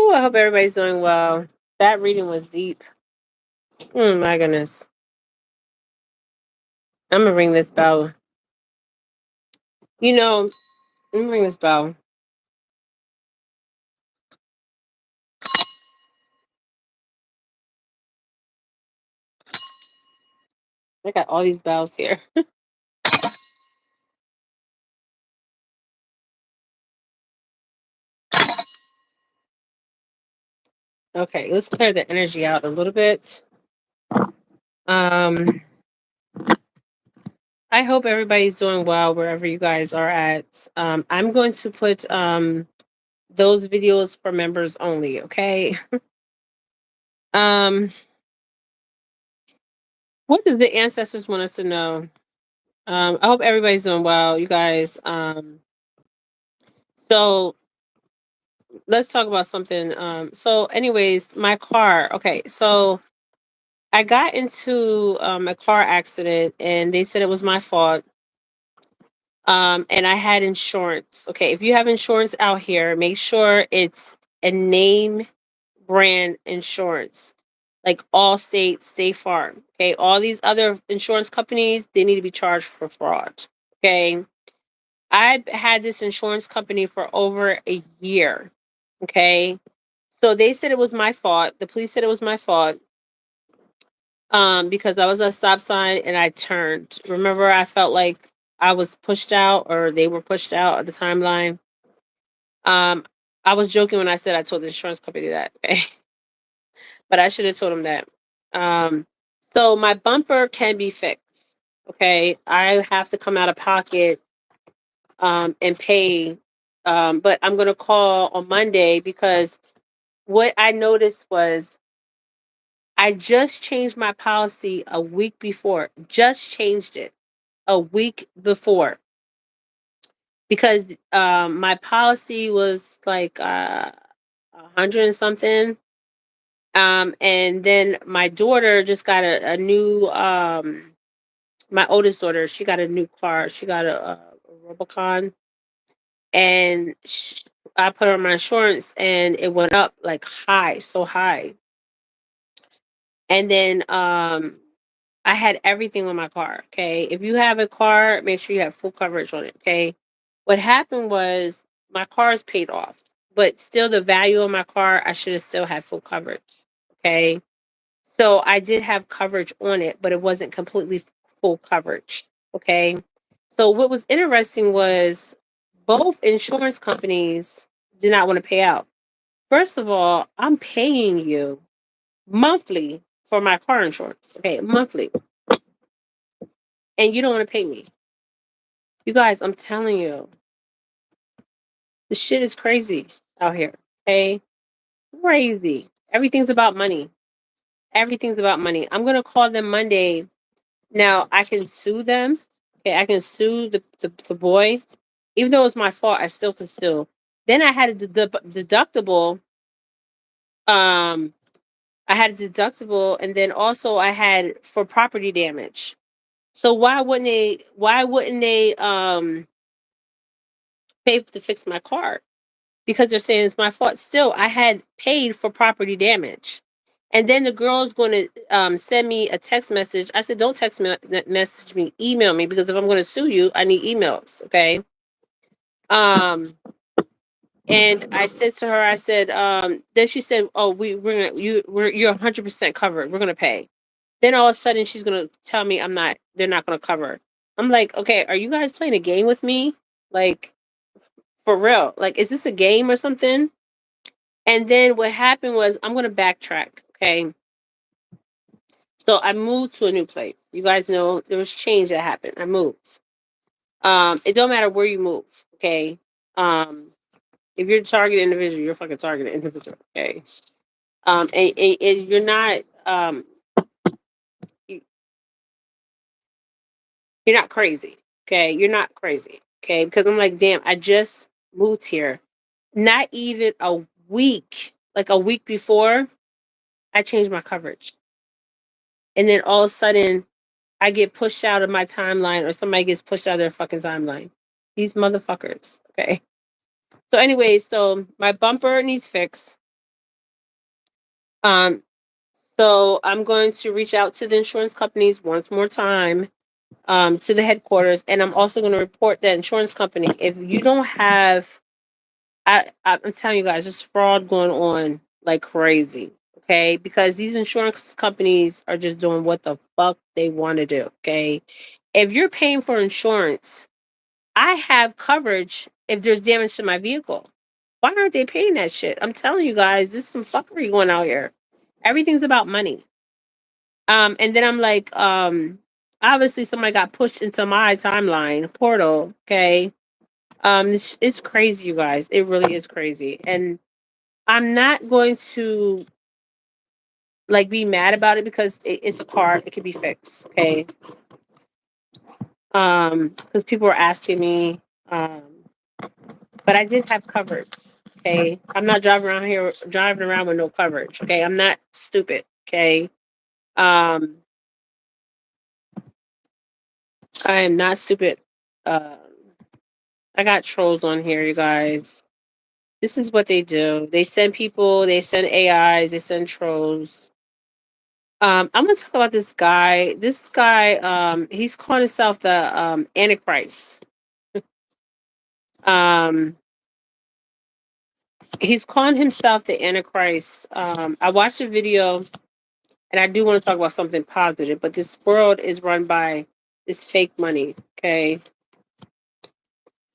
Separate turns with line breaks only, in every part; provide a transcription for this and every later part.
Ooh, I hope everybody's doing well. That reading was deep. Oh my goodness. I'm gonna ring this bell. You know, I'm gonna ring this bell. I got all these bells here. Okay, let's clear the energy out a little bit. Um, I hope everybody's doing well wherever you guys are at. I'm going to put those videos for members only, okay? Um, what does the ancestors want us to know? I hope everybody's doing well, you guys. So let's talk about something. So anyways, my car. Okay, so I got into a car accident and they said it was my fault. And I had insurance. Okay, if you have insurance out here, make sure it's a name brand insurance. Like Allstate, State Farm. Okay, all these other insurance companies, they need to be charged for fraud. Okay. I had this insurance company for over a year. Okay. So they said it was my fault. The police said it was my fault. Because I was at a stop sign and I turned. Remember, I felt like I was pushed out or they were pushed out of the timeline. Um, I was joking when I said I told the insurance company that, okay? But I should have told them that. Um, so my bumper can be fixed. Okay. I have to come out of pocket and pay. But I'm gonna call on Monday because what I noticed was I just changed my policy a week before. Just changed it a week before because my policy was like 100 and something. And then my daughter just got a new my oldest daughter, she got a new car. She got a Rubicon, and I put her on my insurance, and it went up like high, so high. And then I had everything on my car. Okay. If you have a car, make sure you have full coverage on it. Okay. What happened was my car is paid off, but still the value of my car, I should have still had full coverage. Okay. So I did have coverage on it, but it wasn't completely full coverage. Okay. So what was interesting was both insurance companies did not want to pay out. First of all, I'm paying you monthly for my car insurance. Okay, monthly. And you don't want to pay me. You guys, I'm telling you, the shit is crazy out here. Okay? Crazy. Everything's about money. Everything's about money. I'm gonna call them Monday. Now I can sue them. Okay, I can sue the boy. Even though it's my fault, I still can sue. Then I had a deductible. Um, I had a deductible, and then also I had for property damage. So why wouldn't they pay to fix my car? Because they're saying it's my fault. Still, I had paid for property damage. And then the girl's going to send me a text message. I said, don't text me, message me, email me, because if I'm going to sue you, I need emails. Okay. Um, and I said to her, I said, then she said, oh, you're 100% covered. We're going to pay. Then all of a sudden she's going to tell me they're not going to cover. I'm like, okay, are you guys playing a game with me? Like, for real. Like, is this a game or something? And then what happened was, I'm gonna backtrack, okay? So I moved to a new place. You guys know there was change that happened. I moved. It don't matter where you move, okay? Um, if you're a target individual, you're a fucking target individual, okay? And you're not you- you're not crazy, okay? You're not crazy, okay? Because I'm like, damn, I just moved here. Not even a week, like a week before, I changed my coverage. And then all of a sudden, I get pushed out of my timeline or somebody gets pushed out of their fucking timeline. These motherfuckers. Okay. So anyway, so my bumper needs fixed. Um, so I'm going to reach out to the insurance companies once more time, to the headquarters, and I'm also going to report the insurance company. If you don't have, I'm telling you guys, there's fraud going on like crazy. Okay, because these insurance companies are just doing what the fuck they want to do. Okay, if you're paying for insurance, I have coverage if there's damage to my vehicle. Why aren't they paying that shit? I'm telling you guys, this is some fuckery going out here. Everything's about money. And then I'm like, obviously somebody got pushed into my timeline portal. Okay. It's crazy, you guys. It really is crazy. And I'm not going to like be mad about it because it's a car. It can be fixed. Okay. Because people were asking me, um, but I did have coverage. Okay. I'm not driving around with no coverage. Okay. I'm not stupid. Okay. Um, I am not stupid. Um, I got trolls on here, you guys. This is what they do. They send people, they send AIs, they send trolls. I'm gonna talk about this guy. This guy, he's calling himself the Antichrist. Um, he's calling himself the Antichrist. I watched a video, and I do want to talk about something positive, but this world is run by this fake money. Okay.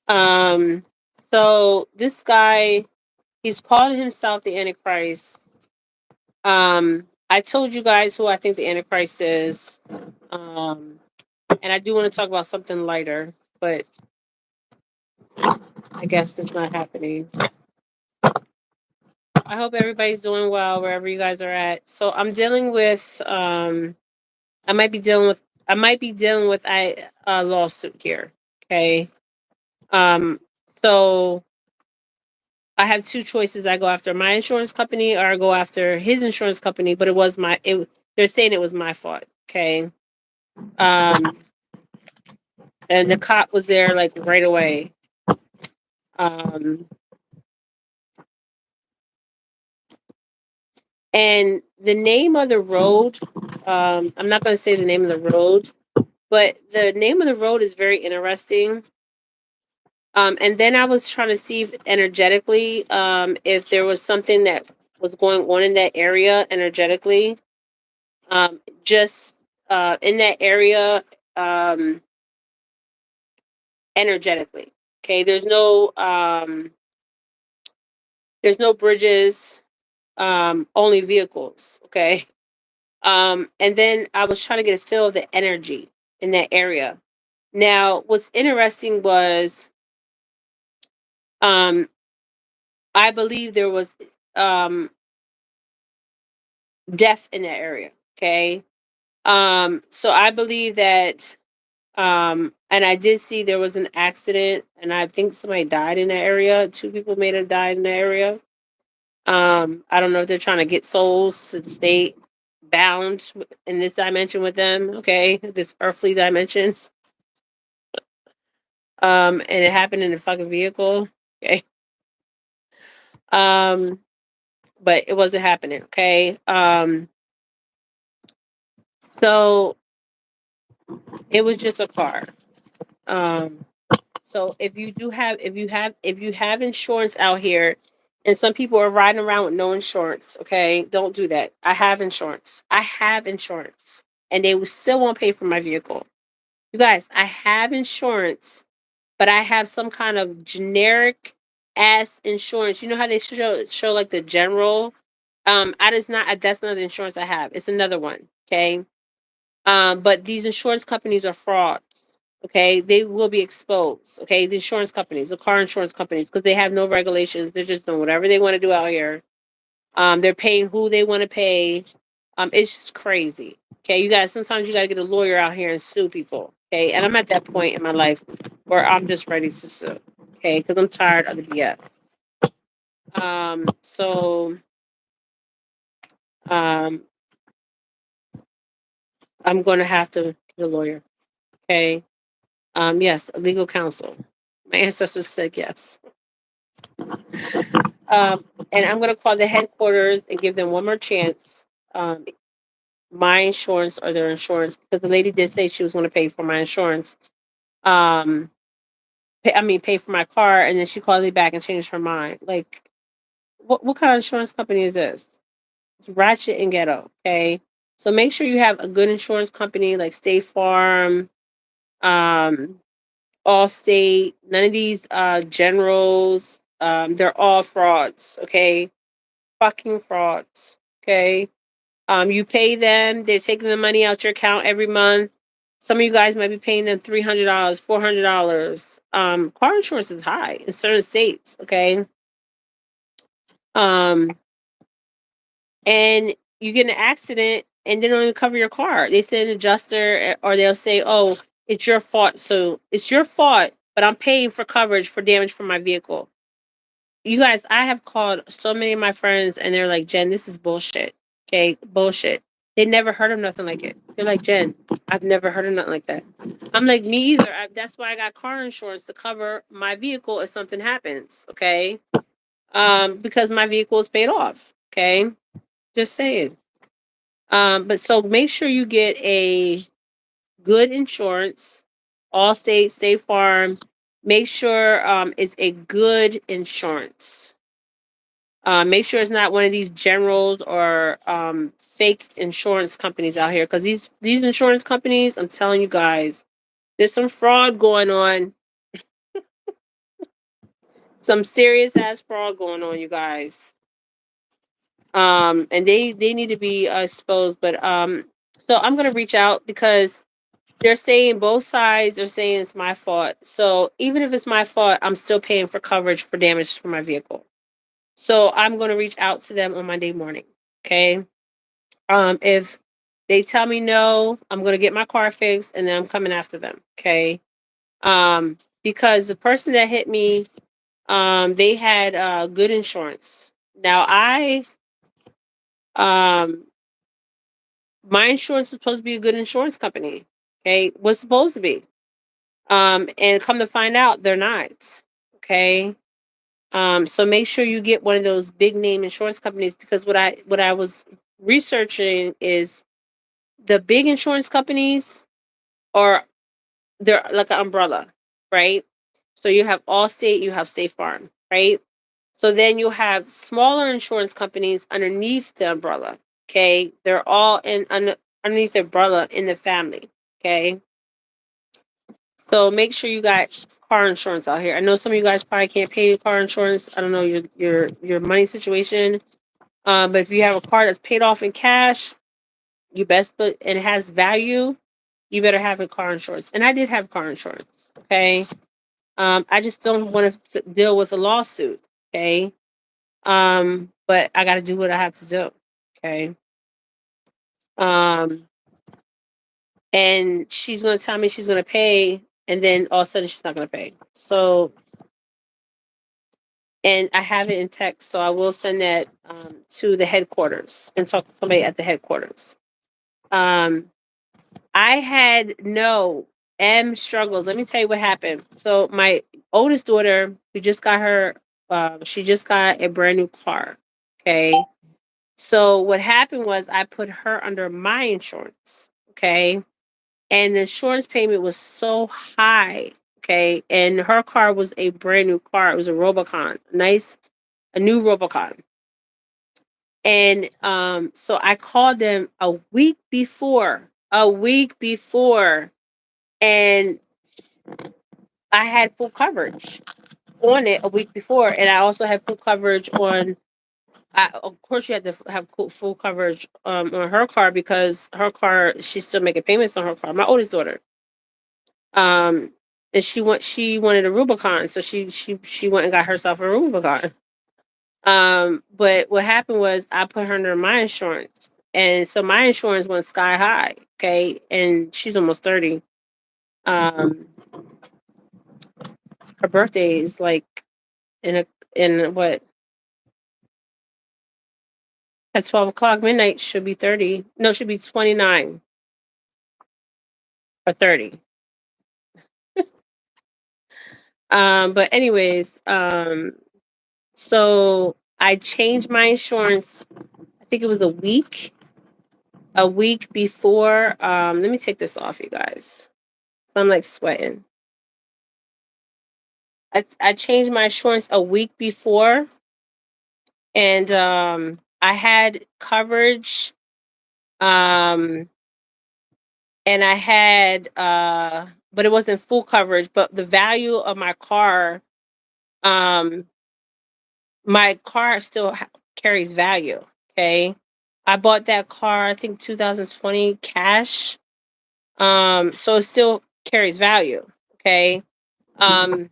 Um, so this guy, he's calling himself the Antichrist. I told you guys who I think the Antichrist is. Um, and I do want to talk about something lighter, but I guess that's not happening. I hope everybody's doing well wherever you guys are at. So I'm dealing with I might be dealing with a lawsuit here. Okay. Um so I have two choices. I go after my insurance company or I go after his insurance company, but they're saying it was my fault. Okay. Um and the cop was there like right away. Um and the name of the road, I'm not going to say the name of the road, but the name of the road is very interesting. And then I was trying to see if there was something that was going on in that area energetically, just in that area, um, energetically. Okay, there's no bridges, only vehicles. Okay, and then I was trying to get a feel of the energy in that area. Now, what's interesting was, um, I believe there was um, death in that area. Okay, so I believe that, and I did see there was an accident, and I think somebody died in that area. Two people may have died in that area. I don't know if they're trying to get souls to stay bound in this dimension with them. Okay, this earthly dimension. And it happened in a fucking vehicle. Okay. Um, but it wasn't happening. Okay. So it was just a car. Um, so if you have insurance out here, and some people are riding around with no insurance, okay, don't do that. I have insurance. And they still won't pay for my vehicle. You guys, I have insurance, but I have some kind of generic ass insurance. You know how they show like the general. That's not the insurance I have. It's another one. Okay. But these insurance companies are frauds. Okay, they will be exposed. Okay, the insurance companies, the car insurance companies, because they have no regulations. They're just doing whatever they want to do out here. They're paying who they want to pay. It's just crazy. Okay, you guys. Sometimes you got to get a lawyer out here and sue people. Okay, and I'm at that point in my life where I'm just ready to sue. Okay, because I'm tired of the BS. So um, I'm going to have to get a lawyer. Okay. Yes, legal counsel. My ancestors said yes. And I'm gonna call the headquarters and give them one more chance. Um, my insurance or their insurance, because the lady did say she was going to pay for my insurance. Um, pay for my car, and then she called me back and changed her mind. Like, what kind of insurance company is this? It's ratchet and ghetto. Okay, so make sure you have a good insurance company like State Farm, um, Allstate. None of these generals. They're all frauds. Okay, fucking frauds. Okay. You pay them, they're taking the money out your account every month. Some of you guys might be paying them $300, $400. Car insurance is high in certain states, okay? Um, and you get in an accident and they don't even cover your car. They send an adjuster or they'll say, oh, it's your fault. So it's your fault, but I'm paying for coverage for damage from my vehicle. You guys, I have called so many of my friends and they're like, Jen, this is bullshit. Okay, bullshit. They never heard of nothing like it. They're like, Jen, I've never heard of nothing like that. I'm like, me either. That's why I got car insurance to cover my vehicle if something happens. Okay, because my vehicle is paid off. Okay, just saying. But so make sure you get a good insurance, Allstate, State Farm. Make sure it's a good insurance. Make sure it's not one of these generals or fake insurance companies out here. Because these insurance companies, I'm telling you guys, there's some fraud going on. Some serious ass fraud going on, you guys. And they need to be exposed. But so I'm gonna reach out because they're saying both sides are saying it's my fault. So even if it's my fault, I'm still paying for coverage for damage for my vehicle. So I'm gonna reach out to them on Monday morning. Okay. If they tell me no, I'm gonna get my car fixed and then I'm coming after them. Okay. Because the person that hit me, they had good insurance. Now um my insurance is supposed to be a good insurance company. Okay, was supposed to be. And come to find out they're not. Okay. So make sure you get one of those big name insurance companies because what I was researching is the big insurance companies are they're like an umbrella, right? So you have Allstate, you have State Farm, right? So then you have smaller insurance companies underneath the umbrella. Okay, they're all underneath the umbrella in the family. Okay, so make sure you got car insurance out here. I know some of you guys probably can't pay your car insurance. I don't know your money situation, but if you have a car that's paid off in cash, you best but and it has value, you better have a car insurance. And I did have car insurance. Okay. I just don't want to deal with a lawsuit. Okay. But I got to do what I have to do. Okay. Um, and she's going to tell me she's going to pay, and then all of a sudden she's not going to pay. So, and I have it in text, so I will send that to the headquarters and talk to somebody at the headquarters. Um, I had no struggles. Let me tell you what happened. So my oldest daughter, she just got a brand new car. Okay. So what happened was I put her under my insurance. Okay. And the insurance payment was so high. Okay. And her car was a brand new car. It was a Robocon, a new Robocon. And so I called them a week before, and I had full coverage on it a week before, and I also had full coverage on. Of course, you had to have full coverage on her car because her car, she's still making payments on her car. My oldest daughter, um, and she wanted a Rubicon, so she went and got herself a Rubicon. But what happened was I put her under my insurance, and so my insurance went sky high. Okay, and she's almost 30. Um, her birthday is like in what at 12 o'clock midnight. Should be 30. No, should be 29 or 30. But anyways, so I changed my insurance. I think it was a week before. Let me take this off, you guys. I'm like sweating. I changed my insurance a week before, and I had coverage, um and I had but it wasn't full coverage, but the value of um my car still carries value. Okay, I bought that car, I think 2020 cash, so it still carries value. Okay. um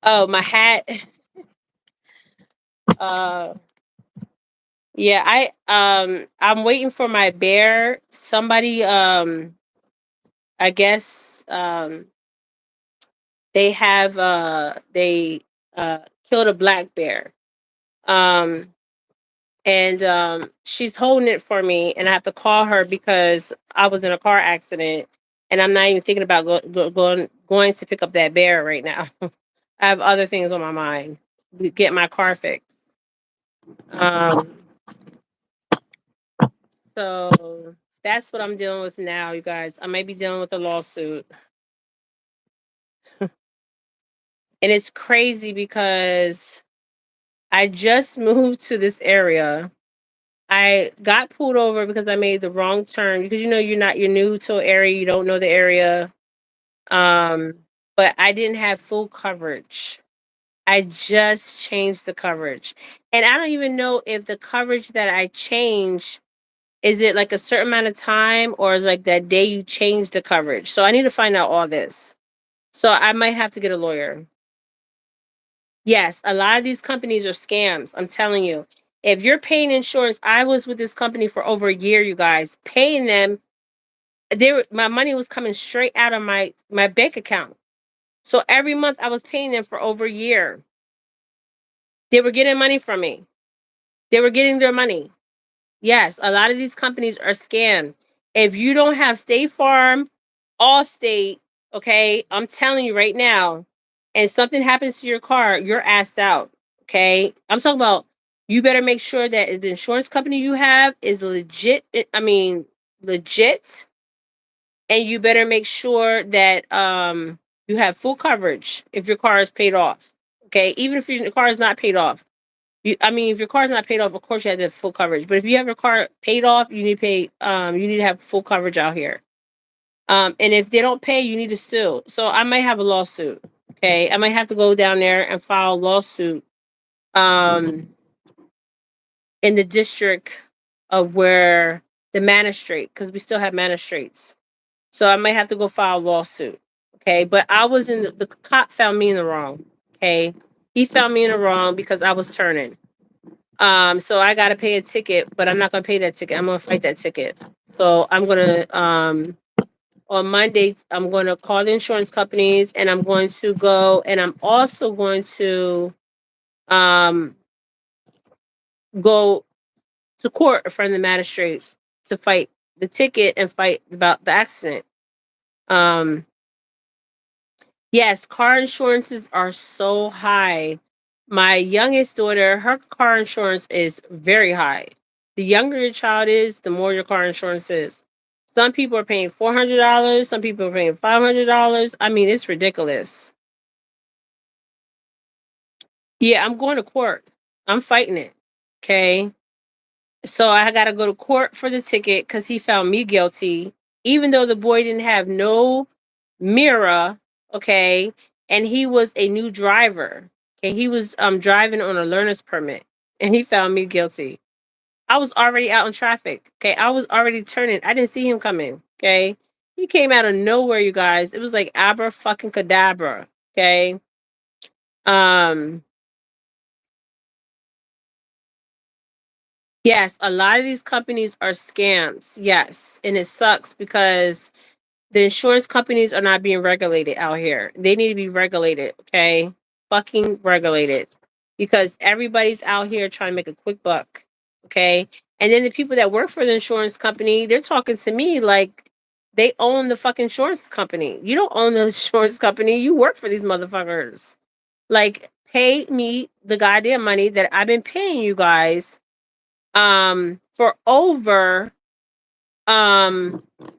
oh, my hat. uh yeah, I'm waiting for my bear. Somebody, I guess, they killed a black bear. Um and she's holding it for me, and I have to call her because I was in a car accident, and I'm not even thinking about going to pick up that bear right now. I have other things on my mind. Get my car fixed. Um so that's what I'm dealing with now, you guys. I might be dealing with a lawsuit. And it's crazy because I just moved to this area. I got pulled over because I made the wrong turn, because you're new to an area, you don't know the area. Um, but I didn't have full coverage. I just changed the coverage. And I don't even know if the coverage that I changed, is it like a certain amount of time, or is like that day you change the coverage. So I need to find out all this. So I might have to get a lawyer. Yes, a lot of these companies are scams. I'm telling you. If you're paying insurance, I was with this company for over a year, you guys, paying them. My money was coming straight out of my bank account. So every month I was paying them for over a year. They were getting money from me. They were getting their money. Yes, a lot of these companies are scam. If you don't have State Farm, Allstate, okay, I'm telling you right now, and something happens to your car, you're asked out. Okay, I'm talking about, you better make sure that the insurance company you have is legit. I mean, legit, and you better make sure that you have full coverage if your car is paid off. Okay, even if your car is not paid off. I mean, if your car's not paid off, of course you have the full coverage. But if you have your car paid off, you need to have full coverage out here. And if they don't pay, you need to sue. So I might have a lawsuit. Okay, I might have to go down there and file a lawsuit um in the district of where the magistrate, because we still have magistrates. So I might have to go file a lawsuit. Okay, but I was the cop found me in the wrong. Okay, he found me in the wrong because I was turning. So I gotta pay a ticket, but I'm not gonna pay that ticket. I'm gonna fight that ticket. So I'm gonna on Monday, I'm gonna call the insurance companies, and I'm going to go, and I'm also going to um go to court in front of the magistrate to fight the ticket and fight about the accident. Um yes, car insurances are so high. My youngest daughter, her car insurance is very high. The younger your child is, the more your car insurance is. Some people are paying $400. Some people are paying $500. I mean, it's ridiculous. Yeah, I'm going to court. I'm fighting it. Okay. So I got to go to court for the ticket because he found me guilty, even though the boy didn't have no mirror. Okay. And he was a new driver. Okay. He was driving on a learner's permit, and he found me guilty. I was already out in traffic. Okay. I was already turning. I didn't see him coming. Okay. He came out of nowhere, you guys. It was like abra fucking cadabra. Okay. Um, yes, a lot of these companies are scams. Yes. And it sucks because the insurance companies are not being regulated out here. They need to be regulated. Okay. Fucking regulated. Because everybody's out here trying to make a quick buck. Okay. And then the people that work for the insurance company, they're talking to me like they own the fucking insurance company. You don't own the insurance company. You work for these motherfuckers. Like, pay me the goddamn money that I've been paying you guys for over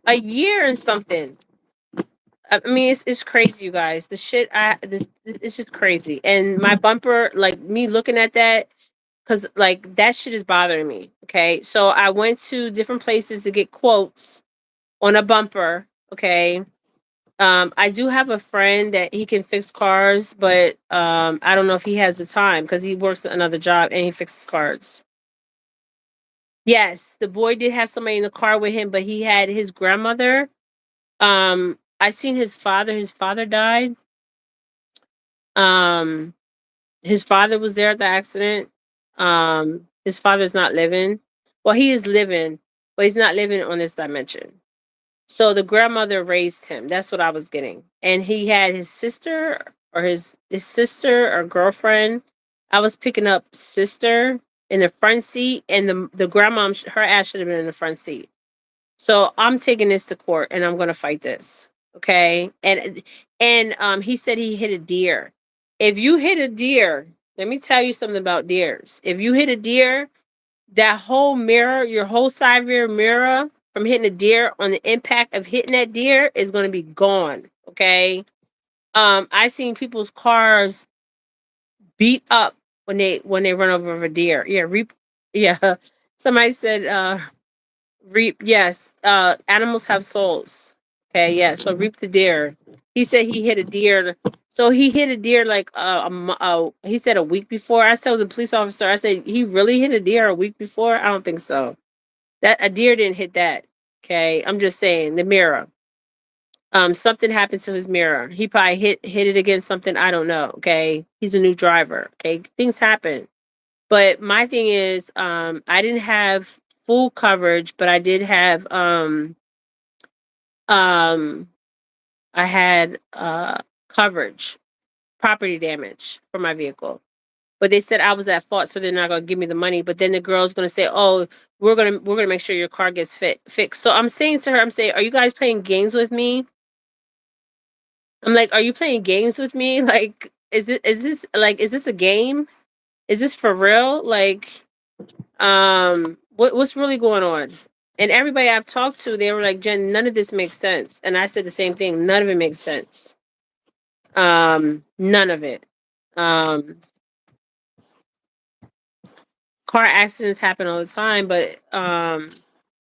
a year and something. I mean, it's crazy, you guys. The shit it's just crazy. And my bumper, like me looking at that, because like that shit is bothering me. Okay, so I went to different places to get quotes on a bumper. Okay, I do have a friend that he can fix cars, but I don't know if he has the time because he works another job and he fixes cars. Yes, the boy did have somebody in the car with him, but he had his grandmother. I seen his father. His father died. Um, his father was there at the accident. His father's not living. Well, he is living, but he's not living on this dimension. So the grandmother raised him. That's what I was getting. And he had his sister or his sister or girlfriend. I was picking up sister in the front seat, and the grandma, her ass should have been in the front seat. So I'm taking this to court, and I'm going to fight this. Okay. And he said he hit a deer. If you hit a deer, let me tell you something about deers. If you hit a deer, that whole mirror, your whole side rear mirror from hitting a deer on the impact of hitting that deer is going to be gone. Okay. I seen people's cars beat up when they run over a deer. Yeah, yeah. Somebody said reap, yes. Animals have souls. Okay, yeah. So reap the deer. He said he hit a deer. So he hit a deer like he said a week before. I told the police officer, I said, he really hit a deer a week before? I don't think so. That a deer didn't hit that. Okay. I'm just saying the mirror. Something happened to his mirror. He probably hit it against something. I don't know. Okay. He's a new driver. Okay. Things happen. But my thing is, I didn't have full coverage, but I did have um I had coverage, property damage for my vehicle. But they said I was at fault, so they're not gonna give me the money. But then the girl's gonna say, "Oh, we're gonna make sure your car gets fixed." So I'm saying to her, I'm saying, "Are you guys playing games with me?" I'm like, "Are you playing games with me? Like, is this a game? Is this for real? Like, what's really going on?" And everybody I've talked to, they were like, "Jen, none of this makes sense." And I said the same thing. None of it makes sense. None of it. Um, Car accidents happen all the time, but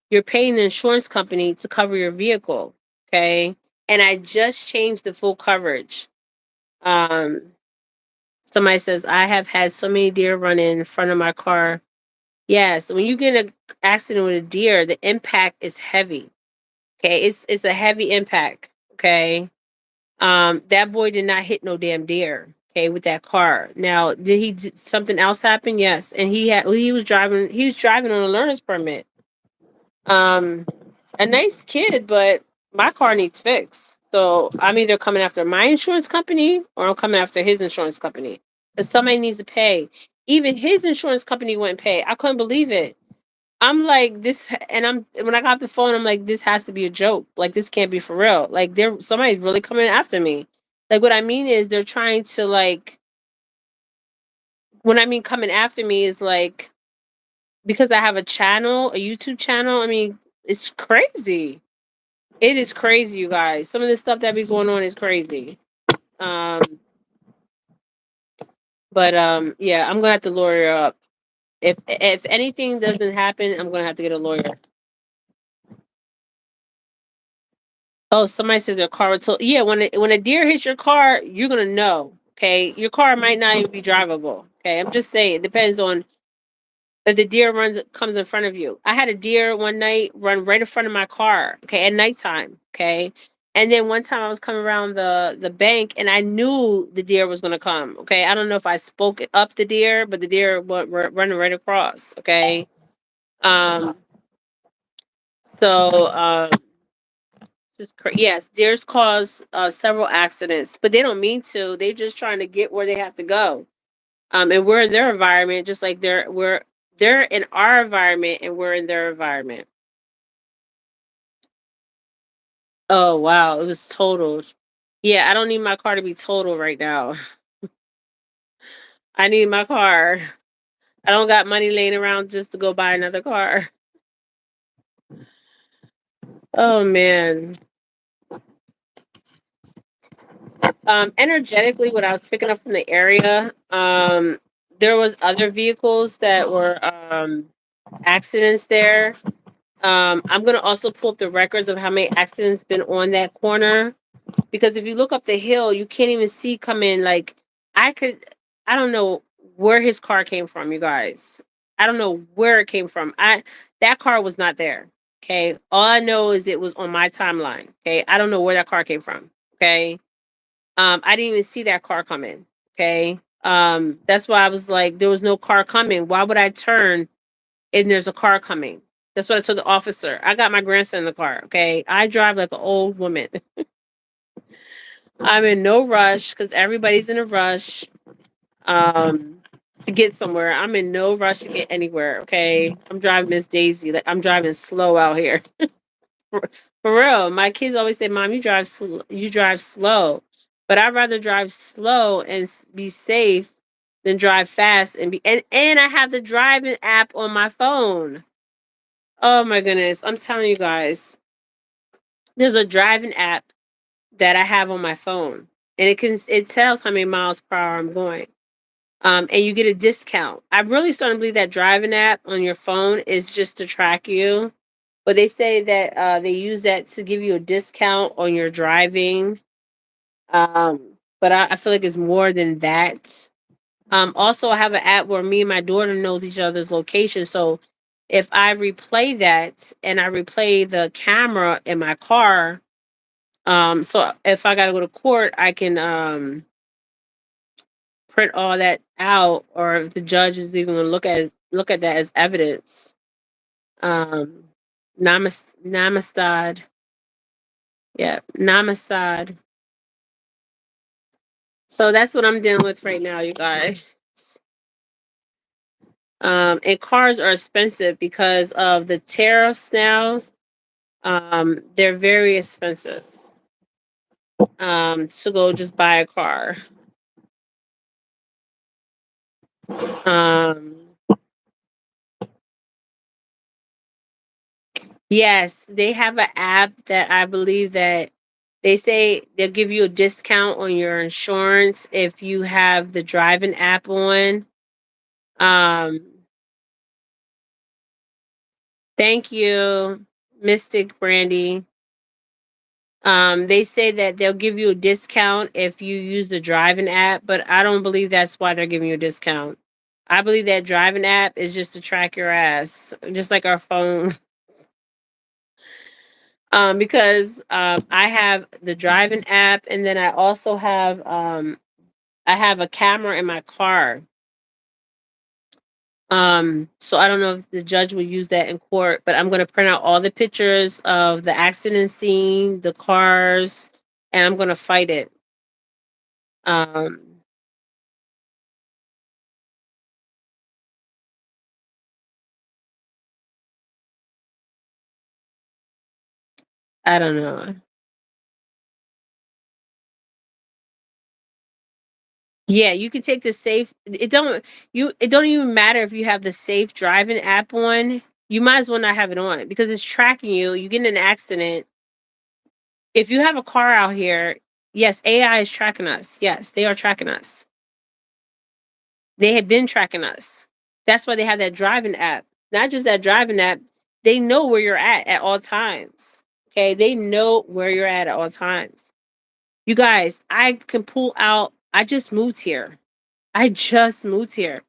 you're paying the insurance company to cover your vehicle. Okay. And I just changed the full coverage. Um, Somebody says, I have had so many deer run in front of my car. Yes, when you get in an accident with a deer, the impact is heavy. Okay, it's a heavy impact. Okay. That boy did not hit no damn deer. Okay, with that car. Now, did something else happen? Yes, and he was driving. He was driving on a learner's permit. Um, a nice kid, but my car needs fixed. So I'm either coming after my insurance company or I'm coming after his insurance company. Because somebody needs to pay. Even his insurance company wouldn't pay. I couldn't believe it. I'm like this, and when I got off the phone, I'm like, this has to be a joke. Like this can't be for real. Like somebody's really coming after me. Like what I mean is they're trying to like. When I mean coming after me is like because I have a channel, a YouTube channel. I mean, it's crazy. It is crazy, you guys. Some of this stuff that be going on is crazy. Um, but yeah, I'm gonna have to lawyer up. If anything doesn't happen, I'm gonna have to get a lawyer. Oh, somebody said their car was told. Yeah, when a deer hits your car, you're gonna know. Okay, your car might not even be drivable. Okay, I'm just saying. It depends on if the deer comes in front of you. I had a deer one night run right in front of my car. Okay, at nighttime. Okay, and then one time I was coming around the bank and I knew the deer was gonna come. Okay, I don't know if I spoke it up the deer, but the deer went running right across. Okay, um, so yes, deers cause several accidents, but they don't mean to. They're just trying to get where they have to go. And we're in their environment, just like they're in our environment, and we're in their environment. Oh wow, it was totaled. Yeah, I don't need my car to be totaled right now. I need my car. I don't got money laying around just to go buy another car. Oh man. Energetically, what I was picking up from the area, there was other vehicles that were accidents there. I'm gonna also pull up the records of how many accidents been on that corner, because if you look up the hill, you can't even see coming. Like I could, I don't know where his car came from, you guys. I don't know where it came from. That car was not there. Okay, all I know is it was on my timeline. Okay, I don't know where that car came from. Okay, I didn't even see that car coming. Okay, that's why I was like, there was no car coming. Why would I turn and there's a car coming? That's what I told the officer. I got my grandson in the car. Okay, I drive like an old woman. I'm in no rush because everybody's in a rush um to get somewhere. I'm in no rush to get anywhere. Okay, I'm driving Miss Daisy. Like I'm driving slow out here. for, for real. My kids always say, "Mom, you drive slow," but I'd rather drive slow and be safe than drive fast and be. And I have the driving app on my phone. Oh my goodness, I'm telling you guys, there's a driving app that I have on my phone, and it tells how many miles per hour I'm going. And you get a discount. I'm really starting to believe that driving app on your phone is just to track you, but they say that they use that to give you a discount on your driving. Um, but I feel like it's more than that. Also, I have an app where me and my daughter knows each other's location. So if I replay that and I replay the camera in my car, so if I gotta go to court, I can print all that out, or if the judge is even gonna look at that as evidence. Um, Namastad, yeah, Namastad. So that's what I'm dealing with right now, you guys. And cars are expensive because of the tariffs now. They're very expensive. To go just buy a car. Um, yes, they have an app that I believe that they say they'll give you a discount on your insurance if you have the driving app on. Um, thank you, Mystic Brandy. They say that they'll give you a discount if you use the driving app, but I don't believe that's why they're giving you a discount. I believe that driving app is just to track your ass, just like our phone. Because I have the driving app, and then I have a camera in my car. So I don't know if the judge will use that in court, but I'm gonna print out all the pictures of the accident scene, the cars, and I'm gonna fight it. Um, I don't know. Yeah, you can take the safe. It don't even matter if you have the safe driving app on. You might as well not have it on because it's tracking you. You get in an accident. If you have a car out here, yes, AI is tracking us. Yes, they are tracking us. They have been tracking us. That's why they have that driving app. Not just that driving app, they know where you're at all times. Okay, they know where you're at all times. You guys, I can pull out. I just moved here. I just moved here.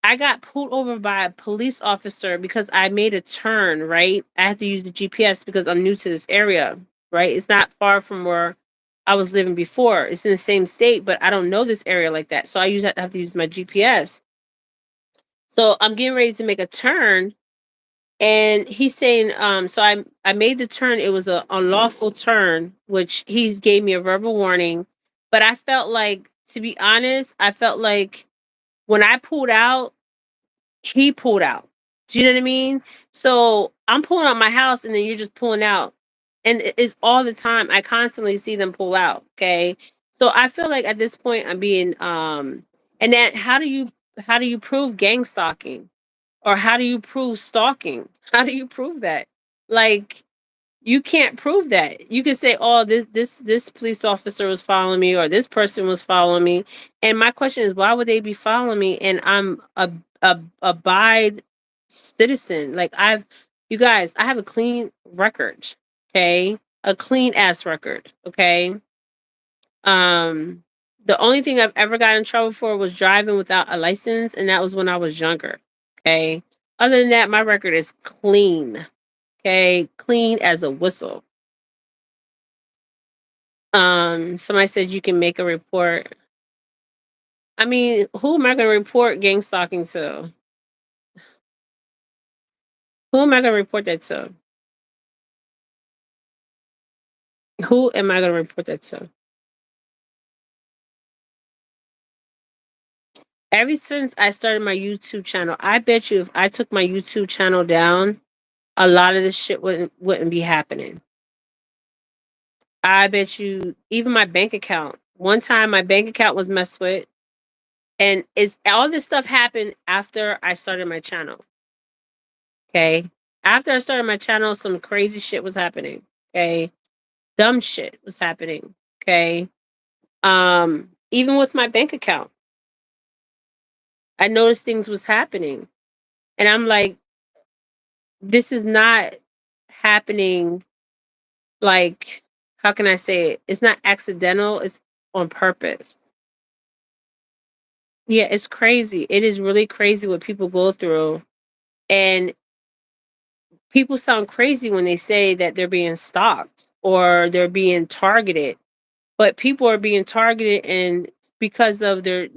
I got pulled over by a police officer because I made a turn, right? I had to use the GPS because I'm new to this area, right? It's not far from where I was living before. It's in the same state, but I don't know this area like that. So have to use my GPS. So I'm getting ready to make a turn, and he's saying, so I made the turn. It was a unlawful turn, which he's gave me a verbal warning. But I felt like, to be honest, I felt like when I pulled out, he pulled out. Do you know what I mean? So I'm pulling out my house, and then you're just pulling out. And it's all the time. I constantly see them pull out. Okay. So I feel like at this point I'm being And then how do you prove gang stalking? Or how do you prove stalking? How do you prove that? Like, you can't prove that. You can say, "Oh, this police officer was following me, or this person was following me." And my question is, why would they be following me? And I'm a abide citizen. Like, you guys, I have a clean record. Okay, a clean ass record. Okay. Um, the only thing I've ever got in trouble for was driving without a license, and that was when I was younger. Okay. Other than that, my record is clean. Okay, clean as a whistle. Somebody said you can make a report. I mean, who am I going to report gang stalking to? Who am I going to report that to? Who am I going to report that to? Ever since I started my YouTube channel, I bet you if I took my YouTube channel down, a lot of this shit wouldn't be happening. I bet you even my bank account. One time my bank account was messed with, and is all this stuff happened after I started my channel. Okay. After I started my channel, some crazy shit was happening. Okay. Dumb shit was happening. Okay. Even with my bank account, I noticed things was happening. And I'm like, this is not happening like, how can I say it? It's not accidental, it's on purpose. Yeah, it's crazy. It is really crazy what people go through. And people sound crazy when they say that they're being stalked or they're being targeted. But people are being targeted, and because of their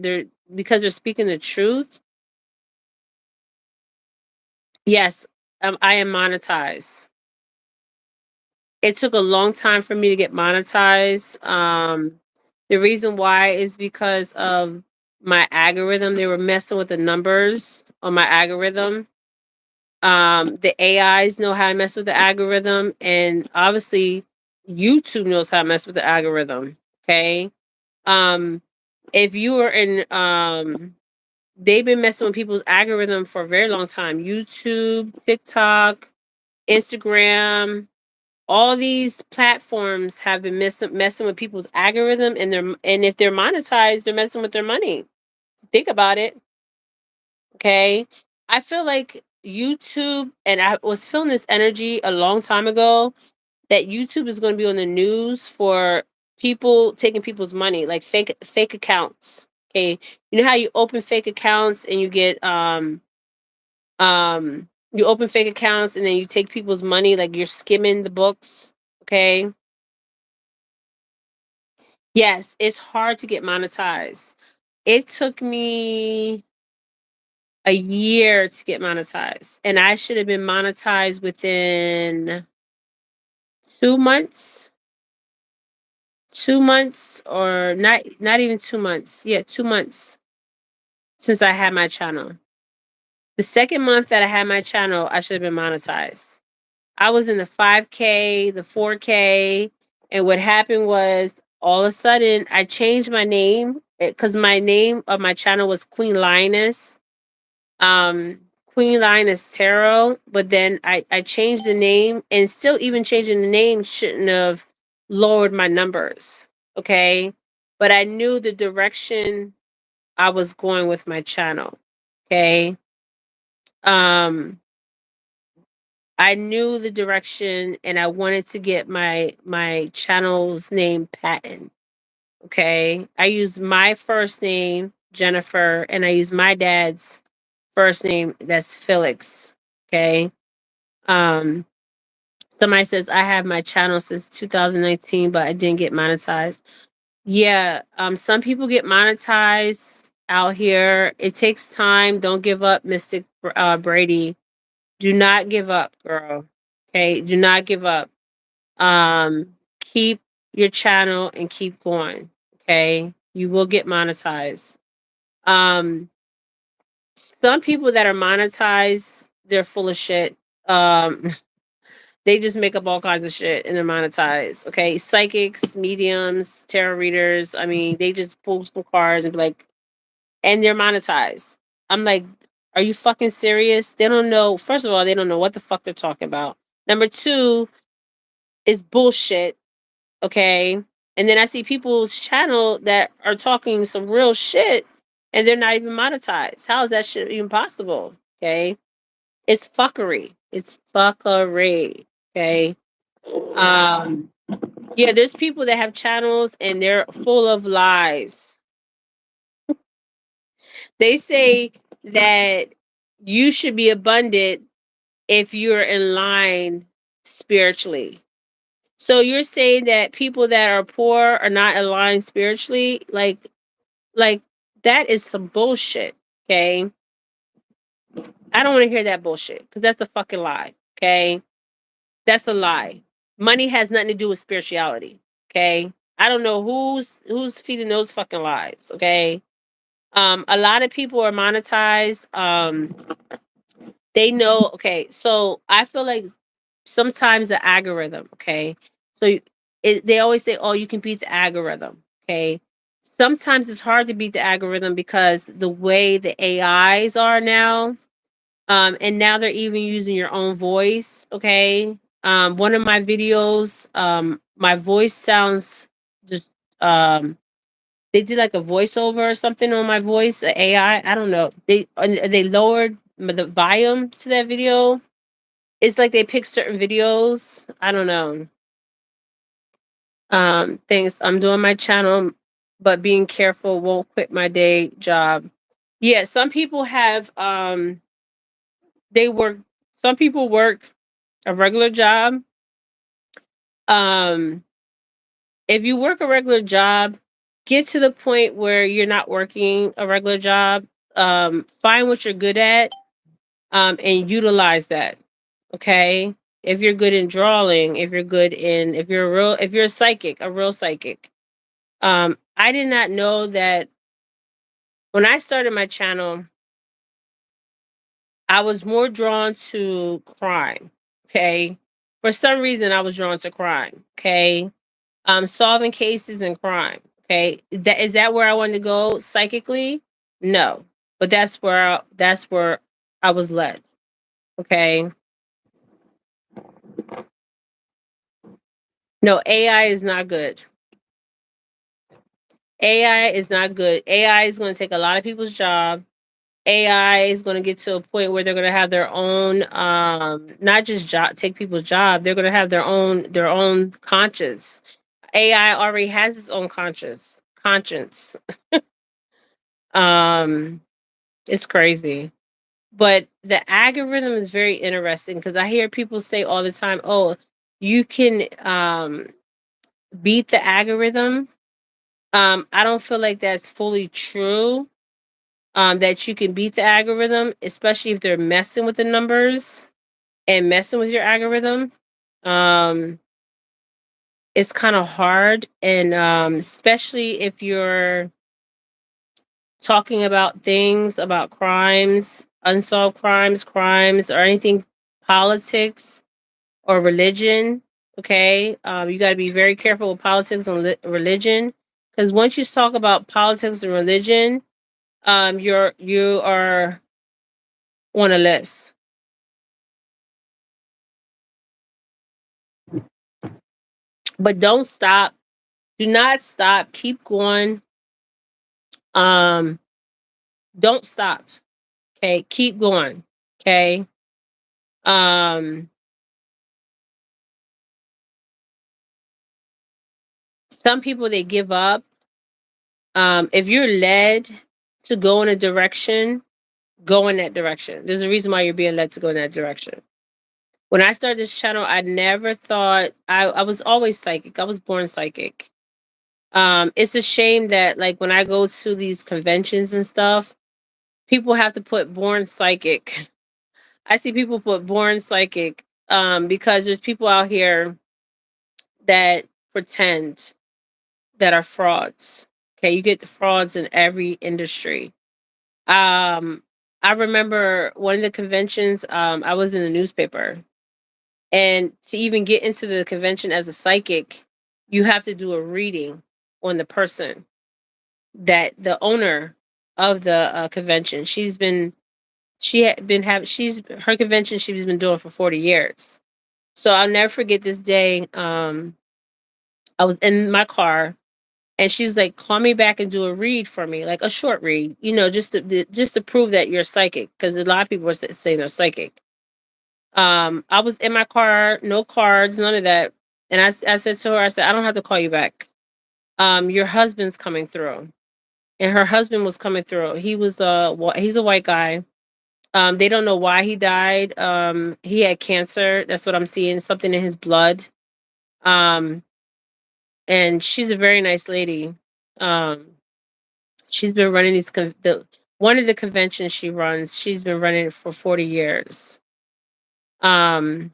because they're speaking the truth. Yes, I am monetized. It took a long time for me to get monetized. The reason why is because of my algorithm. They were messing with the numbers on my algorithm. The AIs know how to mess with the algorithm, and obviously YouTube knows how to mess with the algorithm. Okay. Um, if you are in they've been messing with people's algorithm for a very long time. YouTube, TikTok, Instagram, all these platforms have been messing with people's algorithm, and if they're monetized, they're messing with their money. Think about it. Okay. I feel like YouTube, and I was feeling this energy a long time ago, that YouTube is going to be on the news for people taking people's money, like fake accounts. Okay. You know how you open fake accounts and you open fake accounts and then you take people's money, like you're skimming the books. Okay. Yes, it's hard to get monetized. It took me a year to get monetized, and I should have been monetized within 2 months. 2 months, or not even 2 months. Yeah, 2 months since I had my channel. The second month that I had my channel, I should have been monetized. I was in the 5K, the 4K, and what happened was all of a sudden I changed my name because my name of my channel was Queen Lioness. Um, Queen Lioness Tarot, but then I changed the name, and still even changing the name shouldn't have lowered my numbers. Okay. But I knew the direction I was going with my channel. Okay. Um, I knew the direction, and I wanted to get my channel's name patent. Okay. I used my first name, Jennifer, and I used my dad's first name, that's Felix. Okay. Um, Somebody says I have my channel since 2019, but I didn't get monetized. Yeah, some people get monetized out here. It takes time. Don't give up, Mystic Brady. Do not give up, girl. Okay, do not give up. Keep your channel and keep going. Okay, you will get monetized. Um, some people that are monetized, they're full of shit. Um, they just make up all kinds of shit and they're monetized. Okay, psychics, mediums, tarot readers. I mean, they just pull some cards and be like, and they're monetized. I'm like, are you fucking serious? They don't know. First of all, they don't know what the fuck they're talking about. Number two is bullshit. Okay. And then I see people's channel that are talking some real shit and they're not even monetized. How is that shit even possible? Okay. It's fuckery. It's fuckery. Okay. Um, yeah, there's people that have channels and they're full of lies. They say that you should be abundant if you're in line spiritually. So you're saying that people that are poor are not aligned spiritually? Like that is some bullshit. Okay. I don't want to hear that bullshit because that's a fucking lie. Okay. That's a lie. Money has nothing to do with spirituality. Okay. I don't know who's feeding those fucking lies. Okay. A lot of people are monetized. They know, okay, so I feel like sometimes the algorithm, okay? So they always say, "Oh, you can beat the algorithm." Okay? Sometimes it's hard to beat the algorithm because the way the AIs are now, and now they're even using your own voice, okay? One of my videos, my voice sounds just they did like a voiceover or something on my voice, a AI. I don't know. They lowered the volume to that video. It's like they pick certain videos. I don't know. Things I'm doing my channel, but being careful won't quit my day job. Yeah, some people have they work some people work a regular job. Um if you work a regular job, get to the point where you're not working a regular job. Find what you're good at, and utilize that. Okay. If you're good in drawing, if you're a psychic, a real psychic. I did not know that when I started my channel, I was more drawn to crime. Okay. For some reason I was drawn to crime. Okay. Solving cases and crime. Okay. That where I wanted to go psychically? No. But that's where I was led. Okay. No, AI is not good. AI is not good. AI is going to take a lot of people's job. AI is going to get to a point where they're going to have their own, not just job, take people's job. They're going to have their own conscience. AI already has its own conscience. Um, it's crazy. But the algorithm is very interesting because I hear people say all the time, "Oh, you can beat the algorithm." I don't feel like that's fully true. That you can beat the algorithm, especially if they're messing with the numbers and messing with your algorithm. Um, it's kind of hard, and especially if you're talking about things about crimes, unsolved crimes, or anything, politics or religion. Okay, you got to be very careful with politics and religion, because once you talk about politics and religion, you are on a list. But don't stop. Do not stop. Keep going. Um, don't stop. Okay, keep going. Okay. Um, some people they give up. If you're led to go in a direction, go in that direction. There's a reason why you're being led to go in that direction. When I started this channel, I never thought I was always psychic. I was born psychic. It's a shame that like when I go to these conventions and stuff, people have to put born psychic. I see people put born psychic because there's people out here that pretend that are frauds. Okay, you get the frauds in every industry. Um, I remember one of the conventions, I was in the newspaper, and to even get into the convention as a psychic, you have to do a reading on the person that the owner of the convention. She had been have she's her convention she's been doing for 40 years. So I'll never forget this day. I was in my car and she's like, "Call me back and do a read for me, like a short read, just to prove that you're psychic, because a lot of people are saying they're psychic." I was in my car, no cards, none of that, and I said to her, I said, "I don't have to call you back. Your husband's coming through." And her husband was coming through. He's a white guy. They don't know why he died. He had cancer. That's what I'm seeing. Something in his blood. Um, and she's a very nice lady. Um, she's been running one of the conventions she runs. She's been running it for 40 years. Um,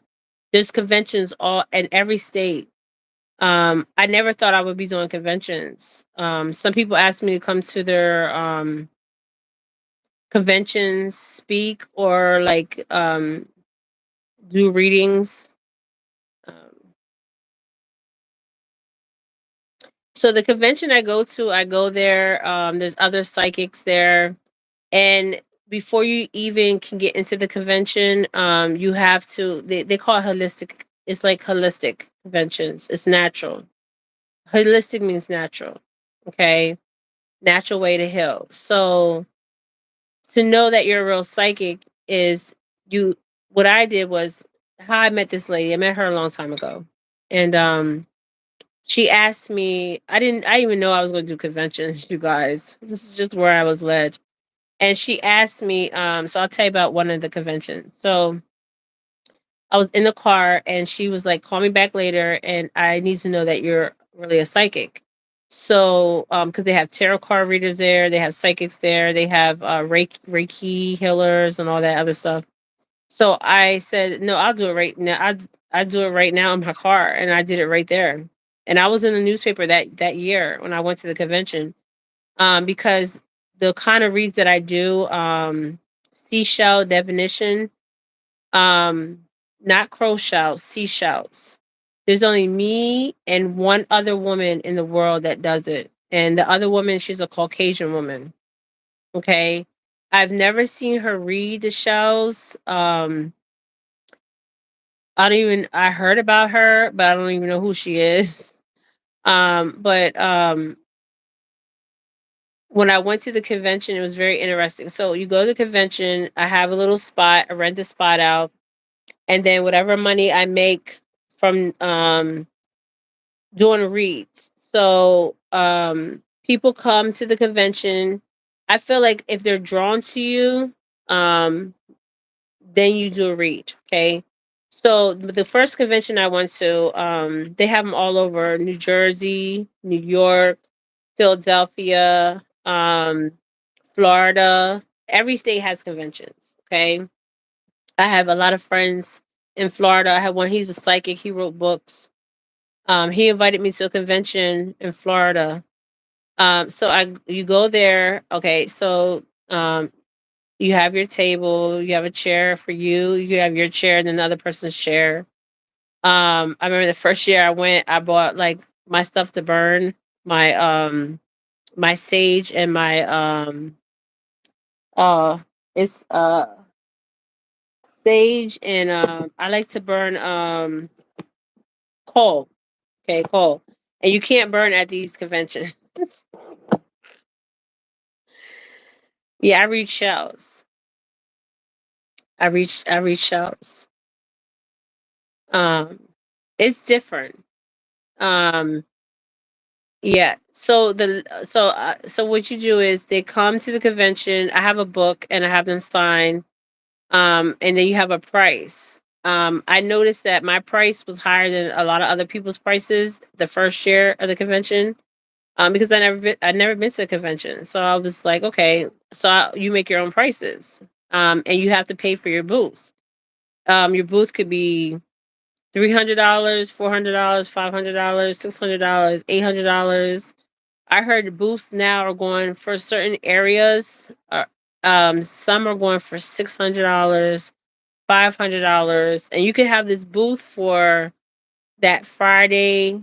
there's conventions all in every state. I never thought I would be doing conventions. Some people ask me to come to their conventions, speak, or like do readings. Um, so the convention I go to, I go there. There's other psychics there, and before you even can get into the convention, you have to. They call it holistic. It's like holistic conventions. It's natural. Holistic means natural. Okay, natural way to heal. So to know that you're a real psychic is you. What I did was how I met this lady. I met her a long time ago, and she asked me. I didn't even know I was going to do conventions. You guys, this is just where I was led. And she asked me. So I'll tell you about one of the conventions. So I was in the car, and she was like, "Call me back later, and I need to know that you're really a psychic." So, because they have tarot card readers there, they have psychics there, they have Reiki healers and all that other stuff. So I said, "No, I'll do it right now. I do it right now in my car," and I did it right there. And I was in the newspaper that year when I went to the convention, because the kind of reads that I do, seashell definition, um, not crow shells, seashells. There's only me and one other woman in the world that does it. And the other woman, she's a Caucasian woman. Okay. I've never seen her read the shells. I heard about her, but I don't even know who she is. But when I went to the convention, it was very interesting. So you go to the convention, I have a little spot, I rent the spot out, and then whatever money I make from doing reads. So people come to the convention. I feel like if they're drawn to you, um, then you do a read. Okay. So the first convention I went to, they have them all over New Jersey, New York, Philadelphia, Florida. Every state has conventions. Okay. I have a lot of friends in Florida. I have one, he's a psychic, he wrote books. He invited me to a convention in Florida. So you go there. Okay, so you have your table, you have a chair for you, you have your chair, and then the other person's chair. I remember the first year I went, I bought like my stuff to burn, my my sage and my uh it's sage and I like to burn coal. Okay, coal. And you can't burn at these conventions. Yeah, I read shells. I reach shells. Um, it's different. Um, yeah. So what you do is they come to the convention. I have a book and I have them sign. And then you have a price. I noticed that my price was higher than a lot of other people's prices the first year of the convention. Because I never been to a convention, so I was like, okay, you make your own prices. And you have to pay for your booth. Your booth could be $300, $400, $500, $600, $800. I heard the booths now are going for certain areas. Some are going for $600, $500, and you could have this booth for that Friday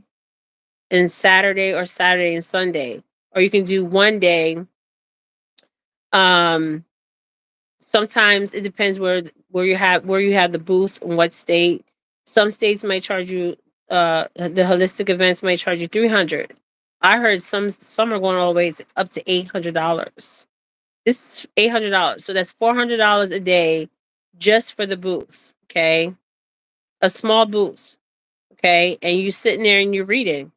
and Saturday, or Saturday and Sunday, or you can do one day. Um, Sometimes it depends where you have the booth in what state. Some states might charge you the holistic events might charge you 300. I heard some are going all the way up to $800. This is $800. So that's $400 a day just for the booth, okay? A small booth, okay? And you sitting there and you're reading.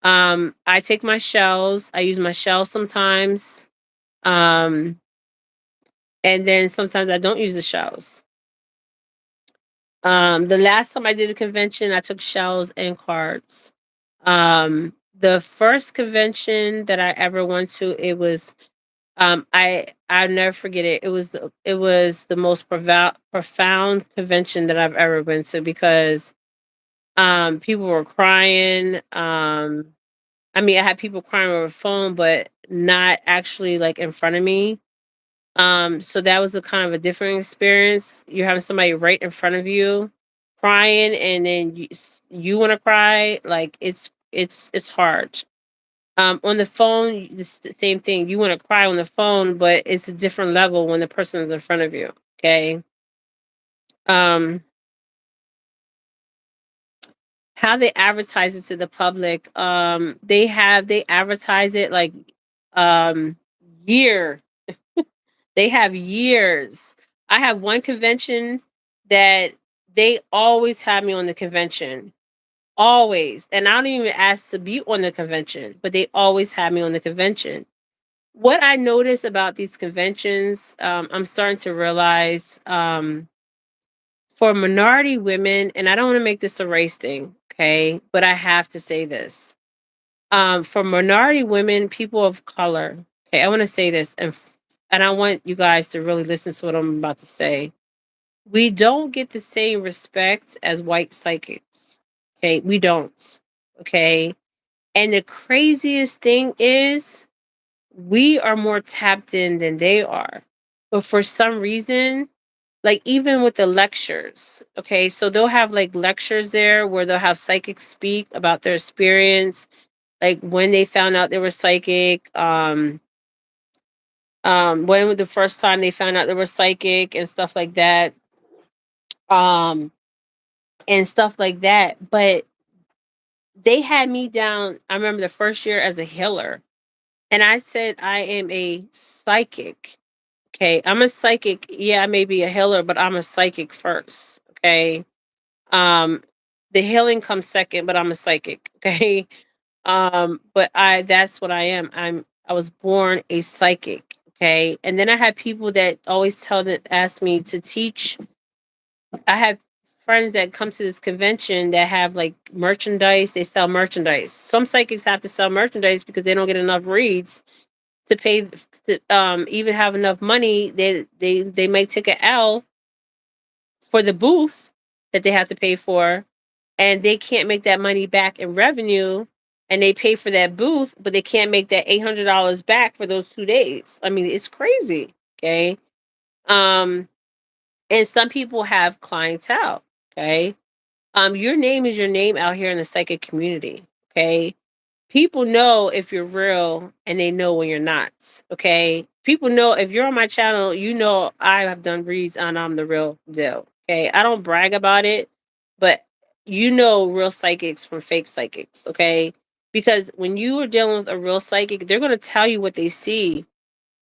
I take my shells. I use my shells sometimes. Um, and then sometimes I don't use the shells. The last time I did a convention, I took shells and cards. The first convention that I ever went to, it was I never forget it. It was the most profound convention that I've ever been to because people were crying. I mean, I had people crying over the phone, but not actually like in front of me. So that was a kind of a different experience. You're having somebody right in front of you crying, and then you want to cry. Like it's hard. On the phone, it's the same thing. You want to cry on the phone, but it's a different level when the person is in front of you. Okay. Um, how they advertise it to the public? They advertise it like um year. They have years. I have one convention that they always have me on the convention. Always. And I don't even ask to be on the convention, but they always have me on the convention. What I notice about these conventions, I'm starting to realize for minority women, and I don't want to make this a race thing, okay, but I have to say this. For minority women, people of color, okay, I want to say this, and I want you guys to really listen to what I'm about to say. We don't get the same respect as white psychics. Okay, we don't. Okay, and the craziest thing is we are more tapped in than they are. But for some reason, like even with the lectures, okay, so they'll have like lectures there where they'll have psychics speak about their experience, like when they found out they were psychic, when was the first time they found out they were psychic and stuff like that. Um, and stuff like that. But they had me down, I remember the first year as a healer. And I said I am a psychic. Okay, I'm a psychic. Yeah, I may be a healer, but I'm a psychic first. Okay. Um, the healing comes second, but I'm a psychic. Okay. But that's what I am. I was born a psychic. Okay. And then I had people that always ask me to teach. I have friends that come to this convention that have like merchandise, they sell merchandise. Some psychics have to sell merchandise because they don't get enough reads to pay to even have enough money. They might take an L for the booth that they have to pay for, and they can't make that money back in revenue, and they pay for that booth, but they can't make that $800 back for those 2 days. I mean, it's crazy. Okay. Um, and some people have clientele. Okay. Your name is your name out here in the psychic community. Okay. People know if you're real and they know when you're not. Okay. People know if you're on my channel, you know I have done reads and I'm the real deal. Okay. I don't brag about it, but you know real psychics from fake psychics. Okay. Because when you are dealing with a real psychic, they're going to tell you what they see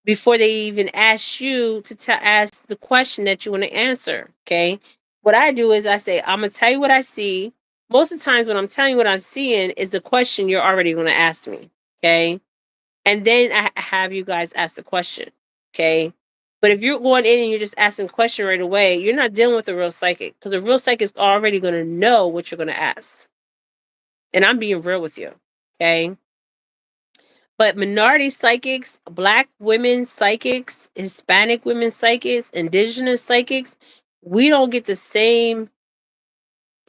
before they even ask you to ask the question that you want to answer. Okay. What I do is I say, I'm going to tell you what I see. Most of the times when I'm telling you what I'm seeing is the question you're already going to ask me. Okay. And then I have you guys ask the question. Okay. But if you're going in and you're just asking a question right away, you're not dealing with a real psychic because a real psychic is already going to know what you're going to ask. And I'm being real with you. Okay. But minority psychics, black women psychics, Hispanic women psychics, indigenous psychics, we don't get the same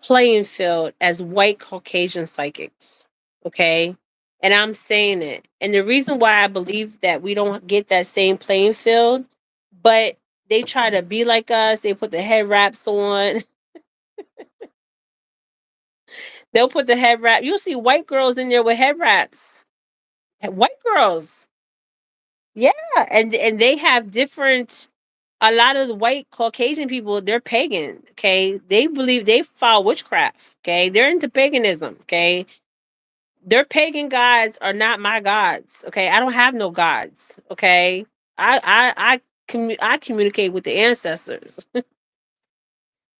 playing field as white Caucasian psychics. Okay. And I'm saying it. And the reason why I believe that we don't get that same playing field, but they try to be like us, they put the head wraps on. They'll put the head wrap. You'll see white girls in there with head wraps. White girls. Yeah, and they have different. A lot of the white Caucasian people, they're pagan. Okay, they believe they follow witchcraft. Okay, they're into paganism. Okay, their pagan gods are not my gods. Okay, I don't have no gods. Okay, I communicate with the ancestors.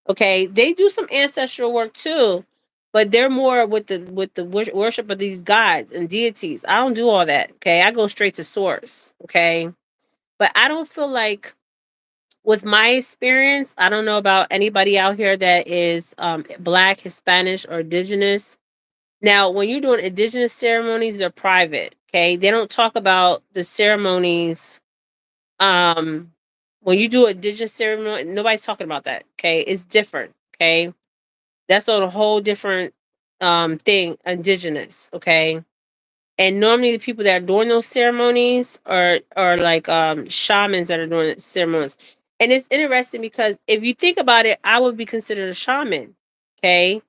Okay, they do some ancestral work too, but they're more with the worship of these gods and deities. I don't do all that. Okay, I go straight to source. Okay, but I don't feel like, with my experience, I don't know about anybody out here that is black, Hispanic, or indigenous. Now, when you're doing indigenous ceremonies, they're private. Okay, they don't talk about the ceremonies. Um, when you do indigenous ceremony, nobody's talking about that. Okay, it's different. Okay, that's on a whole different thing. Indigenous. Okay, and normally the people that are doing those ceremonies are like shamans that are doing ceremonies. And it's interesting because if you think about it, I would be considered a shaman. Okay.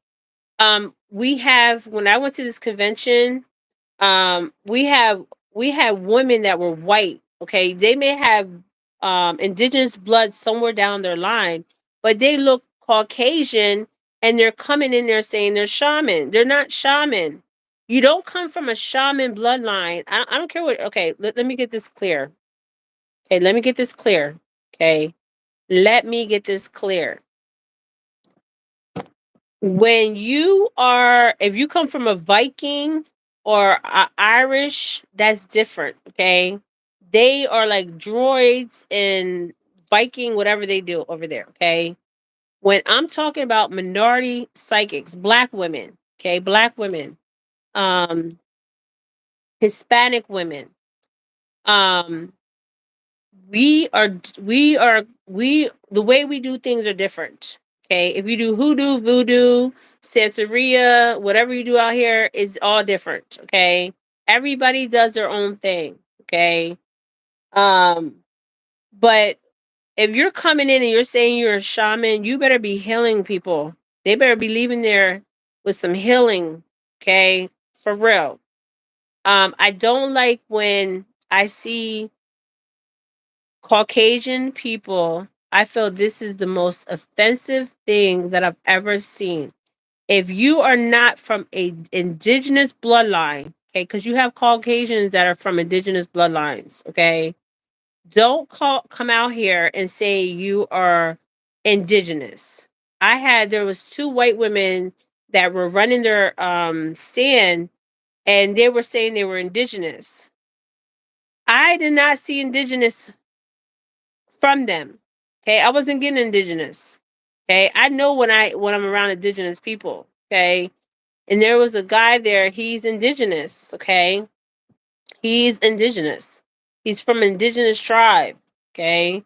We have, when I went to this convention, we have we had women that were white. Okay, they may have indigenous blood somewhere down their line, but they look Caucasian, and they're coming in there saying they're shaman. They're not shaman. You don't come from a shaman bloodline. I don't care what. Okay, let me get this clear. Okay, let me get this clear. Okay, let me get this clear. When you are, if you come from a Viking or a Irish, that's different. Okay, they are like droids in Viking, whatever they do over there. Okay, when I'm talking about minority psychics, black women, okay, black women, um, Hispanic women, um, we the way we do things are different. Okay, if you do hoodoo, voodoo, santeria, whatever you do out here is all different. Okay, everybody does their own thing. Okay, um, but if you're coming in and you're saying you're a shaman, you better be healing people. They better be leaving there with some healing. Okay, for real. I don't like when I see Caucasian people. I feel this is the most offensive thing that I've ever seen. If you are not from a indigenous bloodline, okay, because you have Caucasians that are from indigenous bloodlines, okay, don't come out here and say you are indigenous. There was two white women that were running their stand, and they were saying they were indigenous. I did not see indigenous from them. Okay, I wasn't getting indigenous. Okay, I know when I'm around indigenous people. Okay, and there was a guy there. He's indigenous. Okay, he's indigenous. He's from indigenous tribe. Okay,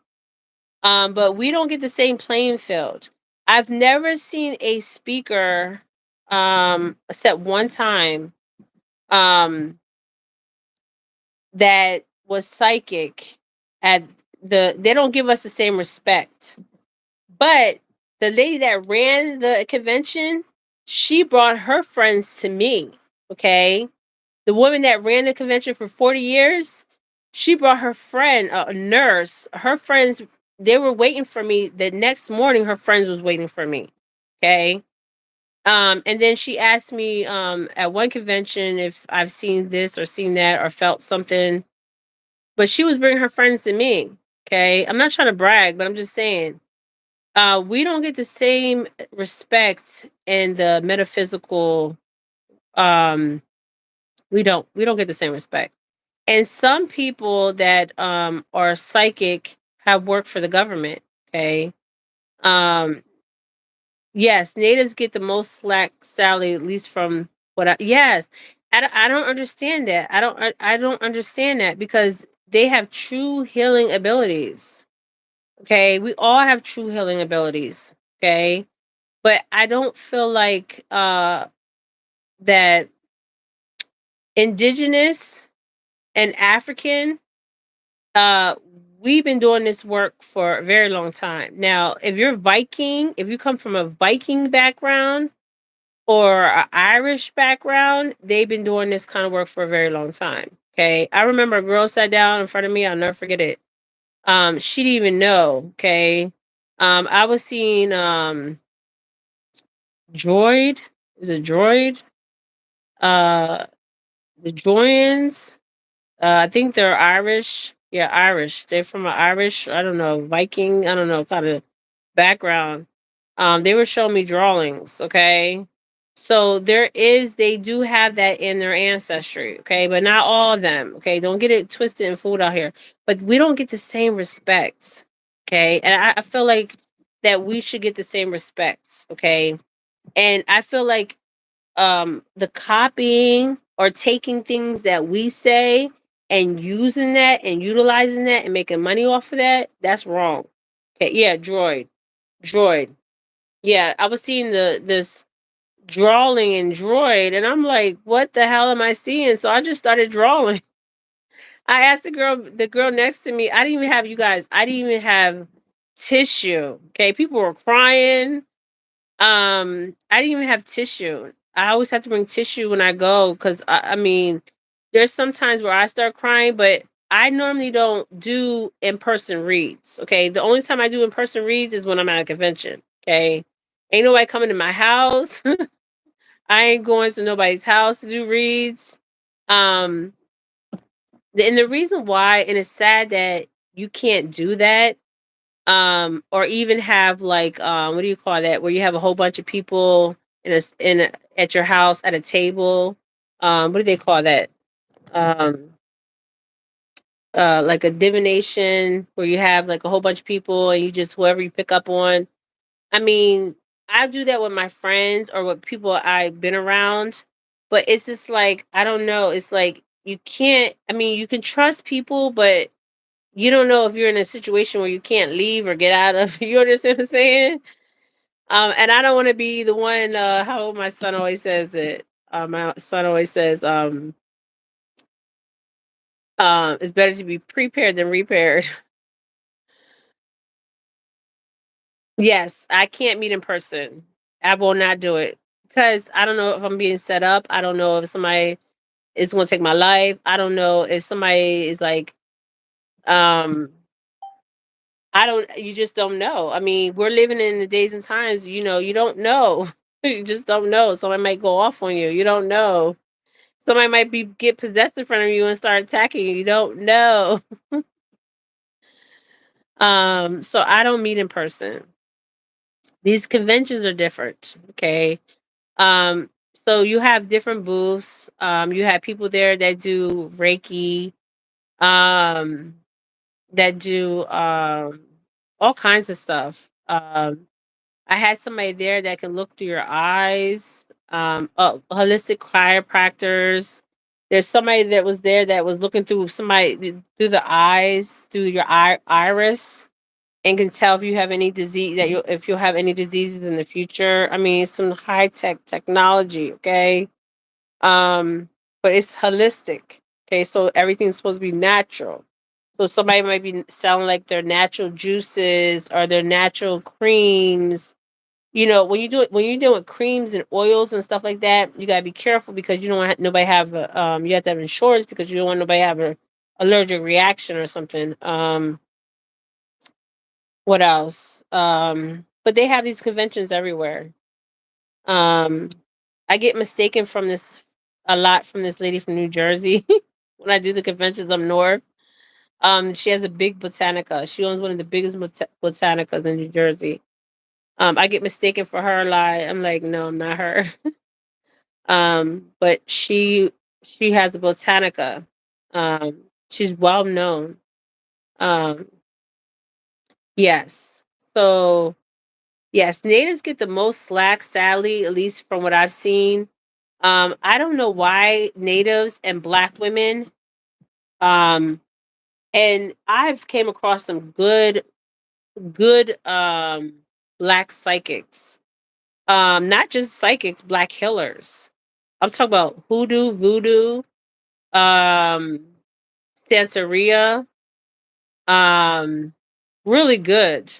but we don't get the same playing field. I've never seen a speaker, except one time, um, that was psychic. At they don't give us the same respect. But the lady that ran the convention, she brought her friends to me. Okay. The woman that ran the convention for 40 years, she brought her friend, a nurse. Her friends, they were waiting for me. The next morning, her friends was waiting for me. Okay. And then she asked me at one convention if I've seen this or seen that or felt something. But she was bringing her friends to me. Okay. I'm not trying to brag, but I'm just saying we don't get the same respect in the metaphysical. Um, we don't get the same respect. And some people that are psychic have worked for the government. Okay. Um, yes, natives get the most slack salary, at least from what I. Yes, I don't understand that. I don't understand that because they have true healing abilities. Okay, we all have true healing abilities. Okay, but I don't feel like that indigenous and African, uh we've been doing this work for a very long time. Now, if you're Viking, if you come from a Viking background or an Irish background, they've been doing this kind of work for a very long time. Okay. I remember a girl sat down in front of me. I'll never forget it. She didn't even know. Okay. I was seeing Droid. Is it Droid? Uh the Joyans. I think they're Irish. Yeah, Irish. They're from an Irish, I don't know, Viking, I don't know, kind of background. They were showing me drawings, okay? So they do have that in their ancestry, okay? But not all of them, okay? Don't get it twisted and fooled out here. But we don't get the same respects, okay? And I feel like that we should get the same respects, okay? And I feel like the copying or taking things that we say and using that and utilizing that and making money off of that, that's wrong. Okay, yeah, droid. Yeah, I was seeing this drawing in droid, and I'm like, what the hell am I seeing? So I just started drawing. I asked the girl next to me. I didn't even have, you guys, I didn't even have tissue. Okay, people were crying. I didn't even have tissue. I always have to bring tissue when I go because I mean, there's some times where I start crying, but I normally don't do in person reads. Okay, the only time I do in person reads is when I'm at a convention. Okay, ain't nobody coming to my house. I ain't going to nobody's house to do reads. Um, and the reason why, and it's sad that you can't do that, or even have like what do you call that, where you have a whole bunch of people at your house at a table. What do they call that? um like a divination where you have like a whole bunch of people and you just whoever you pick up on. I mean, I do that with my friends or with people I've been around, but it's just like, I don't know, it's like you can't, I mean, you can trust people, but you don't know if you're in a situation where you can't leave or get out of. You understand what I'm saying? And I don't want to be the one. How my son always says it. My son always says, "It's better to be prepared than repaired." Yes, I can't meet in person. I will not do it because I don't know if I'm being set up. I don't know if somebody is going to take my life. I don't know if somebody is like, um, I don't. You just don't know. I mean, we're living in the days and times. You don't know. You just don't know. Someone might go off on you. You don't know. Somebody might be get possessed in front of you and start attacking you. You don't know. So I don't meet in person. These conventions are different. Okay. So you have different booths. You have people there that do Reiki, um, that do all kinds of stuff. I had somebody there that can look through your eyes. Holistic chiropractors. There's somebody that was there that was looking through through the eyes, through your iris, and can tell if you have any disease if you'll have any diseases in the future. I mean, some high tech technology. Okay, but it's holistic. Okay, so everything's supposed to be natural. So somebody might be selling like their natural juices or their natural creams. When you're doing creams and oils and stuff like that, you gotta be careful because you don't want nobody have you have to have insurance because you don't want nobody have a allergic reaction or something. What else? But they have these conventions everywhere. Um, I get mistaken from this a lot from this lady from New Jersey when I do the conventions up north. She has a big botanica. She owns one of the biggest botanicas in New Jersey. I get mistaken for her a lot. I'm like, no, I'm not her. But she has the botanica. She's well known. Um, yes. So yes, natives get the most slack, sadly, at least from what I've seen. I don't know why natives and black women, um, and I've came across some good black psychics. Not just psychics, black healers. I'm talking about hoodoo, voodoo, um, Santeria, um, really good.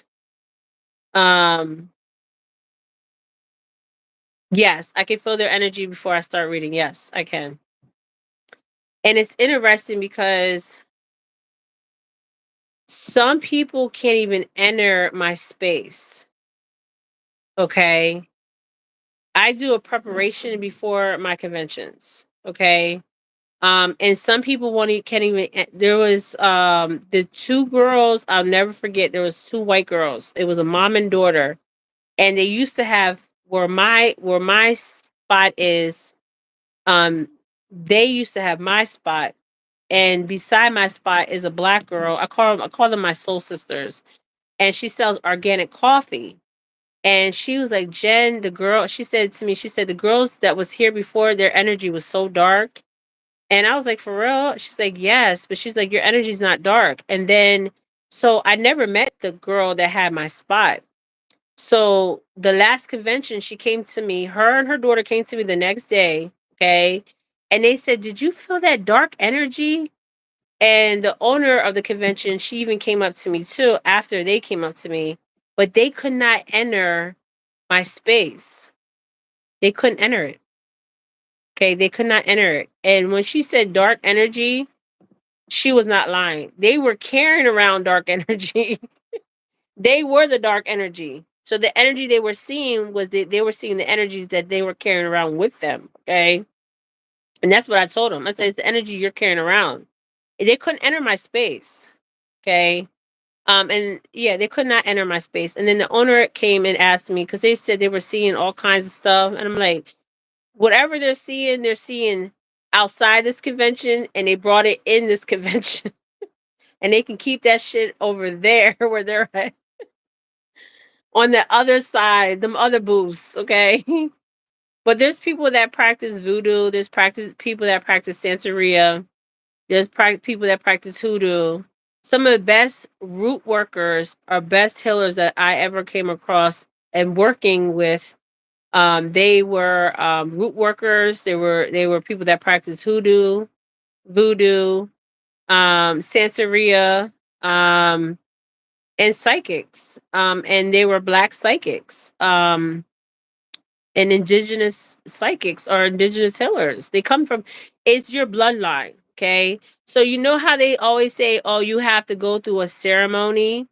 Um, yes, I can feel their energy before I start reading. Yes, I can. And it's interesting because some people can't even enter my space. Okay. I do a preparation before my conventions. Okay. And some people won't can't even there was the two girls I'll never forget. There was two white girls. It was a mom and daughter, and they used to have where my spot is. um they used to have my spot, and beside my spot is a black girl. I call them my soul sisters, and she sells organic coffee. And she was like, Jen, the girl, she said to me, she said the girls that was here before, their energy was so dark. And I was like, for real? She's like, yes. But she's like, your energy's not dark. And then, so I never met the girl that had my spot. So the last convention, she came to me, her and her daughter came to me the next day. Okay. And they said, did you feel that dark energy? And the owner of the convention, she even came up to me too after they came up to me, but they could not enter my space. They couldn't enter it. Okay. They could not enter it. And when she said dark energy, she was not lying. They were carrying around dark energy. They were the dark energy. So the energy they were seeing was that they were seeing the energies that they were carrying around with them. Okay. And that's what I told them. I said, it's the energy you're carrying around. They couldn't enter my space. Okay. And yeah, they could not enter my space. And then the owner came and asked me because they said they were seeing all kinds of stuff. And I'm like, whatever they're seeing outside this convention, and they brought it in this convention. And they can keep that shit over there where they're at, on the other side, them other booths, okay? But there's people that practice voodoo, there's practice people that practice Santeria, there's people that practice hoodoo. Some of the best root workers or best healers that I ever came across and working with, they were root workers. They were people that practiced hoodoo, voodoo, Santeria, and psychics. And they were black psychics. And indigenous psychics or indigenous healers. They come from, it's your bloodline. Okay. So you know how they always say, oh, you have to go through a ceremony.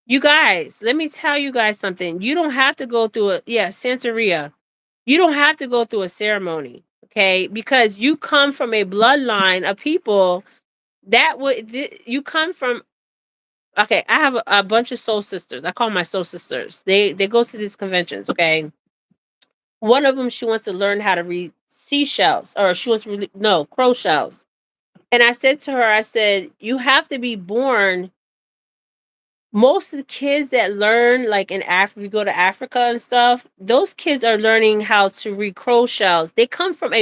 You guys, let me tell you guys something. You don't have to go through Santeria. You don't have to go through a ceremony. Okay. Because you come from a bloodline of people that you come from. Okay, I have a bunch of soul sisters. I call my soul sisters. They go to these conventions. Okay, one of them, she wants to learn how to read seashells, or she wants to no crow shells. And I said to her, I said, you have to be born. Most of the kids that learn, like in Africa, we go to Africa and stuff. Those kids are learning how to read crow shells. They come from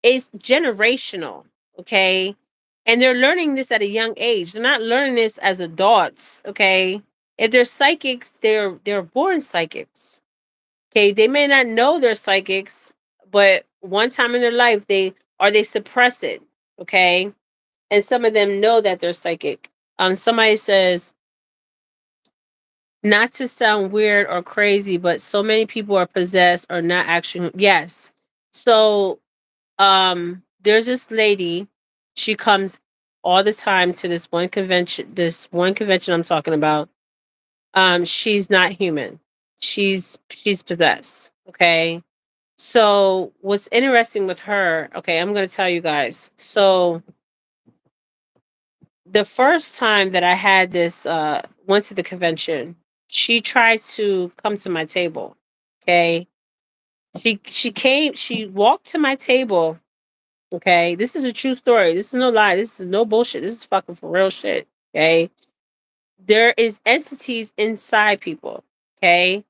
it's generational. Okay, and they're learning this at a young age. They're not learning this as adults. Okay, if they're psychics, they're born psychics. Okay, they may not know they're psychics, but one time in their life they suppress it. Okay, and some of them know that they're psychic. Somebody says, not to sound weird or crazy, but so many people are possessed or not actually. Yes. So there's this lady, she comes all the time to this one convention I'm talking about. She's not human. She's possessed. Okay. So what's interesting with her, okay, I'm gonna tell you guys. So the first time that I had this went to the convention, she tried to come to my table. Okay. She walked to my table. Okay. This is a true story. This is no lie. This is no bullshit. This is fucking for real shit. Okay. There is entities inside people. Okay.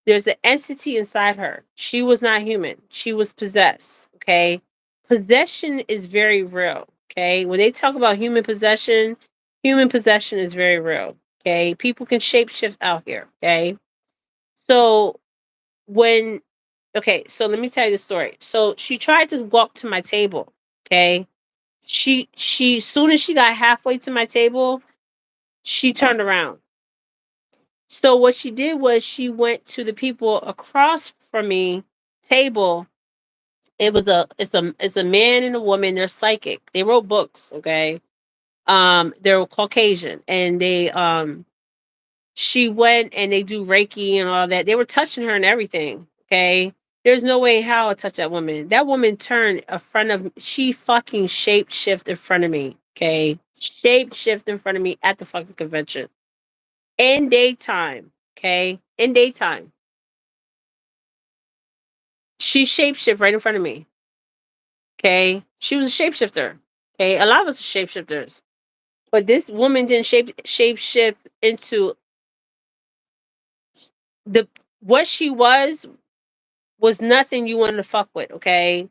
There's an entity inside her. She was not human. She was possessed. Okay. Possession is very real. Okay. When they talk about human possession is very real. Okay. People can shapeshift out here. Okay. So when, okay, so let me tell you the story. So she tried to walk to my table. Okay. Soon as she got halfway to my table, she turned around. So what she did was she went to the people across from me table, It's a man and a woman. They're psychic. They wrote books. Okay. They're Caucasian, and she went and they do Reiki and all that. They were touching her and everything. Okay. There's no way how I touch that woman. That woman turned in front of she fucking shape shift in front of me. Okay. Shape shift in front of me at the fucking convention. In daytime. Okay. In daytime. She shape shift right in front of me. Okay. She was a shapeshifter. Okay. A lot of us are shapeshifters. But this woman didn't shape shift into the what she was nothing you wanted to fuck with, okay?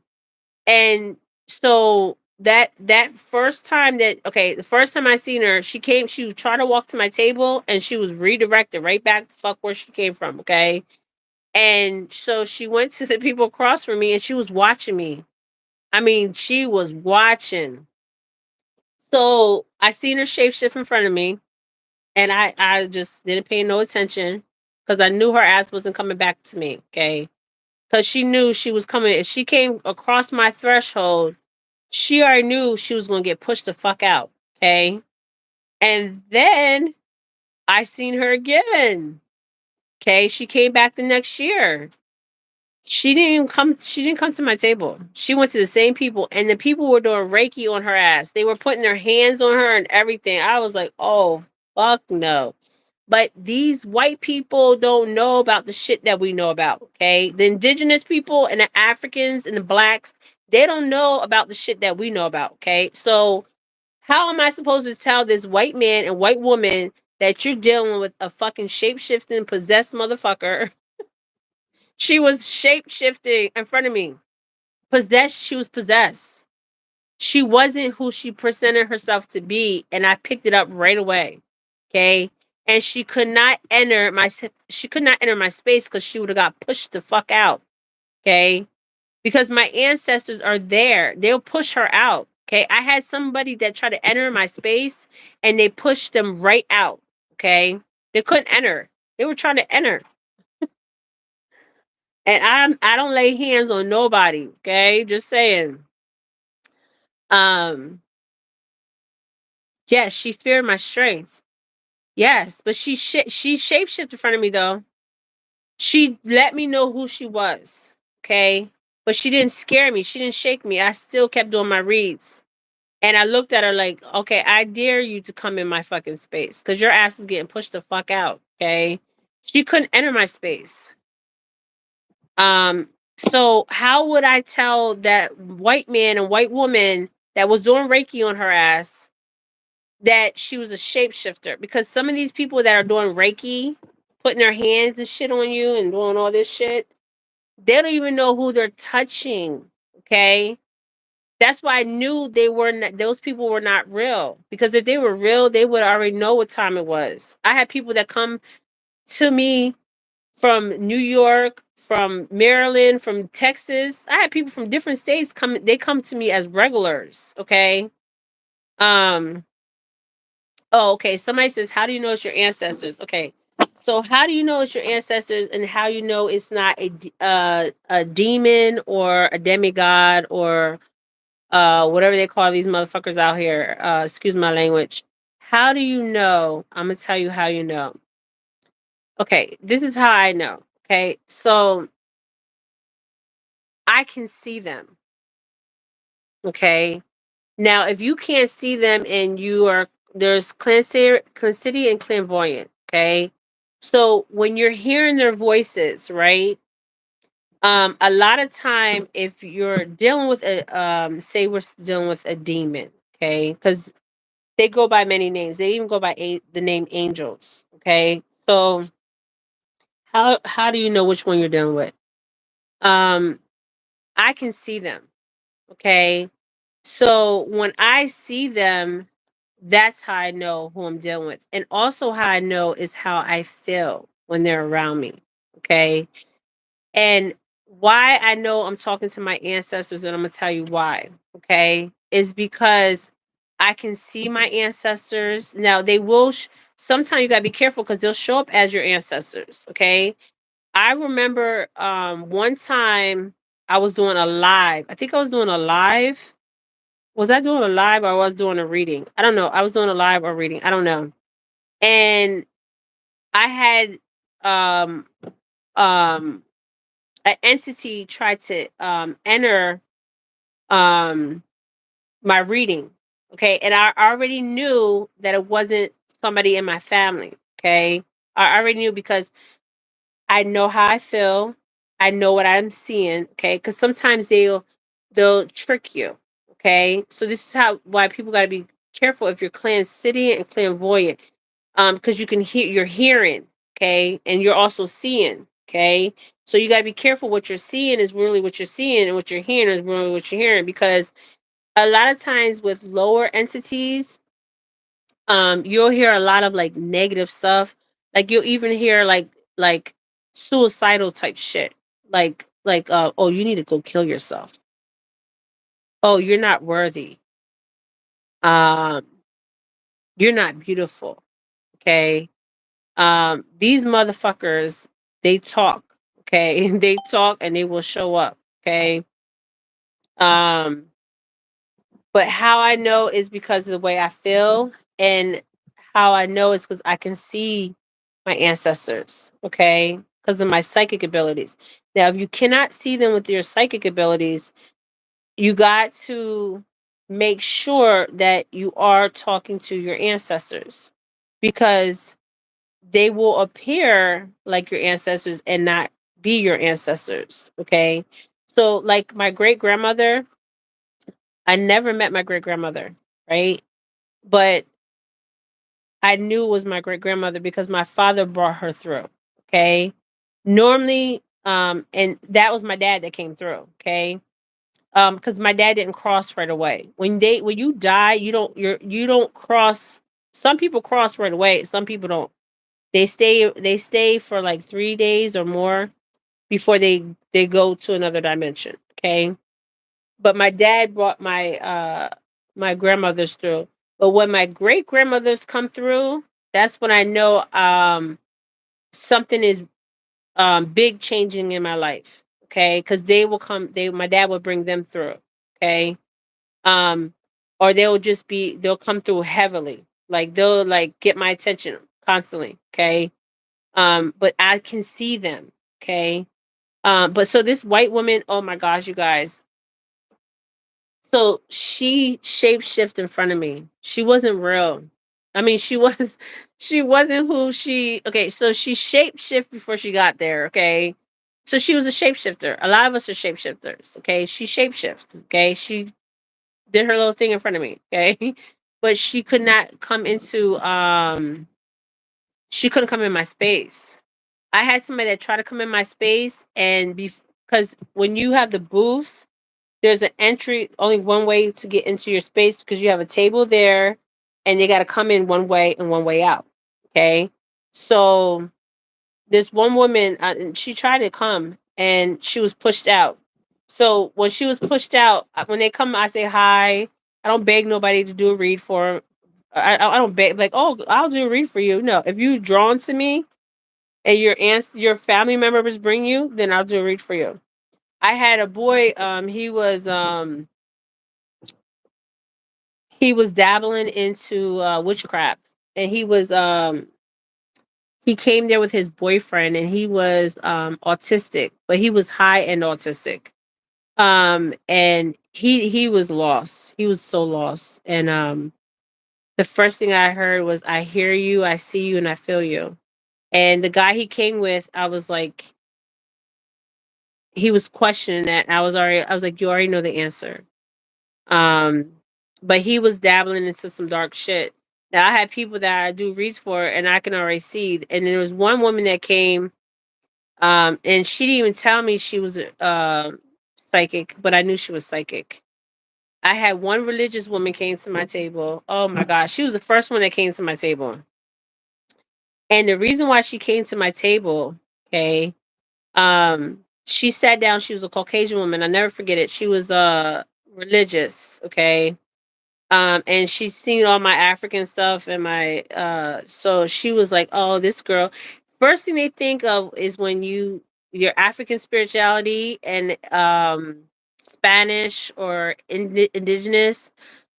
And so that first time the first time I seen her, she would try to walk to my table and she was redirected right back to fuck where she came from, okay? And so she went to the people across from me and she was watching me. I mean, she was watching. So I seen her shapeshift in front of me and I just didn't pay no attention because I knew her ass wasn't coming back to me, okay? Because she knew she was coming. If she came across my threshold, she already knew she was going to get pushed the fuck out. Okay. And then I seen her again. Okay. She came back the next year. She didn't come to my table. She went to the same people and the people were doing Reiki on her ass. They were putting their hands on her and everything. I was like, oh, fuck no. But these white people don't know about the shit that we know about, okay? The indigenous people and the Africans and the blacks, they don't know about the shit that we know about, okay? So how am I supposed to tell this white man and white woman that you're dealing with a fucking shape-shifting, possessed motherfucker? She was shape-shifting in front of me. She was possessed. She wasn't who she presented herself to be, and I picked it up right away. Okay? And she could not enter my space because she would have got pushed the fuck out. Okay? Because my ancestors are there. They'll push her out. Okay? I had somebody that tried to enter my space and they pushed them right out. Okay? They couldn't enter. They were trying to enter. And I don't lay hands on nobody. Okay? Just saying. Um, yes, she feared my strength. Yes, but she shapeshifted in front of me though. She let me know who she was. Okay. But she didn't scare me. She didn't shake me. I still kept doing my reads. And I looked at her like, okay, I dare you to come in my fucking space. Cause your ass is getting pushed the fuck out. Okay. She couldn't enter my space. Um, so how would I tell that white man and white woman that was doing Reiki on her ass that she was a shapeshifter? Because some of these people that are doing Reiki, putting their hands and shit on you and doing all this shit, they don't even know who they're touching. Okay. That's why I knew those people were not real. Because if they were real, they would already know what time it was. I had people that come to me from New York, from Maryland, from Texas. I had people from different states they come to me as regulars. Okay. Um, Oh, okay. Somebody says, "How do you know it's your ancestors?" Okay, so how do you know it's your ancestors, and how you know it's not a demon or a demigod or whatever they call these motherfuckers out here? Excuse my language. How do you know? I'm gonna tell you how you know. Okay, this is how I know. Okay, so I can see them. Okay, now if you can't see them and there's clanicity and clairvoyant. Okay, so when you're hearing their voices, right? A lot of time, if you're dealing with say dealing with a demon, okay, because they go by many names. They even go by the name angels. Okay, so how do you know which one you're dealing with? Um, I can see them. Okay, so when I see them, that's how I know who I'm dealing with. And also how I know is how I feel when they're around me. Okay. And why I know I'm talking to my ancestors, and I'm going to tell you why. Okay. Is because I can see my ancestors. Now, they will, sometimes you got to be careful because they'll show up as your ancestors. Okay. I remember one time I was doing a live. I think I was doing a live. Was I doing a live or was doing a reading? I don't know. I was doing a live or reading. I don't know. And I had um um an entity try to enter um my reading. Okay. And I already knew that it wasn't somebody in my family. Okay. I already knew because I know how I feel. I know what I'm seeing. Okay. Because sometimes they'll trick you. Okay. So this is how why people gotta be careful if you're clairsentient and clairvoyant. Because you can hear you're hearing, okay, and you're also seeing, okay. So you gotta be careful what you're seeing is really what you're seeing, and what you're hearing is really what you're hearing, because a lot of times with lower entities, you'll hear a lot of like negative stuff. Like you'll even hear like suicidal type shit. Oh, you need to go kill yourself. Oh, you're not worthy. Um, you're not beautiful. Okay. These motherfuckers, they talk, okay? They talk and they will show up, okay? Um, but how I know is because of the way I feel, and how I know is because I can see my ancestors, okay? Because of my psychic abilities. Now, if you cannot see them with your psychic abilities, you got to make sure that you are talking to your ancestors, because they will appear like your ancestors and not be your ancestors. Okay. So, like my great grandmother, I never met my great grandmother, right? But I knew it was my great grandmother because my father brought her through. Okay. Normally, and that was my dad that came through. Okay. Because my dad didn't cross right away. When you die, you don't cross. Some people cross right away. Some people don't. They stay for like 3 days or more before they go to another dimension, okay? But my dad brought my grandmothers through. But when my great grandmothers come through, that's when I know something is big changing in my life, okay? Cuz they will come they my dad will bring them through, okay? Um or they'll come through heavily. Like they'll like get my attention constantly, okay? But I can see them. Okay. But so this white woman, oh my gosh, you guys. So she shapeshift in front of me. She wasn't real. I mean, she wasn't who she okay, so she shapeshift before she got there, okay? So she was a shapeshifter. A lot of us are shapeshifters, okay? She shapeshift, okay? She did her little thing in front of me, okay? But she could not come into she couldn't come in my space. I had somebody that tried to come in my space, and because when you have the booths, there's an entry only one way to get into your space, because you have a table there and they got to come in one way and one way out. Okay. So this one woman, and she tried to come and she was pushed out. So when she was pushed out, when they come, I say hi. I don't beg nobody to do a read for 'em. I don't beg like, oh, I'll do a read for you. No, if you drawn to me and your family members bring you, then I'll do a read for you. I had a boy, he was dabbling into witchcraft, and he came there with his boyfriend, and he was autistic, but he was high end autistic. And he was lost. He was so lost. And the first thing I heard was, I hear you, I see you, and I feel you. And the guy he came with, I was like, he was questioning that. I was like, you already know the answer. Um, but he was dabbling into some dark shit. Now I had people that I do reads for, and I can already see. And there was one woman that came, and she didn't even tell me she was psychic, but I knew she was psychic. I had one religious woman came to my table. Oh my gosh, she was the first one that came to my table. And the reason why she came to my table, okay, she sat down. She was a Caucasian woman. I never forget it. She was religious, okay. And she's seen all my African stuff and my so she was like, oh, this girl. First thing they think of is when you your African spirituality and Spanish or indigenous,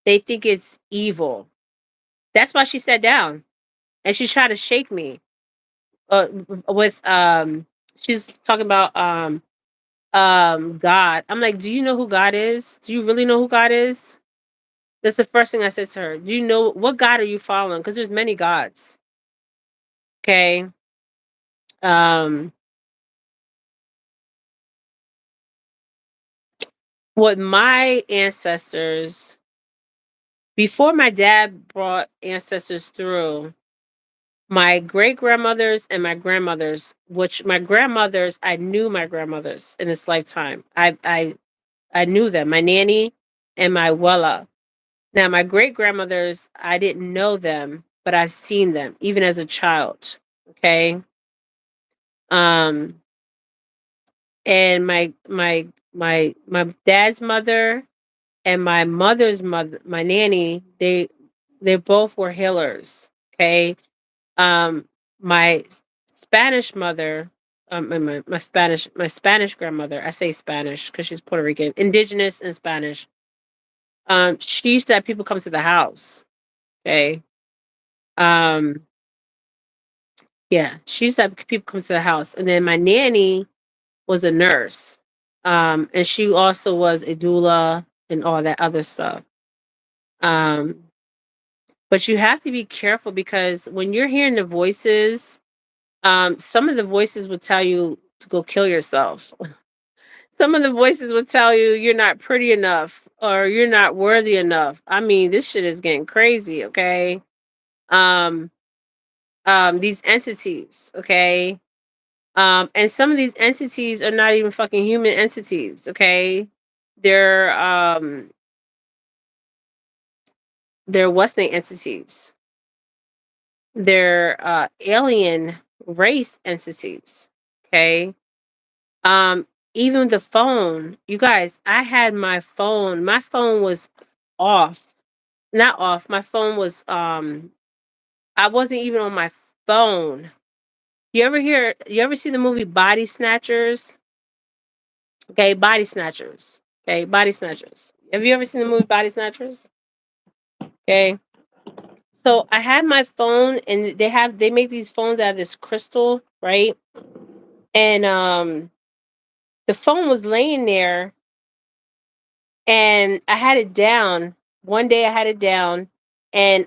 they think it's evil. That's why she sat down and she tried to shake me. With she's talking about God. I'm like, do you know who God is? Do you really know who God is? That's the first thing I said to her. Do you know what God are you following? Because there's many gods. Okay. Um, what my ancestors, before my dad brought ancestors through, my great grandmothers and my grandmothers, which my grandmothers, I knew my grandmothers in this lifetime. I knew them, my nanny and my Wella. Now my great grandmothers, I didn't know them, but I've seen them even as a child. Okay. Um, and my dad's mother and my mother's mother, my nanny, they both were healers. Okay. Um, my Spanish mother, and my Spanish grandmother, I say Spanish because she's Puerto Rican, indigenous and Spanish. She used to have people come to the house. Okay. Um, yeah, she used to have people come to the house. And then my nanny was a nurse. And she also was a doula and all that other stuff. Um, but you have to be careful because when you're hearing the voices, some of the voices will tell you to go kill yourself. Some of the voices will tell you you're not pretty enough or you're not worthy enough. I mean, this shit is getting crazy, okay? Um, these entities, okay? And some of these entities are not even fucking human entities, okay? They're they're Western entities. They're alien race entities. Okay. Um, even the phone, you guys, I had my phone was off. Not off. My phone was I wasn't even on my phone. You ever see the movie Body Snatchers? Okay, Body Snatchers. Okay, Body Snatchers. Have you ever seen the movie Body Snatchers? Okay. So I had my phone and they make these phones out of this crystal, right? And the phone was laying there and I had it down. One day I had it down and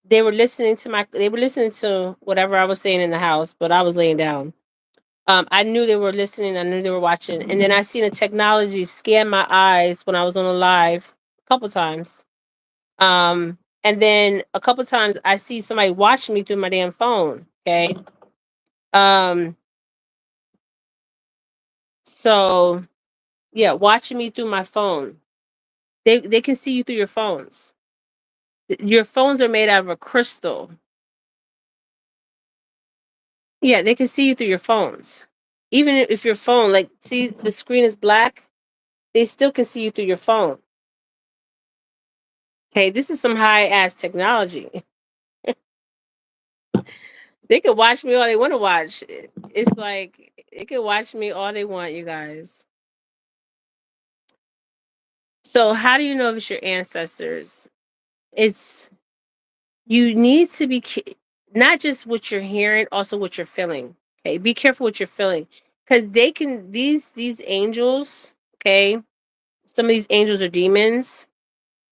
they were listening to whatever I was saying in the house, but I was laying down. I knew they were listening, I knew they were watching. And then I seen a technology scan my eyes when I was on a live a couple times. And then a couple times I see somebody watching me through my damn phone. Okay. Um, so yeah, watching me through my phone. They can see you through your phones. Your phones are made out of a crystal. Yeah, they can see you through your phones. Even if your phone, like, see the screen is black, they still can see you through your phone. Okay, this is some high ass technology. They can watch me all they want to watch. It's like they can watch me all they want, you guys. So how do you know if it's your ancestors? It's you need to be not just what you're hearing, also what you're feeling. Okay, be careful what you're feeling because they can these angels. Okay, some of these angels are demons.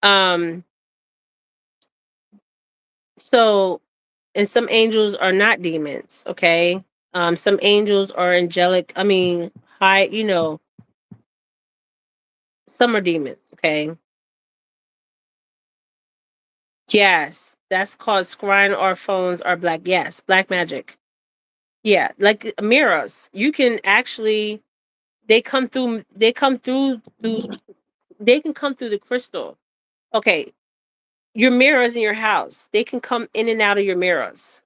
Um, so and some angels are not demons. Okay, some angels are angelic. I mean, high. Some are demons. Okay, yes, that's called scrying. Our phones are black. Yes, black magic. Yeah, like mirrors. You can actually through they can come through the crystal. Okay, your mirrors in your house, they can come in and out of your mirrors.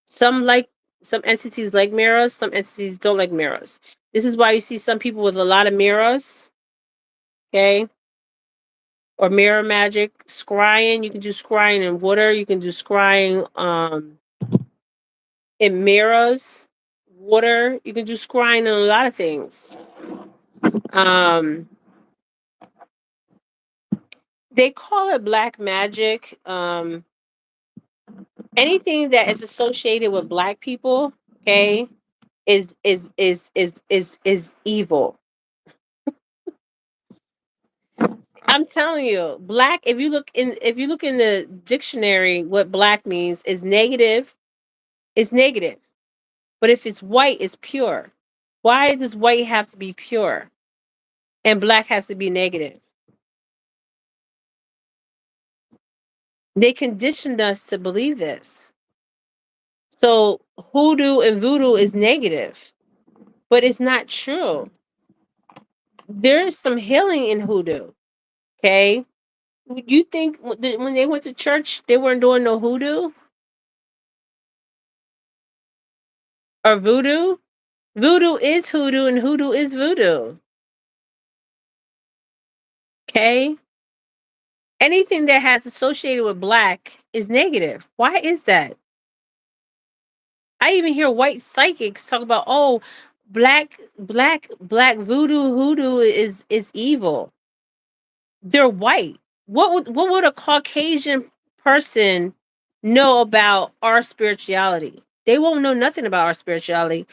Some like some entities like mirrors, some entities don't like mirrors. This is why you see some people with a lot of mirrors, okay? Or mirror magic, scrying. You can do scrying in water. You can do scrying in mirrors, water. You can do scrying on a lot of things. Um, they call it black magic. Anything that is associated with black people, okay, is evil. I'm telling you, black. If you look in the dictionary, what black means is negative. Is negative. But if it's white, it's pure. Why does white have to be pure and black has to be negative? They conditioned us to believe this. So hoodoo and voodoo is negative, but it's not true. There is some healing in hoodoo. Okay. You think when they went to church, they weren't doing no hoodoo or voodoo? Voodoo is hoodoo and hoodoo is voodoo. Okay. Anything that has associated with black is negative. Why is that? I even hear white psychics talk about, oh, black voodoo hoodoo is evil. They're white. What would a Caucasian person know about our spirituality? They won't know nothing about our spirituality,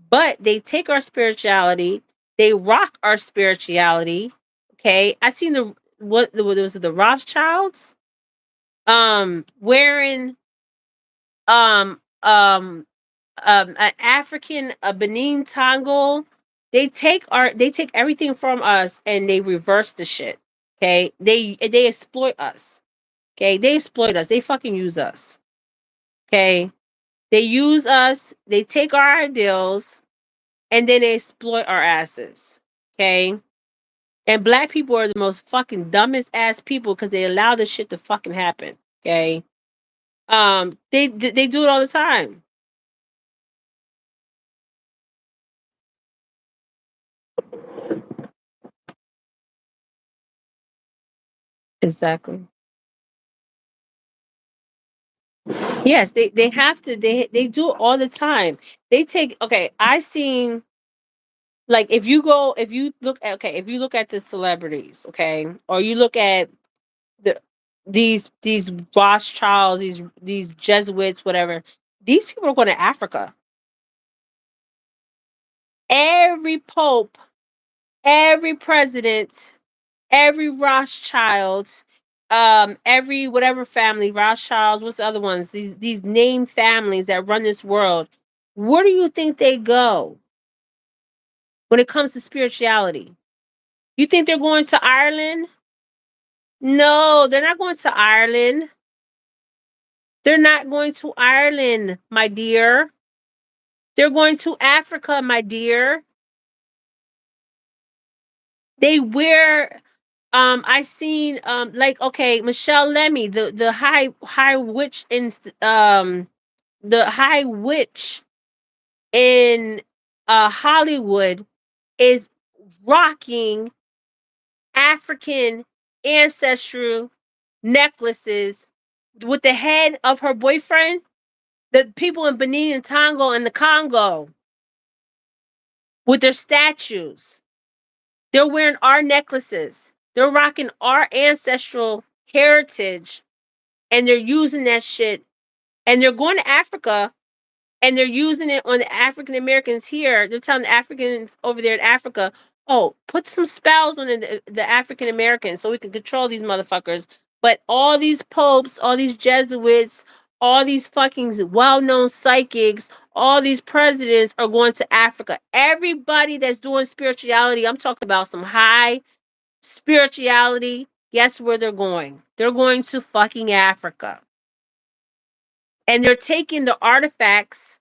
but they take our spirituality, they rock our spirituality. Okay, I seen what was it, the Rothschilds wearing um um an African, a Benin Tango. They take everything from us and they reverse the shit. Okay, they exploit us. Okay, they exploit us. They fucking use us. Okay, they use us. They take our ideals and then they exploit our asses. Okay, and black people are the most fucking dumbest ass people because they allow this shit to fucking happen. Okay, they do it all the time. Exactly. Yes, they have to. They do it all the time. They take okay. I seen like if you look at the celebrities, okay, or you look at the these Rothschilds, these Jesuits, whatever. These people are going to Africa. Every pope, every president, every Rothschild, every whatever family, Rothschilds, what's the other ones? These name families that run this world. Where do you think they go when it comes to spirituality? You think they're going to Ireland? No, they're not going to Ireland. They're not going to Ireland, my dear. They're going to Africa, my dear. They wear I seen like okay, Michelle Lemmy, the high witch in the high witch in Hollywood is rocking African ancestral necklaces with the head of her boyfriend. The people in Benin and Tongo and the Congo with their statues. They're wearing our necklaces. They're rocking our ancestral heritage and they're using that shit. And they're going to Africa and they're using it on the African Americans here. They're telling the Africans over there in Africa, oh, put some spells on the African Americans so we can control these motherfuckers. But all these popes, all these Jesuits, all these fucking well-known psychics, all these presidents are going to Africa. Everybody that's doing spirituality, I'm talking about some high spirituality. Guess where they're going? They're going to fucking Africa. And they're taking the artifacts.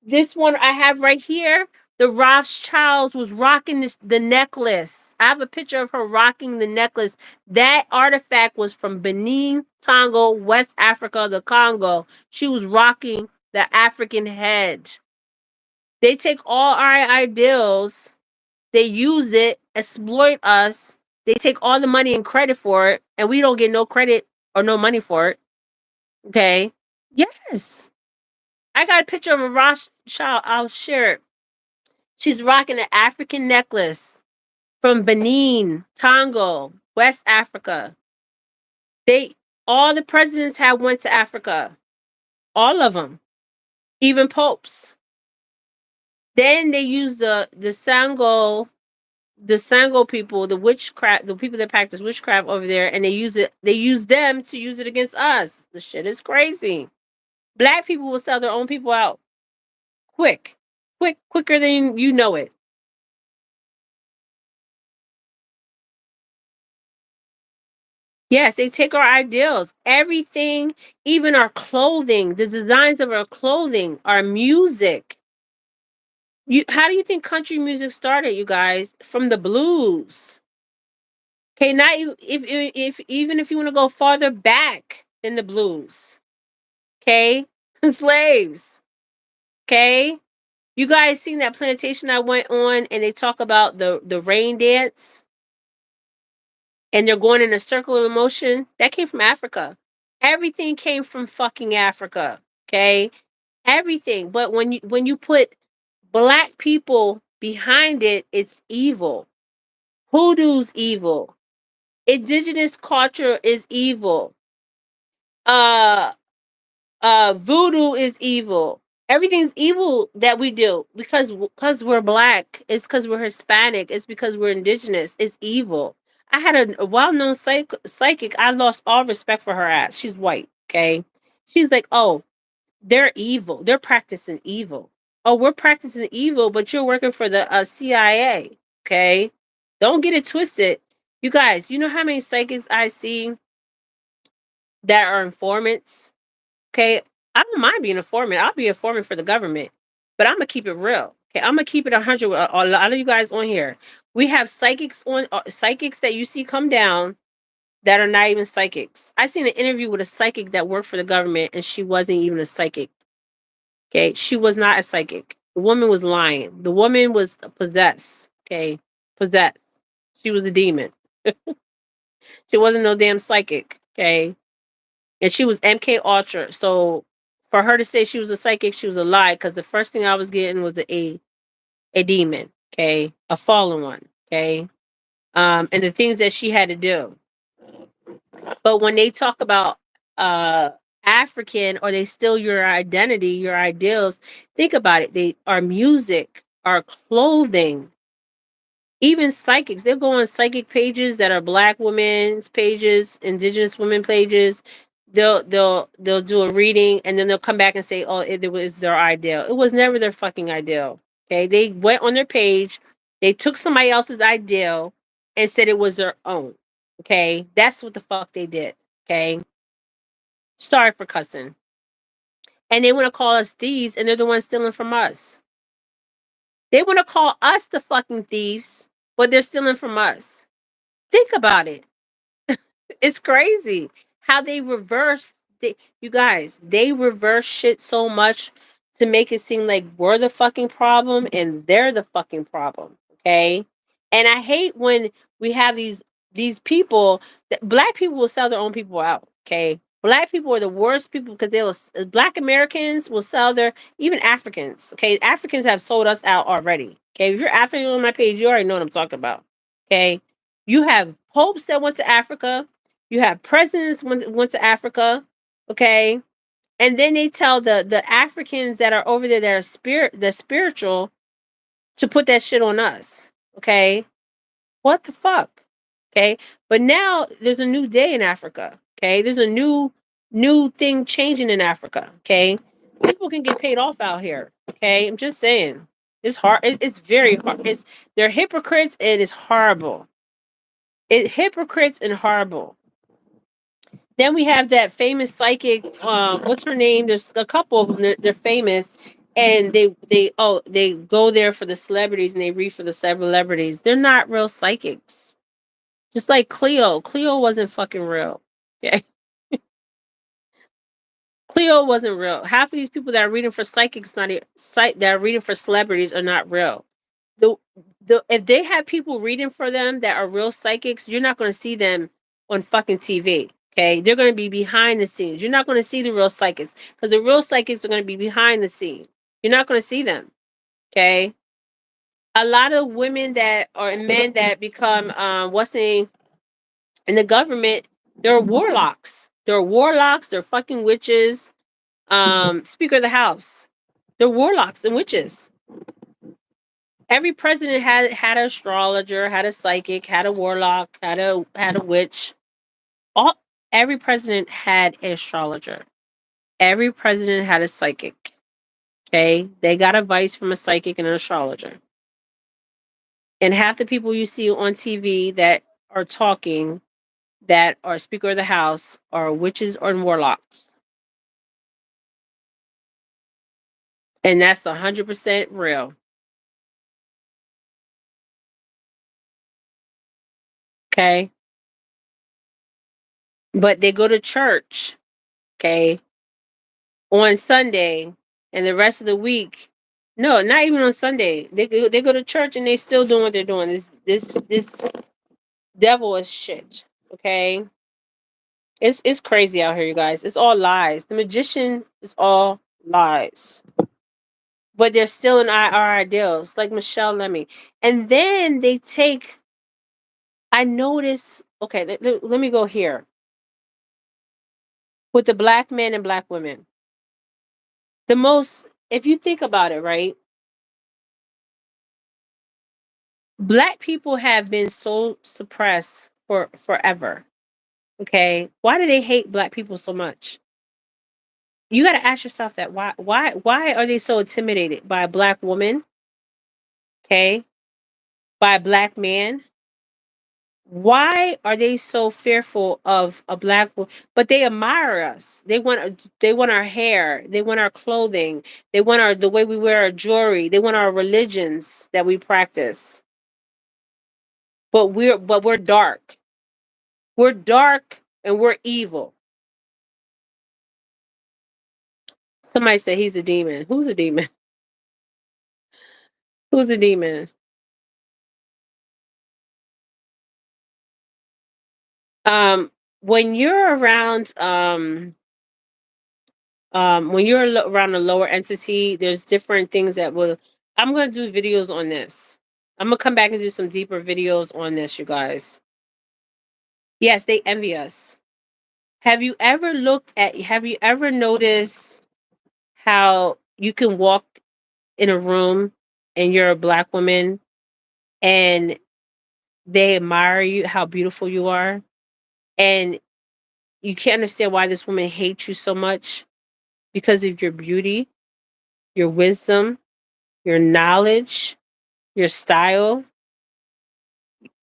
This one I have right here, the Rothschilds was rocking the necklace. I have a picture of her rocking the necklace. That artifact was from Benin, Tongo, West Africa, the Congo. She was rocking the African head. They take all our ideals, they use it, exploit us. They take all the money and credit for it, and we don't get no credit or no money for it. Okay. Yes. I got a picture of a Rothschild. I'll share it. She's rocking an African necklace from Benin, Congo, West Africa. They all the presidents have went to Africa. All of them, even popes. Then they use the Sango people, the witchcraft, the people that practice witchcraft over there, and they use it. They use them to use it against us. The shit is crazy. Black people will sell their own people out quick, quicker than you know it. Yes, they take our ideals, everything, even our clothing, the designs of our clothing, our music. How do you think country music started, you guys? From the blues. Okay, not even if even if you want to go farther back than the blues. Okay, slaves. Okay, you guys seen that plantation I went on, and they talk about the rain dance, and they're going in a circle of motion. That came from Africa. Everything came from fucking Africa. Okay, everything. But when you put black people behind it, it's evil. Hoodoo's evil. Indigenous culture is evil. Uh Voodoo is evil. Everything's evil that we do because we're black. It's because we're Hispanic. It's because we're indigenous. It's evil. I had a well-known psychic. I lost all respect for her ass. She's white. Okay, she's like, oh, they're evil. They're practicing evil. Oh, we're practicing evil, but you're working for the CIA. Okay, don't get it twisted. You guys, you know how many psychics I see that are informants? Okay, I don't mind being a foreman. I'll be a foreman for the government, but I'm gonna keep it real. Okay, I'm gonna keep it 100. A lot of you guys on here, we have psychics that you see come down that are not even psychics. I seen an interview with a psychic that worked for the government, and she wasn't even a psychic. Okay, she was not a psychic. The woman was lying. The woman was possessed. Okay, possessed. She was a demon. She wasn't no damn psychic. Okay, and she was MK Ultra. So for her to say she was a psychic, she was a lie. Because the first thing I was getting was a demon, okay, a fallen one, okay, and the things that she had to do. But when they talk about uh African, or they steal your identity, your ideals, think about it. Our music, our clothing, even psychics, they'll go on psychic pages that are black women's pages, indigenous women pages. They'll do a reading, and then they'll come back and say, oh, it was their ideal. It was never their fucking ideal. Okay, they went on their page, they took somebody else's ideal and said it was their own. Okay, that's what the fuck they did. Okay, sorry for cussing. And they want to call us thieves, and they're the ones stealing from us. They want to call us the fucking thieves, but they're stealing from us. Think about it. It's crazy how they reverse. You guys, they reverse shit so much to make it seem like we're the fucking problem and they're the fucking problem. Okay, and I hate when we have these people that black people will sell their own people out. Okay, black people are the worst people because black Americans will sell their even Africans. Okay, Africans have sold us out already. Okay, if you're African on my page, you already know what I'm talking about. Okay, you have popes that went to Africa. You have presidents went to Africa, okay, and then they tell the Africans that are over there that are spiritual to put that shit on us, okay. What the fuck, okay? But now there's a new day in Africa, okay. There's a new thing changing in Africa, okay. People can get paid off out here, okay. I'm just saying, it's hard. It's very hard. They're hypocrites and it's horrible. Hypocrites and horrible. Then we have that famous psychic. What's her name? There's a couple of them. They're famous, and they go there for the celebrities and they read for the celebrities. They're not real psychics. Just like Cleo. Cleo wasn't fucking real. Yeah, Cleo wasn't real. Half of these people that are reading for psychics, that are reading for celebrities, are not real. The if they have people reading for them that are real psychics, you're not going to see them on fucking TV. Okay, they're going to be behind the scenes. You're not going to see the real psychics because the real psychics are going to be behind the scene. You're not going to see them. Okay, a lot of women that or men that become what's in the government, they're warlocks. They're warlocks. They're fucking witches. Speaker of the House, they're warlocks and witches. Every president had an astrologer, had a psychic, had a warlock, had a witch. All Every president had an astrologer. Every president had a psychic. Okay, they got advice from a psychic and an astrologer. And half the people you see on TV that are talking, that are Speaker of the House, are witches or warlocks, and that's 100% real. Okay, but they go to church. Okay, on Sunday, and the rest of the week, no, not even on Sunday. They go to church and they still doing what they're doing. This devil is shit. Okay, it's crazy out here, you guys. It's all lies. The magician is all lies. But they're still in our ideals, like Michelle Lemmy. And then they take. I notice. Okay, let me go here with the black men and black women. The most, if you think about it, right? Black people have been so suppressed for forever. Okay, why do they hate black people so much? You got to ask yourself that. Why are they so intimidated by a black woman? Okay, by a black man. Why are they so fearful of a black woman? But they admire us. They want our hair. They want our clothing. They want the way we wear our jewelry. They want our religions that we practice. But we're dark. We're dark and we're evil. Somebody said he's a demon. Who's a demon? Who's a demon? When you're around when you're around a lower entity, there's different things that will. I'm gonna do videos on this. I'm gonna come back and do some deeper videos on this, you guys. Yes, they envy us. Have you ever noticed how you can walk in a room and you're a black woman and they admire you, how beautiful you are, and you can't understand why this woman hates you so much because of your beauty, your wisdom, your knowledge, your style.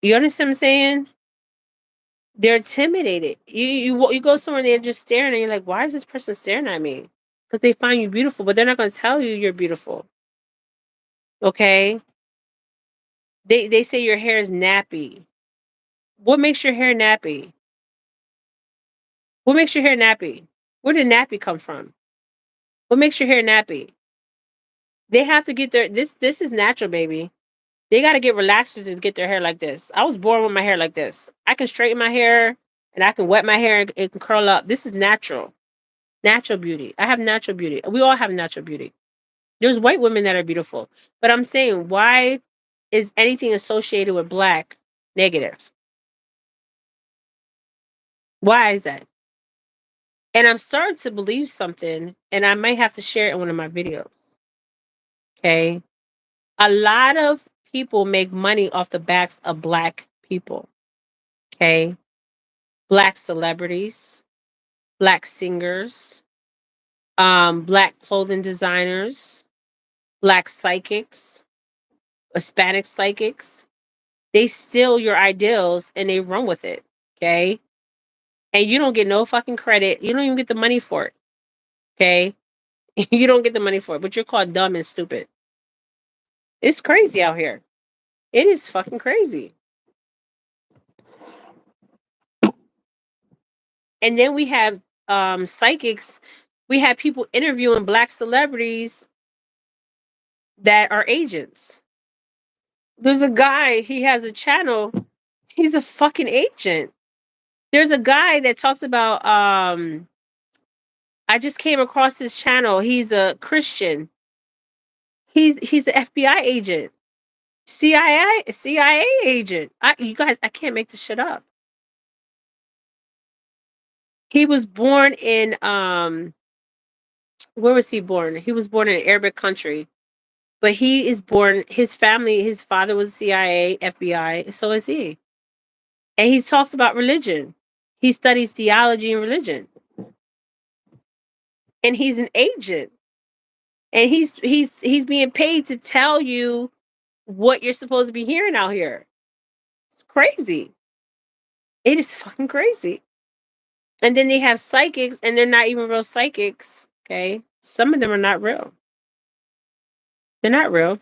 You understand what I'm saying? They're intimidated. You go somewhere and they're just staring and you're like, why is this person staring at me? Because they find you beautiful, but they're not going to tell you you're beautiful. Okay? They say your hair is nappy. What makes your hair nappy? What makes your hair nappy? Where did nappy come from? What makes your hair nappy? They have to get their this is natural, baby. They got to get relaxers to get their hair like this. I was born with my hair like this. I can straighten my hair and I can wet my hair and it can curl up. This is natural. Natural beauty. I have natural beauty. We all have natural beauty. There's white women that are beautiful. But I'm saying, why is anything associated with black negative? Why is that? And I'm starting to believe something, and I might have to share it in one of my videos. Okay. A lot of people make money off the backs of black people. Okay. Black celebrities, black singers, black clothing designers, black psychics, Hispanic psychics. They steal your ideals and they run with it. Okay. And you don't get no fucking credit. You don't even get the money for it. Okay. You don't get the money for it, but you're called dumb and stupid. It's crazy out here. It is fucking crazy. And then we have psychics. We have people interviewing black celebrities that are agents. There's a guy, he has a channel. He's a fucking agent. There's a guy that talks about I just came across his channel. He's a Christian. He's an FBI agent. CIA agent. You guys, I can't make this shit up. He was born in where was he born? He was born in an Arabic country. But he is born his family, his father was CIA, FBI, so is he. And he talks about religion. He studies theology and religion. And he's an agent. And he's being paid to tell you what you're supposed to be hearing out here. It's crazy. It is fucking crazy. And then they have psychics, and they're not even real psychics. Okay. Some of them are not real. They're not real.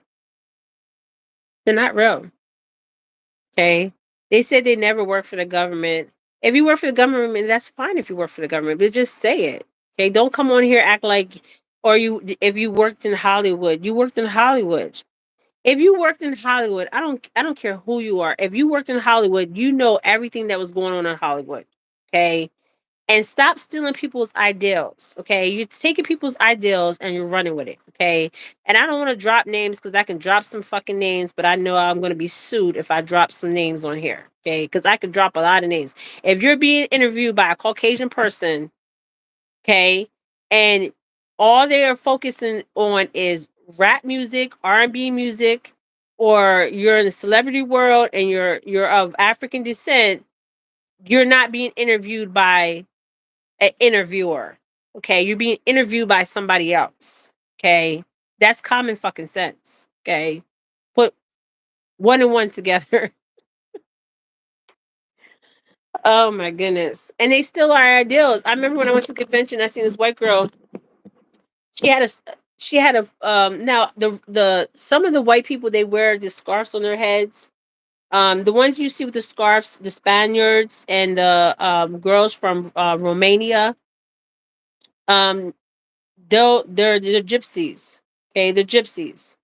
They're not real. Okay. They said they never work for the government. If you work for the government, that's fine if you work for the government, but just say it. Okay. Don't come on here act like or you if you worked in Hollywood, you worked in Hollywood. If you worked in Hollywood, I don't care who you are. If you worked in Hollywood, you know everything that was going on in Hollywood. Okay. And stop stealing people's ideals. Okay. You're taking people's ideals and you're running with it. Okay. And I don't want to drop names because I can drop some fucking names, but I know I'm going to be sued if I drop some names on here. Okay. Because I could drop a lot of names. If you're being interviewed by a Caucasian person, okay, and all they are focusing on is rap music, R&B music, or you're in the celebrity world and you're of African descent, you're not being interviewed by an interviewer. Okay, you're being interviewed by somebody else. Okay, that's common fucking sense. Okay, put one and one together. Oh my goodness, and they still are ideals. I remember when I went to the convention, I seen this white girl. She had a she had a now the some of the white people, they wear the scarves on their heads. The ones you see with the scarves, the Spaniards and the girls from Romania. Um, they're gypsies. Okay, they're gypsies.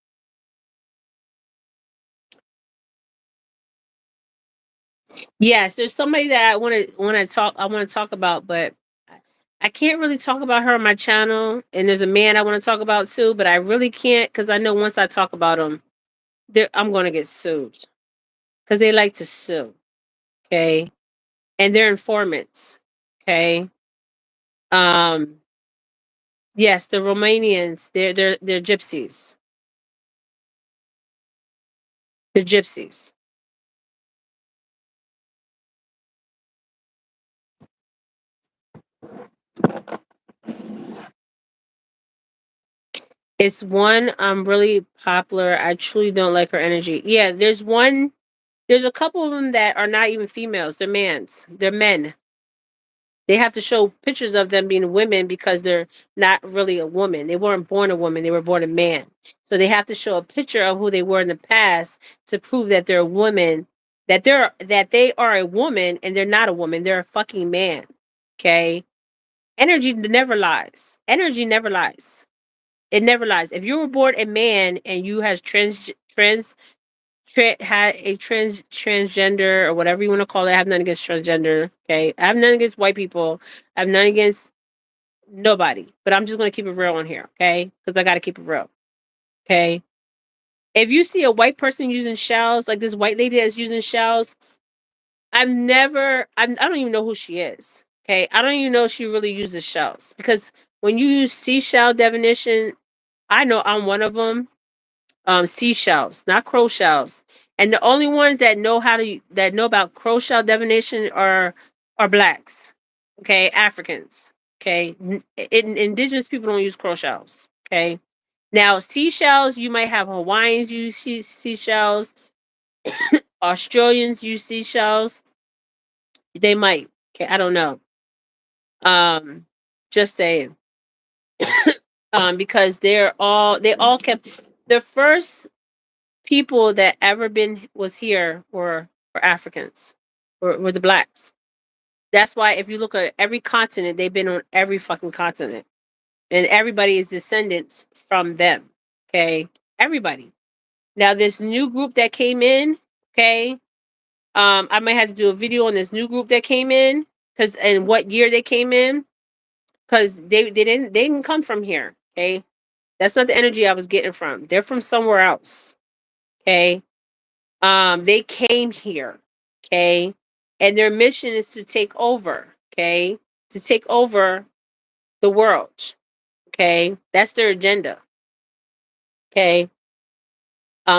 Yes, there's somebody that I want to talk about, but I can't really talk about her on my channel. And there's a man I want to talk about too, but I really can't because I know once I talk about them, I'm going to get sued because they like to sue. Okay, and they're informants. Okay, um, yes, the Romanians, they're gypsies. They're gypsies. It's one really popular. I truly don't like her energy. Yeah, there's one. There's a couple of them that are not even females. They're mans. They're men. They have to show pictures of them being women because they're not really a woman. They weren't born a woman. They were born a man. So they have to show a picture of who they were in the past to prove that they're a woman. That they are a woman and they're not a woman. They're a fucking man. Okay. Energy never lies. Energy never lies. It never lies. If you were born a man and you has had a transgender or whatever you want to call it. I have nothing against transgender. Okay, I have nothing against white people. I have nothing against nobody. But I'm just gonna keep it real on here. Okay, because I gotta keep it real. Okay, if you see a white person using shells, like this white lady that's using shells, I don't even know who she is. Okay, I don't even know if she really uses shells because when you use seashell definition, I know I'm one of them. Seashells, not crow shells. And the only ones that know about crow shell divination are blacks. Okay, Africans. Okay, indigenous people don't use crow shells. Okay, now seashells, you might have Hawaiians use seashells, Australians use seashells. They might. Okay, I don't know. Um, just saying. Because they all kept the first people that ever been was here were Africans, were the blacks. That's why if you look at every continent, they've been on every fucking continent, and everybody is descendants from them. Okay, everybody. Now this new group that came in, okay, I might have to do a video on this new group that came in. Because and what year they came in? Because they didn't come from here. Okay, that's not the energy I was getting from. They're from somewhere else. Okay, they came here. Okay, and their mission is to take over. Okay, to take over the world. Okay, that's their agenda. Okay,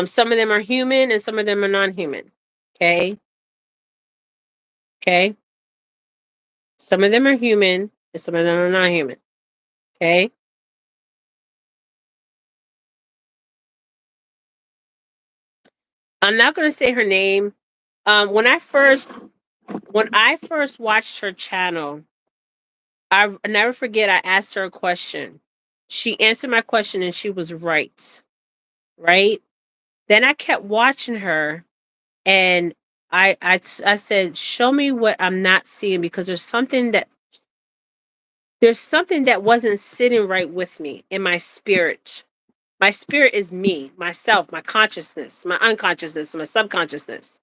some of them are human and some of them are non-human. Okay, okay, some of them are human and some of them are non-human. Okay, I'm not gonna say her name. When I first watched her channel, I never forget. I asked her a question. She answered my question and she was right. Right. Then I kept watching her and I said, "Show me what I'm not seeing because there's something that wasn't sitting right with me in my spirit. My spirit is me, myself, my consciousness, my unconsciousness, my subconsciousness.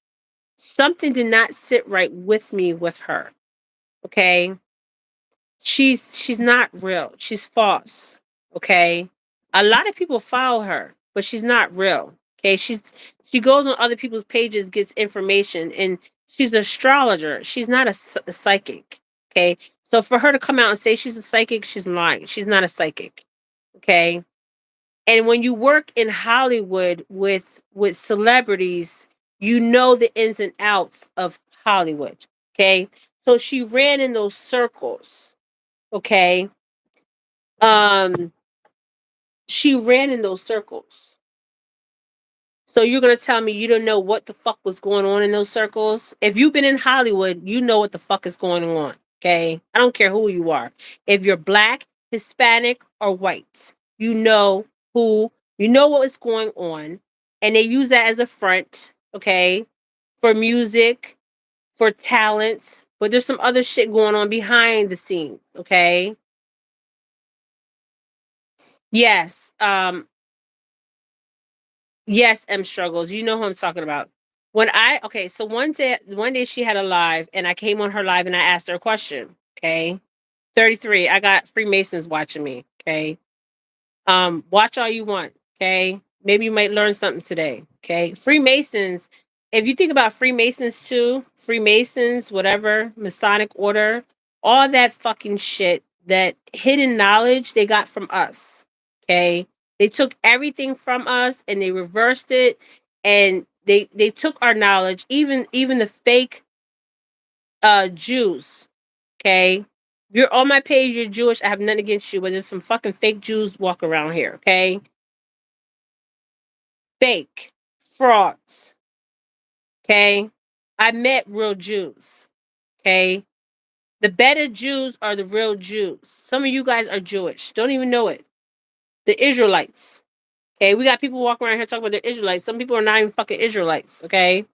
Something did not sit right with me with her. Okay? She's not real. She's false. Okay? A lot of people follow her, but she's not real. Okay? She goes on other people's pages, gets information, and she's an astrologer. She's not a psychic. Okay? So for her to come out and say she's a psychic, she's lying. She's not a psychic. Okay? And when you work in Hollywood with celebrities, you know the ins and outs of Hollywood. Okay? So she ran in those circles. Okay? Um she ran in those circles. So you're gonna tell me you don't know what the fuck was going on in those circles? If you've been in Hollywood, you know what the fuck is going on. Okay? I don't care who you are. If you're black, Hispanic, or white, who you know what is going on. And they use that as a front, okay, for music, for talents. But there's some other shit going on behind the scenes, okay? Yes. Yes, M struggles. You know who I'm talking about. So one day she had a live and I came on her live and I asked her a question. Okay. 33. I got Freemasons watching me. Okay. Watch all you want. Okay. Maybe you might learn something today. Okay. Freemasons, if you think about Freemasons too, Freemasons, whatever, Masonic order, all that fucking shit, that hidden knowledge they got from us. Okay. They took everything from us and they reversed it and they took our knowledge, even the fake Jews. Okay. If you're on my page, you're Jewish. I have nothing against you, but there's some fucking fake Jews walk around here. Okay. Fake frauds. Okay. I met real Jews. Okay. The better Jews are the real Jews. Some of you guys are Jewish. Don't even know it. The Israelites. Okay. We got people walking around here talking about the Israelites. Some people are not even fucking Israelites. Okay.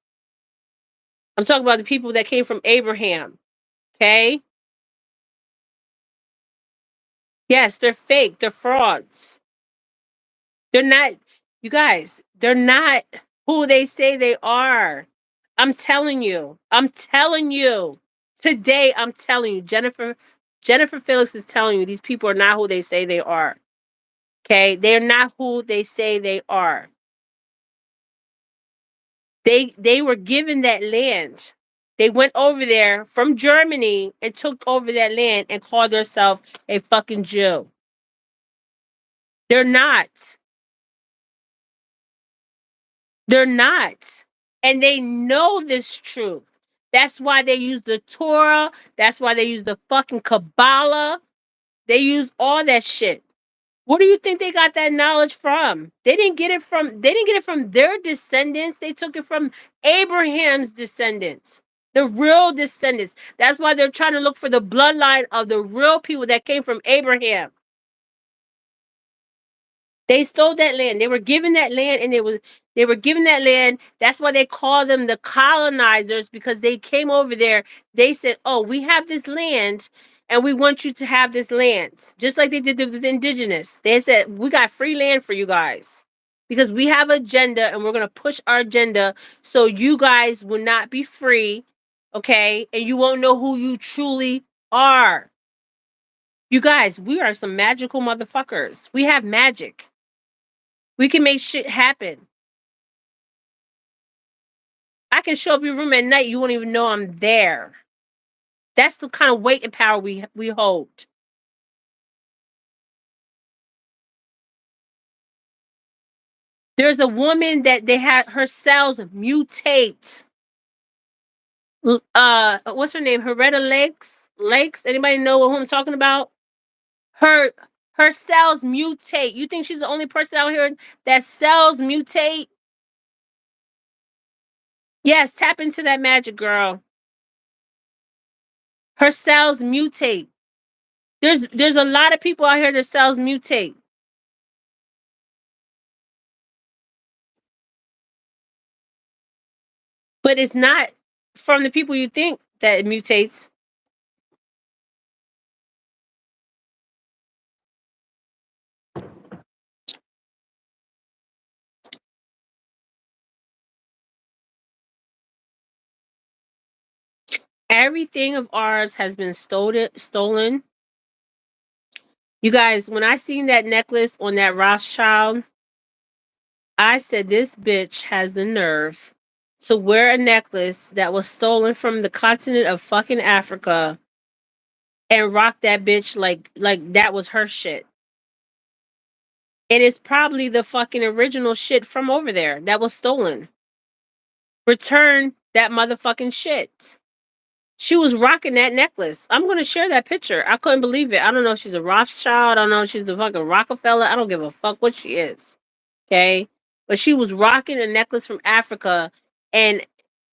I'm talking about the people that came from Abraham. Okay. Yes, they're fake. They're frauds. They're not, you guys, they're not who they say they are. I'm telling you. I'm telling you. Today, I'm telling you. Jennifer Felix is telling you these people are not who they say they are. Okay? They're not who they say they are. They were given that land. They went over there from Germany and took over that land and called themselves a fucking Jew. They're not. They're not. And they know this truth. That's why they use the Torah. That's why they use the fucking Kabbalah. They use all that shit. Where do you think they got that knowledge from? They didn't get it from their descendants. They took it from Abraham's descendants. The real descendants. That's why they're trying to look for the bloodline of the real people that came from Abraham. They stole that land. They were given that land and they were given that land. That's why they call them the colonizers because they came over there. They said, "Oh, we have this land and we want you to have this land." Just like they did with the indigenous. They said, "We got free land for you guys because we have agenda and we're going to push our agenda so you guys will not be free Okay? And you won't know who you truly are. You guys, we are some magical motherfuckers. We have magic. We can make shit happen. I can show up your room at night, you won't even know I'm there. That's the kind of weight and power we hold. There's a woman that they had her cells mutate. What's her name? Heretta Lakes. Lakes. Anybody know who I'm talking about? Her her cells mutate. You think she's the only person out here that cells mutate? Yes, tap into that magic, girl. Her cells mutate. There's a lot of people out here that cells mutate, but it's not from the people you think that it mutates. Everything of ours has been stolen. You guys, when I seen that necklace on that Rothschild, I said this bitch has the nerve to wear a necklace that was stolen from the continent of fucking Africa and rock that bitch like that was her shit. And it's probably the fucking original shit from over there that was stolen. Return that motherfucking shit. She was rocking that necklace. I'm gonna share that picture. I couldn't believe it. I don't know if she's a Rothschild. I don't know if she's a fucking Rockefeller. I don't give a fuck what she is. Okay. But she was rocking a necklace from Africa, and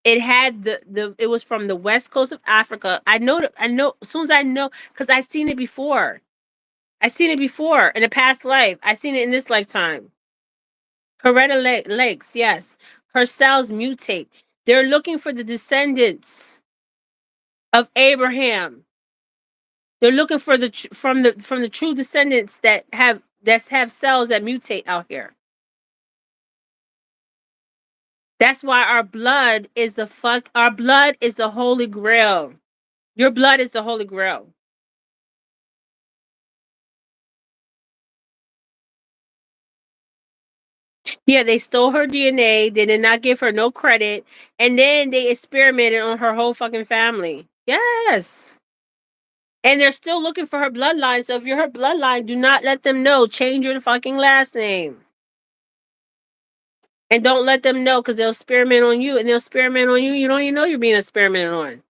it had the it was from the west coast of Africa. I know as soon as I know because I seen it before. I seen it before in a past life. I seen it in this lifetime. Heretta Lakes, yes. Her cells mutate. They're looking for the descendants of Abraham. They're looking for from the true descendants that have cells that mutate out here. That's why our blood is the holy grail. Your blood is the holy grail. Yeah, they stole her DNA, they did not give her no credit, and then they experimented on her whole fucking family. Yes. And they're still looking for her bloodline. So if you're her bloodline, do not let them know. Change your fucking last name. And don't let them know because they'll experiment on you and they'll experiment on you. You don't even know you're being experimented on.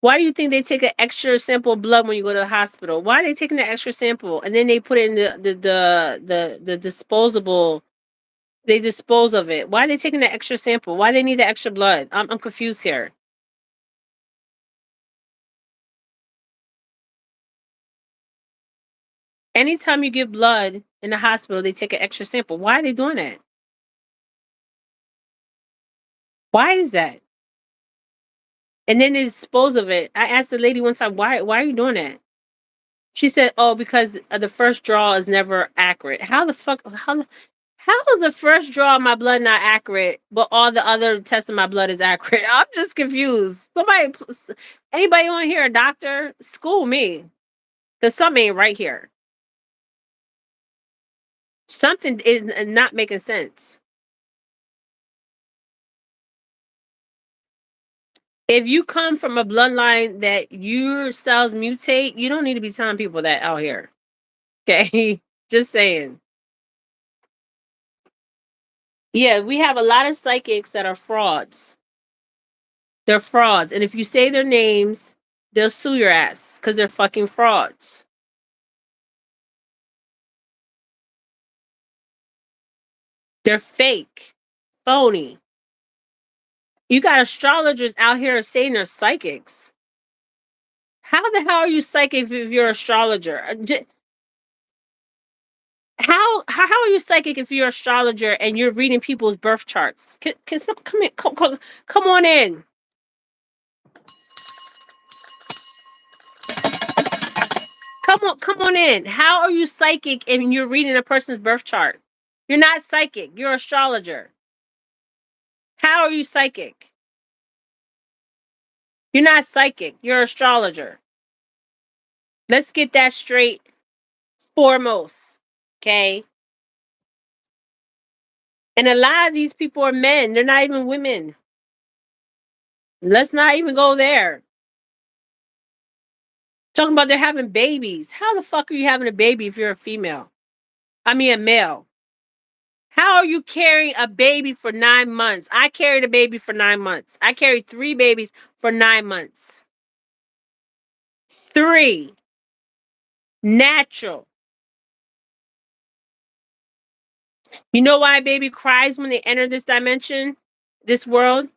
Why do you think they take an extra sample of blood when you go to the hospital? Why are they taking the extra sample and then they put it in the disposable? They dispose of it. Why are they taking the extra sample? Why they need the extra blood? I'm confused here. Anytime you give blood in the hospital, they take an extra sample. Why are they doing that? Why is that? And then they dispose of it. I asked the lady one time, why are you doing that? She said, "Oh, because the first draw is never accurate." How the fuck? How is the first draw of my blood not accurate, but all the other tests of my blood is accurate? I'm just confused. Anybody on here, a doctor, school me, because something ain't right here. Something is not making sense. If you come from a bloodline that your cells mutate, you don't need to be telling people that out here. Okay, just saying. Yeah, we have a lot of psychics that are frauds. They're frauds. And if you say their names, they'll sue your ass because they're fucking frauds. They're fake, phony. You got astrologers out here saying they're psychics. How the hell are you psychic if you're an astrologer? How are you psychic if you're an astrologer and you're reading people's birth charts? Can some come in? Come on in. Come on in. How are you psychic and you're reading a person's birth chart? You're not psychic. You're an astrologer. How are you psychic? You're not psychic. You're an astrologer. Let's get that straight foremost. Okay. And a lot of these people are men. They're not even women. Let's not even go there. Talking about they're having babies. How the fuck are you having a baby if you're a female? I mean, a male. How are you carrying a baby for 9 months? I carried a baby for 9 months. I carried 3 babies for 9 months. Three. Natural. You know why a baby cries when they enter this dimension, this world?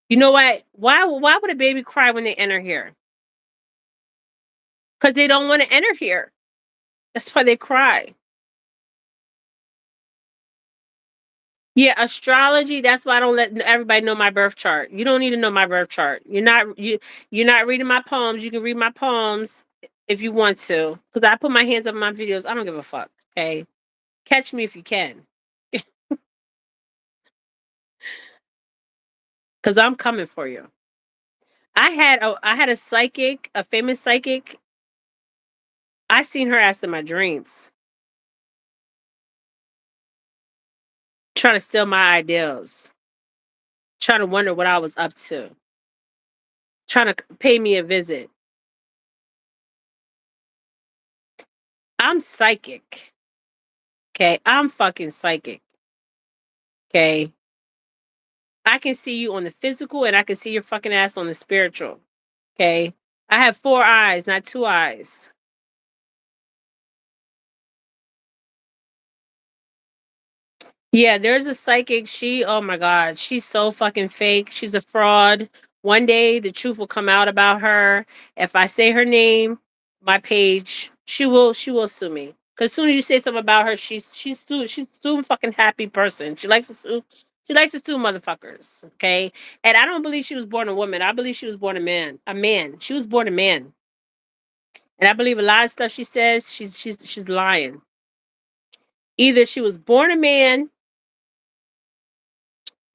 You know why? Why would a baby cry when they enter here? Because they don't want to enter here. That's why they cry. Yeah, astrology. That's why I don't let everybody know my birth chart. You don't need to know my birth chart. You're not reading my poems. You can read my poems if you want to, because I put my hands up in my videos. I don't give a fuck. Okay, catch me if you can, because I'm coming for you. I had a psychic, a famous psychic. I seen her ass in my dreams, trying to steal my ideals, trying to wonder what I was up to, trying to pay me a visit. I'm psychic. Okay, I'm fucking psychic. Okay, I can see you on the physical and I can see your fucking ass on the spiritual. Okay, I have 4 eyes, not 2 eyes. Yeah, there's a psychic. Oh my God, she's so fucking fake. She's a fraud. One day the truth will come out about her. If I say her name, my page, she will sue me. Cause as soon as you say something about her, she's so fucking happy person. She likes to sue. She likes to sue motherfuckers. Okay, and I don't believe she was born a woman. I believe she was born a man. A man. She was born a man. And I believe a lot of stuff she says. She's lying. Either she was born a man.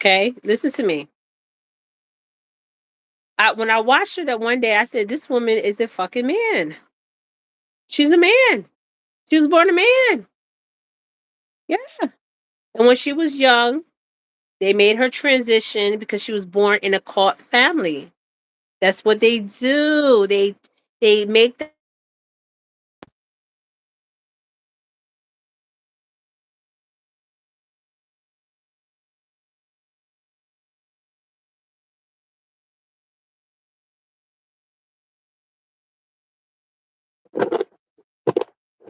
Okay, listen to me. When I watched her that one day, I said, "This woman is a fucking man. She's a man. She was born a man." Yeah. And when she was young, they made her transition because she was born in a cult family. That's what they do. They make the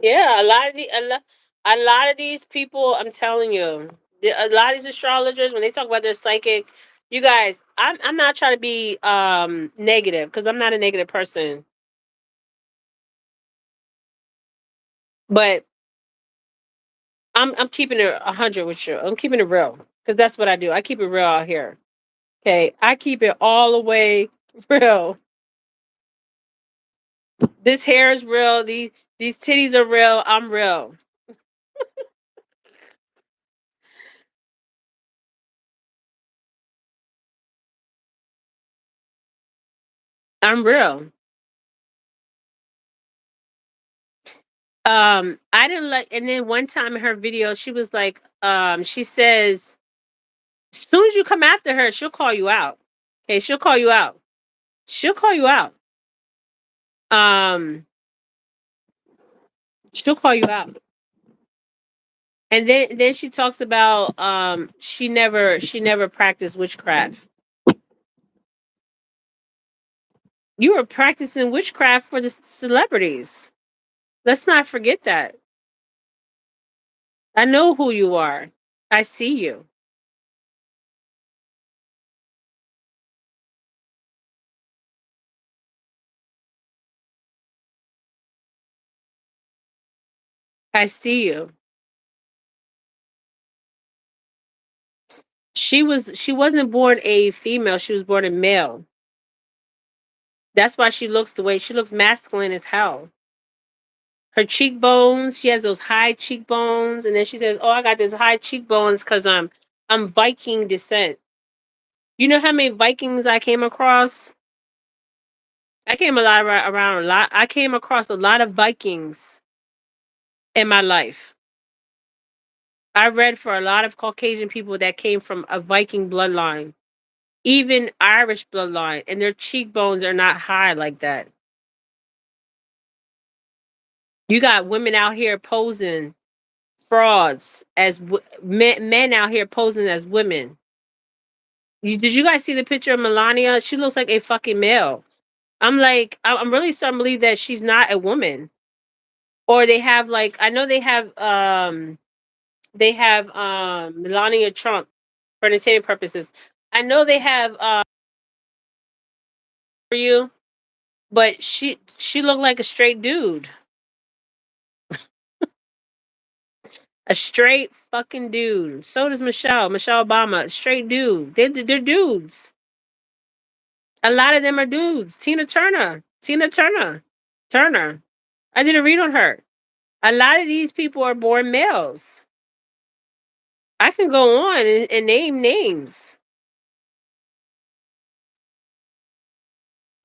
yeah. A lot of these people. I'm telling you, a lot of these astrologers when they talk about their psychic, you guys, I'm not trying to be negative because I'm not a negative person, but I'm keeping it 100 with you. I'm keeping it real because that's what I do. I keep it real out here. Okay, I keep it all the way real. This hair is real. These titties are real. I'm real. I'm real. I didn't like. And then one time in her video, she was like, she says, as soon as you come after her, she'll call you out. Okay, she'll call you out. She'll call you out. Um, she'll call you out. And then she talks about she never practiced witchcraft. You were practicing witchcraft for the celebrities. Let's not forget that. I know who you are. I see you. I see you. She wasn't born a female, she was born a male. That's why she looks the way she looks, masculine as hell. Her cheekbones, she has those high cheekbones, and then she says, "Oh, I got these high cheekbones because I'm Viking descent." You know how many Vikings I came across? I came a lot around a lot. I came across a lot of Vikings in my life. I read for a lot of Caucasian people that came from a Viking bloodline, even Irish bloodline, and their cheekbones are not high like that. You got women out here posing frauds as men out here posing as women. Did you guys see the picture of Melania? She looks like a fucking male. I'm like, I'm really starting to believe that she's not a woman. Or they have like, I know they have Melania Trump for entertainment purposes. I know they have for you, but she looked like a straight dude. A straight fucking dude. So does Michelle Obama, straight dude. They're dudes. A lot of them are dudes. Tina Turner. Turner. I did a read on her. A lot of these people are born males. I can go on and name names.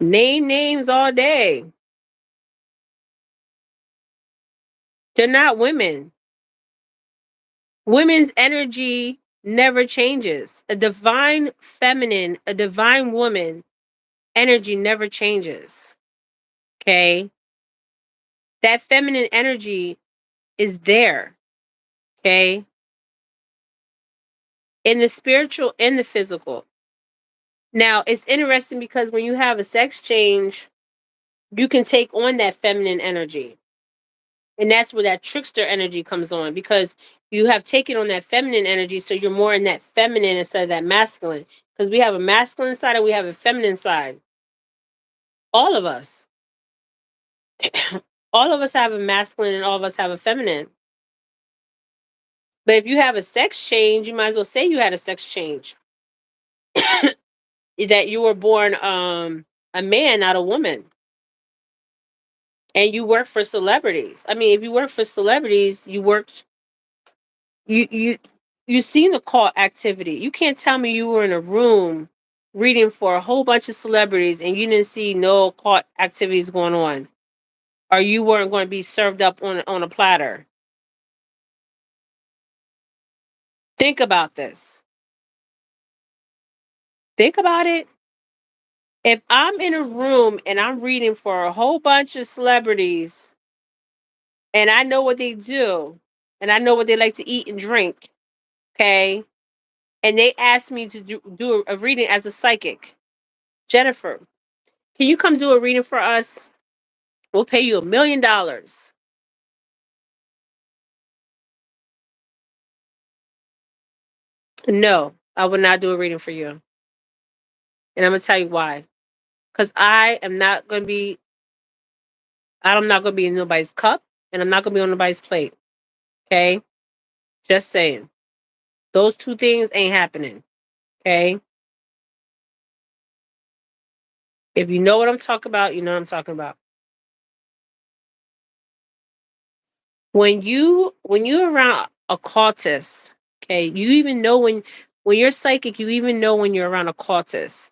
Name names all day. They're not women. Women's energy never changes. A divine feminine, a divine woman energy never changes. Okay? That feminine energy is there. Okay? In the spiritual and the physical. Now, it's interesting because when you have a sex change, you can take on that feminine energy. And that's where that trickster energy comes on because you have taken on that feminine energy. So you're more in that feminine instead of that masculine. Because we have a masculine side and we have a feminine side. All of us. All of us have a masculine and all of us have a feminine. But if you have a sex change, you might as well say you had a sex change. That you were born a man, not a woman. And you work for celebrities. I mean, if you work for celebrities, you you you seen the cult activity. You can't tell me you were in a room reading for a whole bunch of celebrities and you didn't see no cult activities going on. Or you weren't going to be served up on a platter. Think about this. Think about it. If I'm in a room and I'm reading for a whole bunch of celebrities and I know what they do and I know what they like to eat and drink, okay? And they ask me to do a reading as a psychic. Jennifer, can you come do a reading for us? We'll pay you $1 million. No, I will not do a reading for you. And I'm gonna tell you why. Because I'm not gonna be in nobody's cup and I'm not gonna be on nobody's plate. Okay? Just saying. Those two things ain't happening. Okay? If you know what I'm talking about, you know what I'm talking about. When you're around occultists, okay, you even know when you're psychic, you even know when you're around occultists.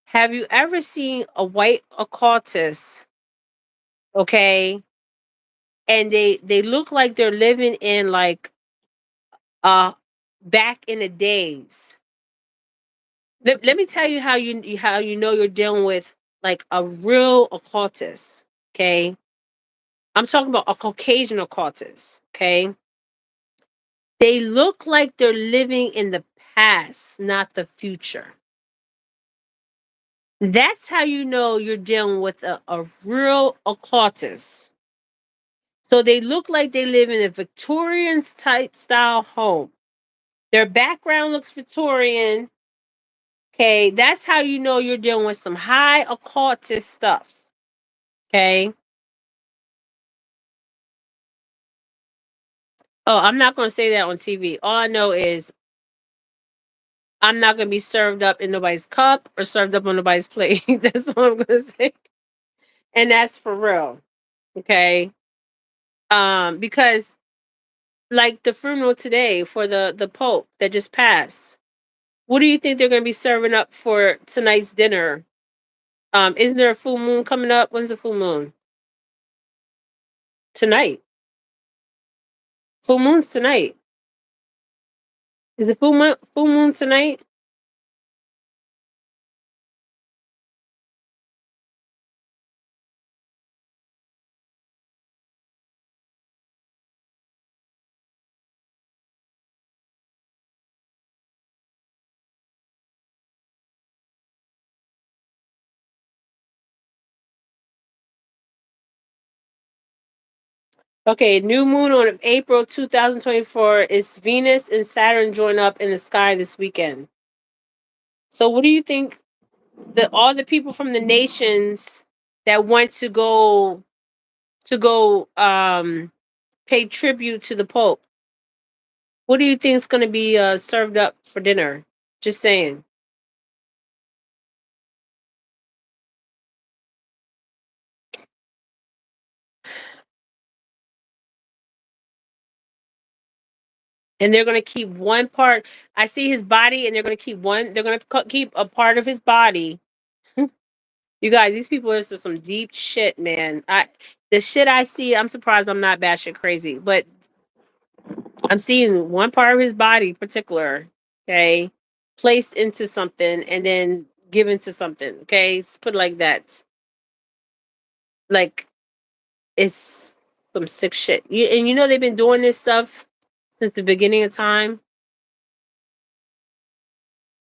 Have you ever seen a white occultist, okay, and they look like they're living in like uh back in the days? Let me tell you how you know you're dealing with like a real occultist, okay? I'm talking about a Caucasian occultist, okay? They look like they're living in the past, not the future. That's how you know you're dealing with a real occultist. So they look like they live in a Victorian type style home. Their background looks Victorian. Okay, that's how you know you're dealing with some high occultist stuff. Okay. Oh, I'm not going to say that on TV. All I know is I'm not going to be served up in nobody's cup or served up on nobody's plate. That's all I'm going to say. And that's for real. Okay. Because like the funeral today for the Pope that just passed, what do you think they're going to be serving up for tonight's dinner? Isn't there a full moon coming up? When's the full moon? Tonight. Full moon's tonight. Is it full moon tonight? Okay, new moon on April 2024 is Venus and Saturn join up in the sky this weekend. So what do you think all the people from the nations that want to go pay tribute to the Pope, what do you think is going to be served up for dinner? Just saying. And they're going to keep one part. I see his body, and they're going to keep one. They're going to keep a part of his body. You guys, these people are some deep shit, man. The shit I see, I'm surprised I'm not batshit crazy, but I'm seeing one part of his body, particular, okay, placed into something and then given to something. Okay, let's put it like that. Like it's some sick shit. And you know they've been doing this stuff since the beginning of time.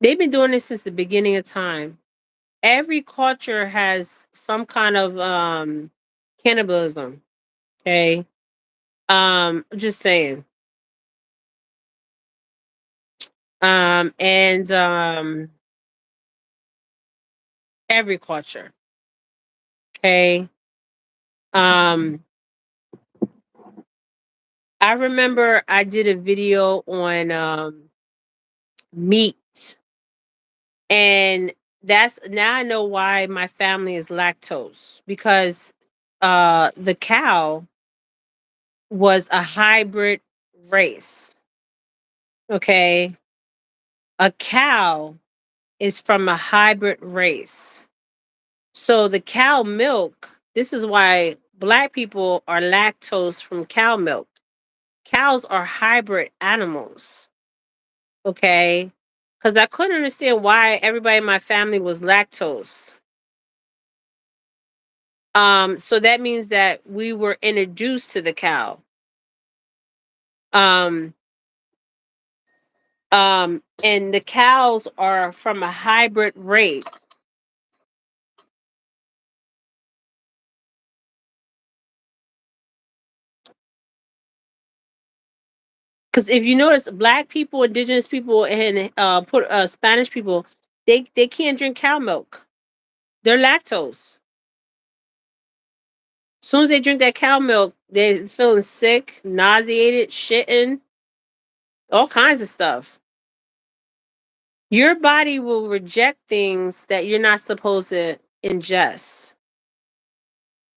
They've been doing this since the beginning of time. Every culture has some kind of cannibalism. Okay. Just saying. And every culture. Okay. Um I remember I did a video on meat, and that's now I know why my family is lactose, because the cow was a hybrid race. Okay. A cow is from a hybrid race. So the cow milk, this is why black people are lactose from cow milk. Cows are hybrid animals. Okay. Because I couldn't understand why everybody in my family was lactose. So that means that we were introduced to the cow. Um, and the cows are from a hybrid race. Because if you notice, black people, indigenous people, and put Spanish people, they can't drink cow milk. They're lactose. As soon as they drink that cow milk, they're feeling sick, nauseated, shitting, all kinds of stuff. Your body will reject things that you're not supposed to ingest.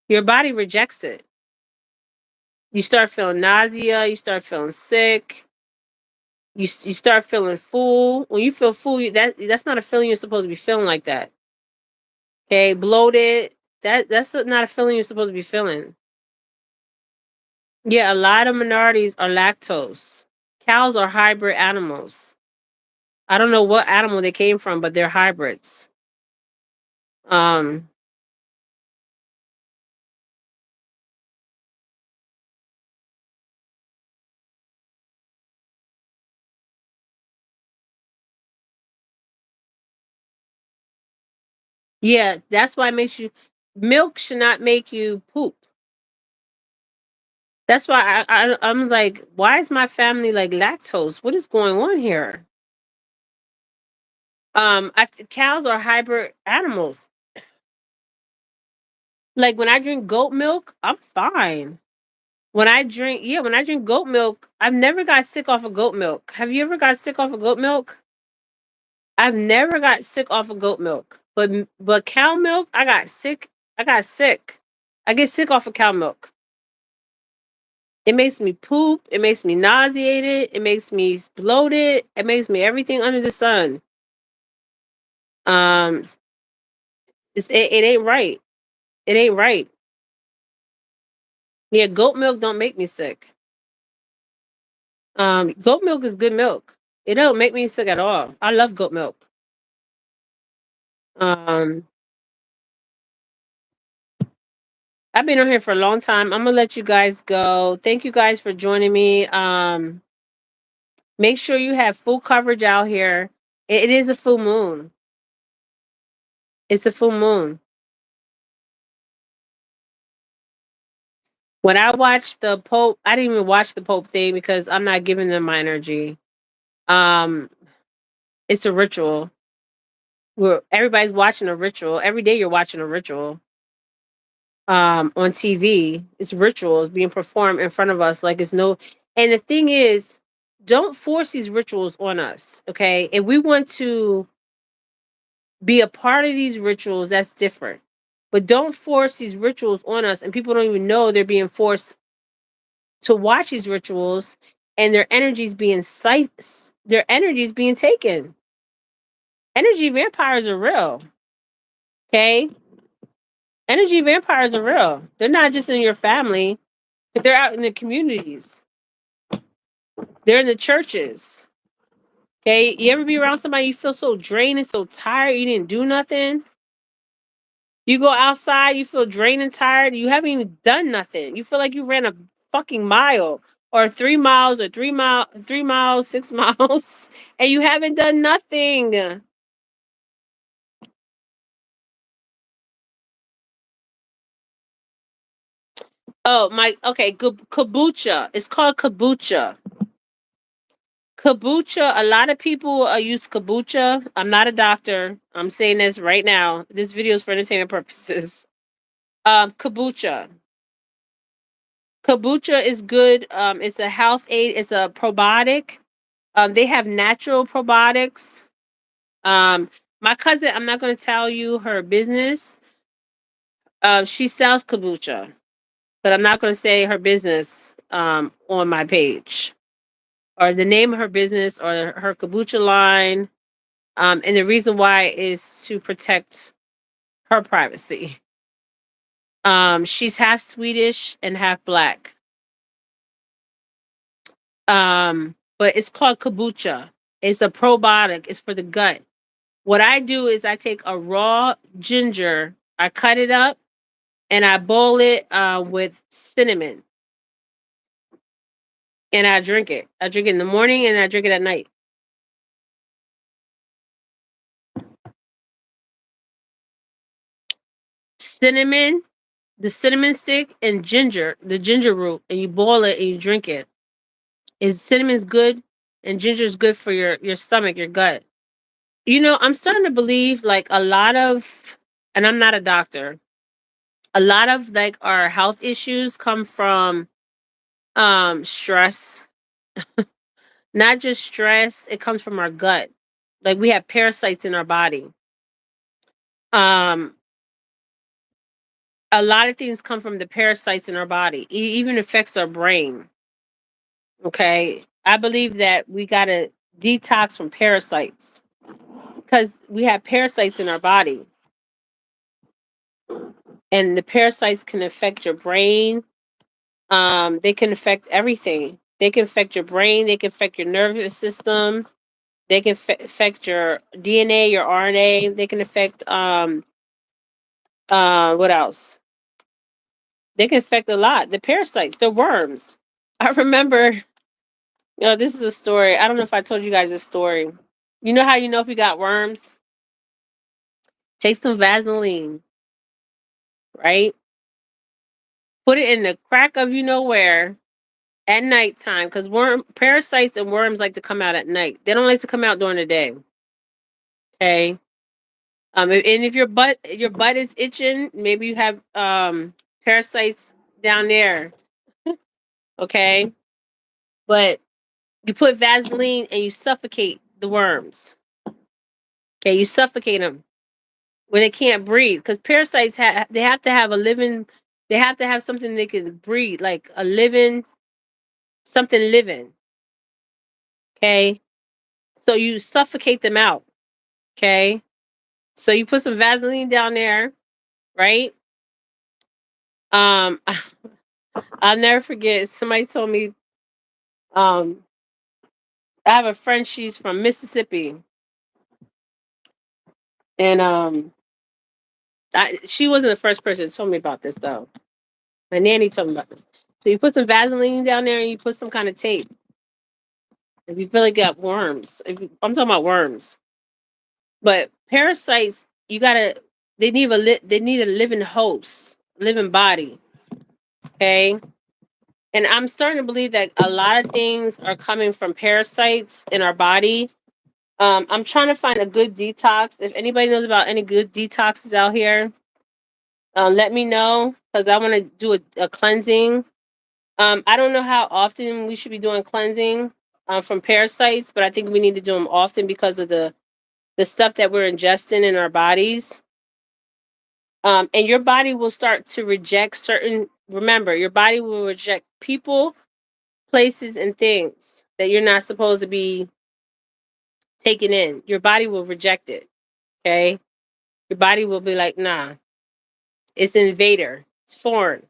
Your body rejects it. You start feeling nausea, you start feeling sick, you start feeling full. When you feel full, that's not a feeling you're supposed to be feeling like that. Okay, bloated. That's not a feeling you're supposed to be feeling. Yeah, a lot of minorities are lactose. Cows are hybrid animals. I don't know what animal they came from, but they're hybrids. Um, yeah, that's why it makes you. Milk should not make you poop. That's why I'm like, why is my family like lactose? What is going on here? Cows are hybrid animals. Like when I drink goat milk, I'm fine. When I drink goat milk, I've never got sick off of goat milk. Have you ever got sick off of goat milk? I've never got sick off of goat milk, but cow milk, I got sick. I got sick. I get sick off of cow milk. It makes me poop. It makes me nauseated. It makes me bloated. It makes me everything under the sun. Um, It ain't right. It ain't right. Yeah, goat milk don't make me sick. Goat milk is good milk. It don't make me sick at all. I love goat milk. Um, I've been on here for a long time. I'm gonna let you guys go. Thank you guys for joining me. Make sure you have full coverage out here. It is a full moon. It's a full moon. When I watched the Pope, I didn't even watch the Pope thing because I'm not giving them my energy. Um, it's a ritual. Where everybody's watching a ritual. Every day you're watching a ritual. On TV. It's rituals being performed in front of us like it's no, and the thing is, don't force these rituals on us, okay? If we want to be a part of these rituals, that's different. But don't force these rituals on us and people don't even know they're being forced to watch these rituals and their energy's being taken. Energy vampires are real, okay? Energy vampires are real. They're not just in your family, but they're out in the communities. They're in the churches. Okay. You ever be around somebody you feel so drained and so tired you didn't do nothing? You go outside, you feel drained and tired, you haven't even done nothing. You feel like you ran a fucking mile or 3 miles or 3 miles, 6 miles, and you haven't done nothing. Oh my, okay, kombucha. It's called kombucha. Kombucha, a lot of people use kombucha. I'm not a doctor. I'm saying this right now. This video is for entertainment purposes. Kombucha. Kombucha is good. It's a health aid. It's a probiotic. They have natural probiotics. Um, my cousin, I'm not going to tell you her business. She sells kombucha, but I'm not going to say her business on my page or the name of her business or her kombucha line. And the reason why is to protect her privacy. She's half Swedish and half black. But it's called kombucha. It's a probiotic. It's for the gut. What I do is I take a raw ginger, I cut it up, and I boil it with cinnamon, and I drink it. I drink it in the morning, and I drink it at night. Cinnamon, the cinnamon stick, and ginger, the ginger root, and you boil it and you drink it. Is cinnamon's good, and ginger is good for your stomach, your gut. I'm starting to believe like a lot of, and I'm not a doctor. A lot of like our health issues come from stress. Not just stress, it comes from our gut. Like we have parasites in our body. Um a lot of things come from the parasites in our body. It even affects our brain. Okay? I believe that we got to detox from parasites because we have parasites in our body, and the parasites can affect your brain. They can affect everything. They can affect your brain, they can affect your nervous system, they can affect your DNA, your RNA, they can affect what else? They can affect a lot. The parasites, the worms. I remember, this is a story. I don't know if I told you guys this story. You know how you know if you got worms? Take some Vaseline, right? Put it in the crack of you know where at nighttime because worm parasites and worms like to come out at night. They don't like to come out during the day. Okay. And if your butt is itching, maybe you have parasites down there. Okay. But you put Vaseline and you suffocate the worms. Okay, you suffocate them where they can't breathe because parasites they have to have a living. They have to have something they can breathe, like a living something living. Okay, so you suffocate them out. Okay, So you put some Vaseline down there, right? Um, I'll never forget. Somebody told me, um, I have a friend. She's from Mississippi, and she wasn't the first person that told me about this though. My nanny told me about this. So you put some Vaseline down there, and you put some kind of tape. If you feel like you got worms, I'm talking about worms, but parasites, you gotta. They need a living host, living body. Okay, and I'm starting to believe that a lot of things are coming from parasites in our body. I'm trying to find a good detox. If anybody knows about any good detoxes out here, let me know because I want to do a cleansing. I don't know how often we should be doing cleansing from parasites, but I think we need to do them often because of the stuff that we're ingesting in our bodies. And your body will start to reject certain. Remember, your body will reject people, places, and things that you're not supposed to be taking in. Your body will reject it. Okay, your body will be like, nah, it's an invader. It's foreign.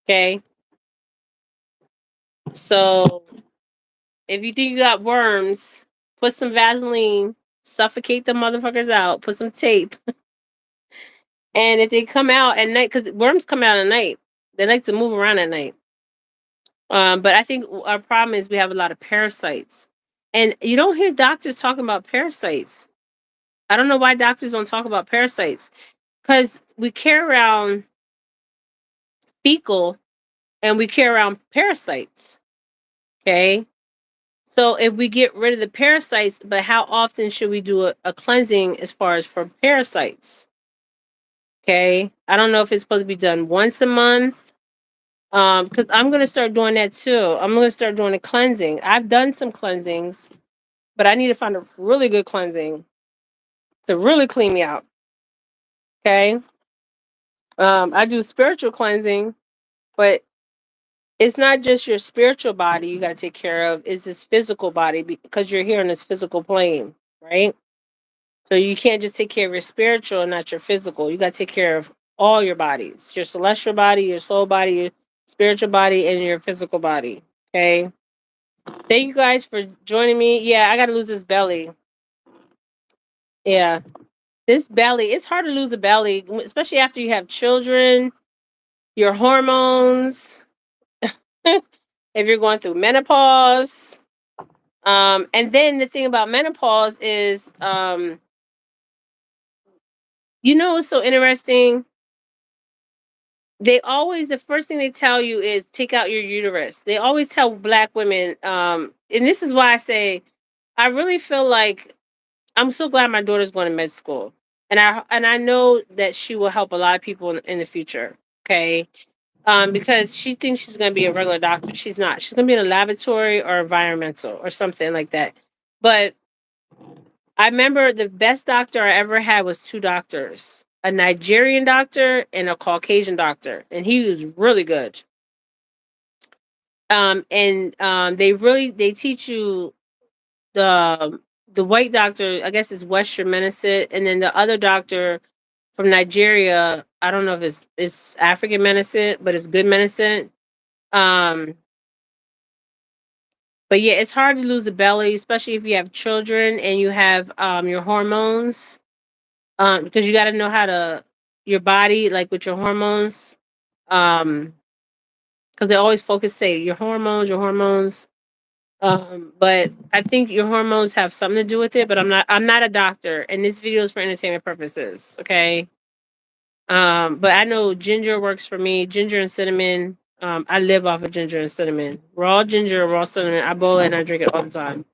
Okay, so if you think you got worms, put some Vaseline, suffocate the motherfuckers out, put some tape. And if they come out at night, because worms come out at night, they like to move around at night. But I think our problem is we have a lot of parasites. And you don't hear doctors talking about parasites. I don't know why doctors don't talk about parasites. Because we carry around fecal and we carry around parasites. Okay. So if we get rid of the parasites, but how often should we do a cleansing as far as for parasites? Okay. I don't know if it's supposed to be done once a month. Because I'm gonna start doing that too. I'm gonna start doing a cleansing. I've done some cleansings, but I need to find a really good cleansing to really clean me out. Okay. I do spiritual cleansing, but it's not just your spiritual body you got to take care of, it's this physical body because you're here on this physical plane, right? So you can't just take care of your spiritual and not your physical. You got to take care of all your bodies, your celestial body, your soul body, your spiritual body, and your physical body. Okay. Thank you guys for joining me. Yeah, I got to lose this belly. Yeah. This belly, it's hard to lose a belly, especially after you have children, your hormones, if you're going through menopause. And then the thing about menopause is, what's so interesting? They always, the first thing they tell you is take out your uterus. They always tell black women, and this is why I say, I really feel like I'm so glad my daughter's going to med school. And I know that she will help a lot of people in the future. Okay. Because she thinks she's going to be a regular doctor. She's not. She's going to be in a laboratory or environmental or something like that. But I remember the best doctor I ever had was two doctors, a Nigerian doctor and a Caucasian doctor, and he was really good. And they teach you the white doctor, I guess, is Western medicine, and then the other doctor from Nigeria, I don't know if it's African medicine, but it's good medicine. Um, but yeah, it's hard to lose the belly, especially if you have children and you have your hormones. Because you got to know how to your body, like with your hormones. Because they always say your hormones. But I think your hormones have something to do with it. But I'm not a doctor, and this video is for entertainment purposes. Okay. But I know ginger works for me. Ginger and cinnamon. I live off of ginger and cinnamon. Raw ginger, raw cinnamon. I boil it and I drink it all the time.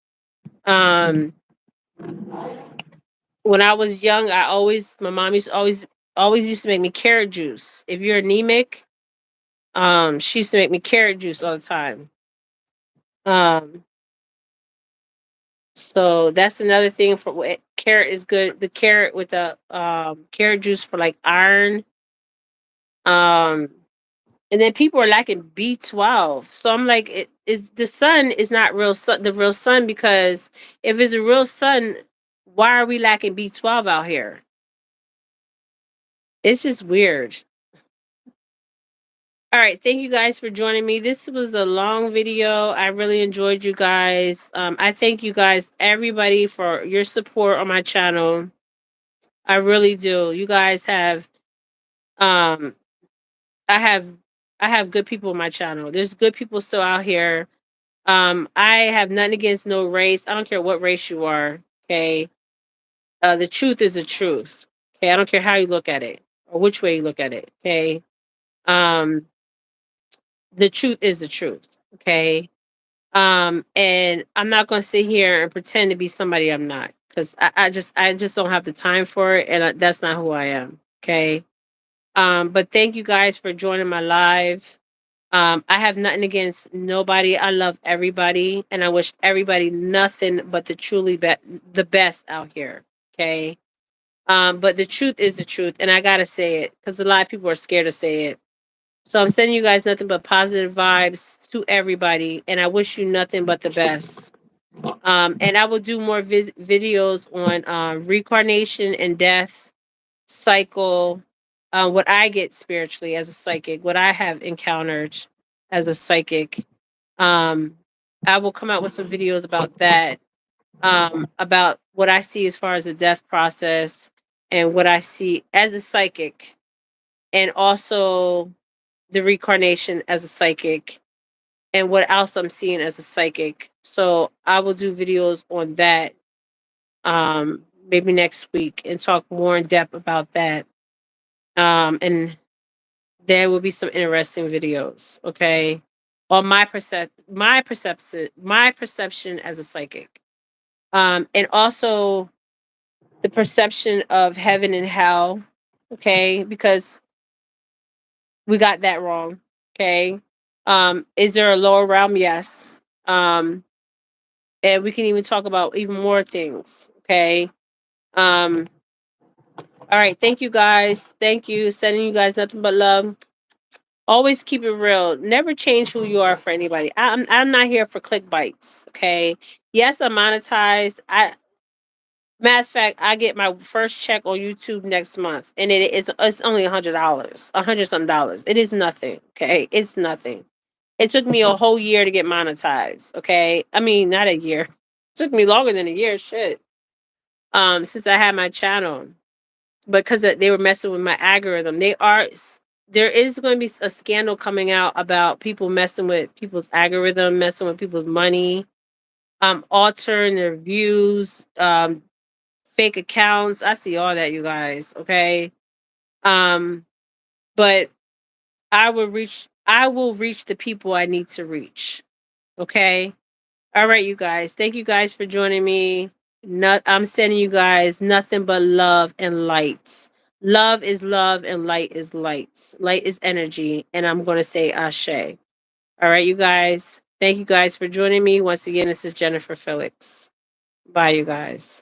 Um, when I was young, my mom used to always used to make me carrot juice. If you're anemic, she used to make me carrot juice all the time. Um, so that's another thing for what carrot is good. The carrot with the carrot juice for like iron. Um, and then people are lacking B12. So I'm like, is the sun is not the real sun, because if it's a real sun, why are we lacking B12 out here? It's just weird. All right, thank you guys for joining me. This was a long video. I really enjoyed you guys. I thank you guys, everybody, for your support on my channel. I really do. You guys have, um, I have, I have good people on my channel. There's good people still out here. I have nothing against no race. I don't care what race you are. Okay, the truth is the truth. Okay, I don't care how you look at it or which way you look at it. Okay, um, the truth is the truth. Okay. And I'm not gonna sit here and pretend to be somebody I'm not, because I just don't have the time for it, and that's not who I am. Okay. But thank you guys for joining my live. I have nothing against nobody. I love everybody, and I wish everybody nothing but the best out here. Okay. But the truth is the truth, and I gotta say it because a lot of people are scared to say it. So I'm sending you guys nothing but positive vibes to everybody, and I wish you nothing but the best. And I will do more videos on reincarnation and death, cycle, what I get spiritually as a psychic, what I have encountered as a psychic. Um, I will come out with some videos about that, about what I see as far as the death process and what I see as a psychic, and also the reincarnation as a psychic, and what else I'm seeing as a psychic. So I will do videos on that, maybe next week, and talk more in depth about that. And there will be some interesting videos, okay? On my perception as a psychic. And also the perception of heaven and hell, okay? Because we got that wrong. Okay. Is there a lower realm? Yes. And we can even talk about even more things. Okay. Um, all right. Thank you guys. Thank you. Sending you guys nothing but love. Always keep it real. Never change who you are for anybody. I'm not here for click bites. Okay. Yes, I'm monetized. Matter of fact, I get my first check on YouTube next month, and it's only $100, $100 some dollars. It is nothing. Okay, it's nothing. It took me a whole year to get monetized. Okay, I mean not a year. It took me longer than a year. Shit. Since I had my channel, because they were messing with my algorithm. There is going to be a scandal coming out about people messing with people's algorithm, messing with people's money, altering their views, fake accounts. I see all that, you guys. Okay. Um, but I will reach the people I need to reach. Okay. All right, you guys. Thank you guys for joining me. I'm sending you guys nothing but love and lights. Love is love and light is lights. Light is energy. And I'm going to say Ashe. All right, you guys. Thank you guys for joining me. Once again, this is Jennifer Felix. Bye, you guys.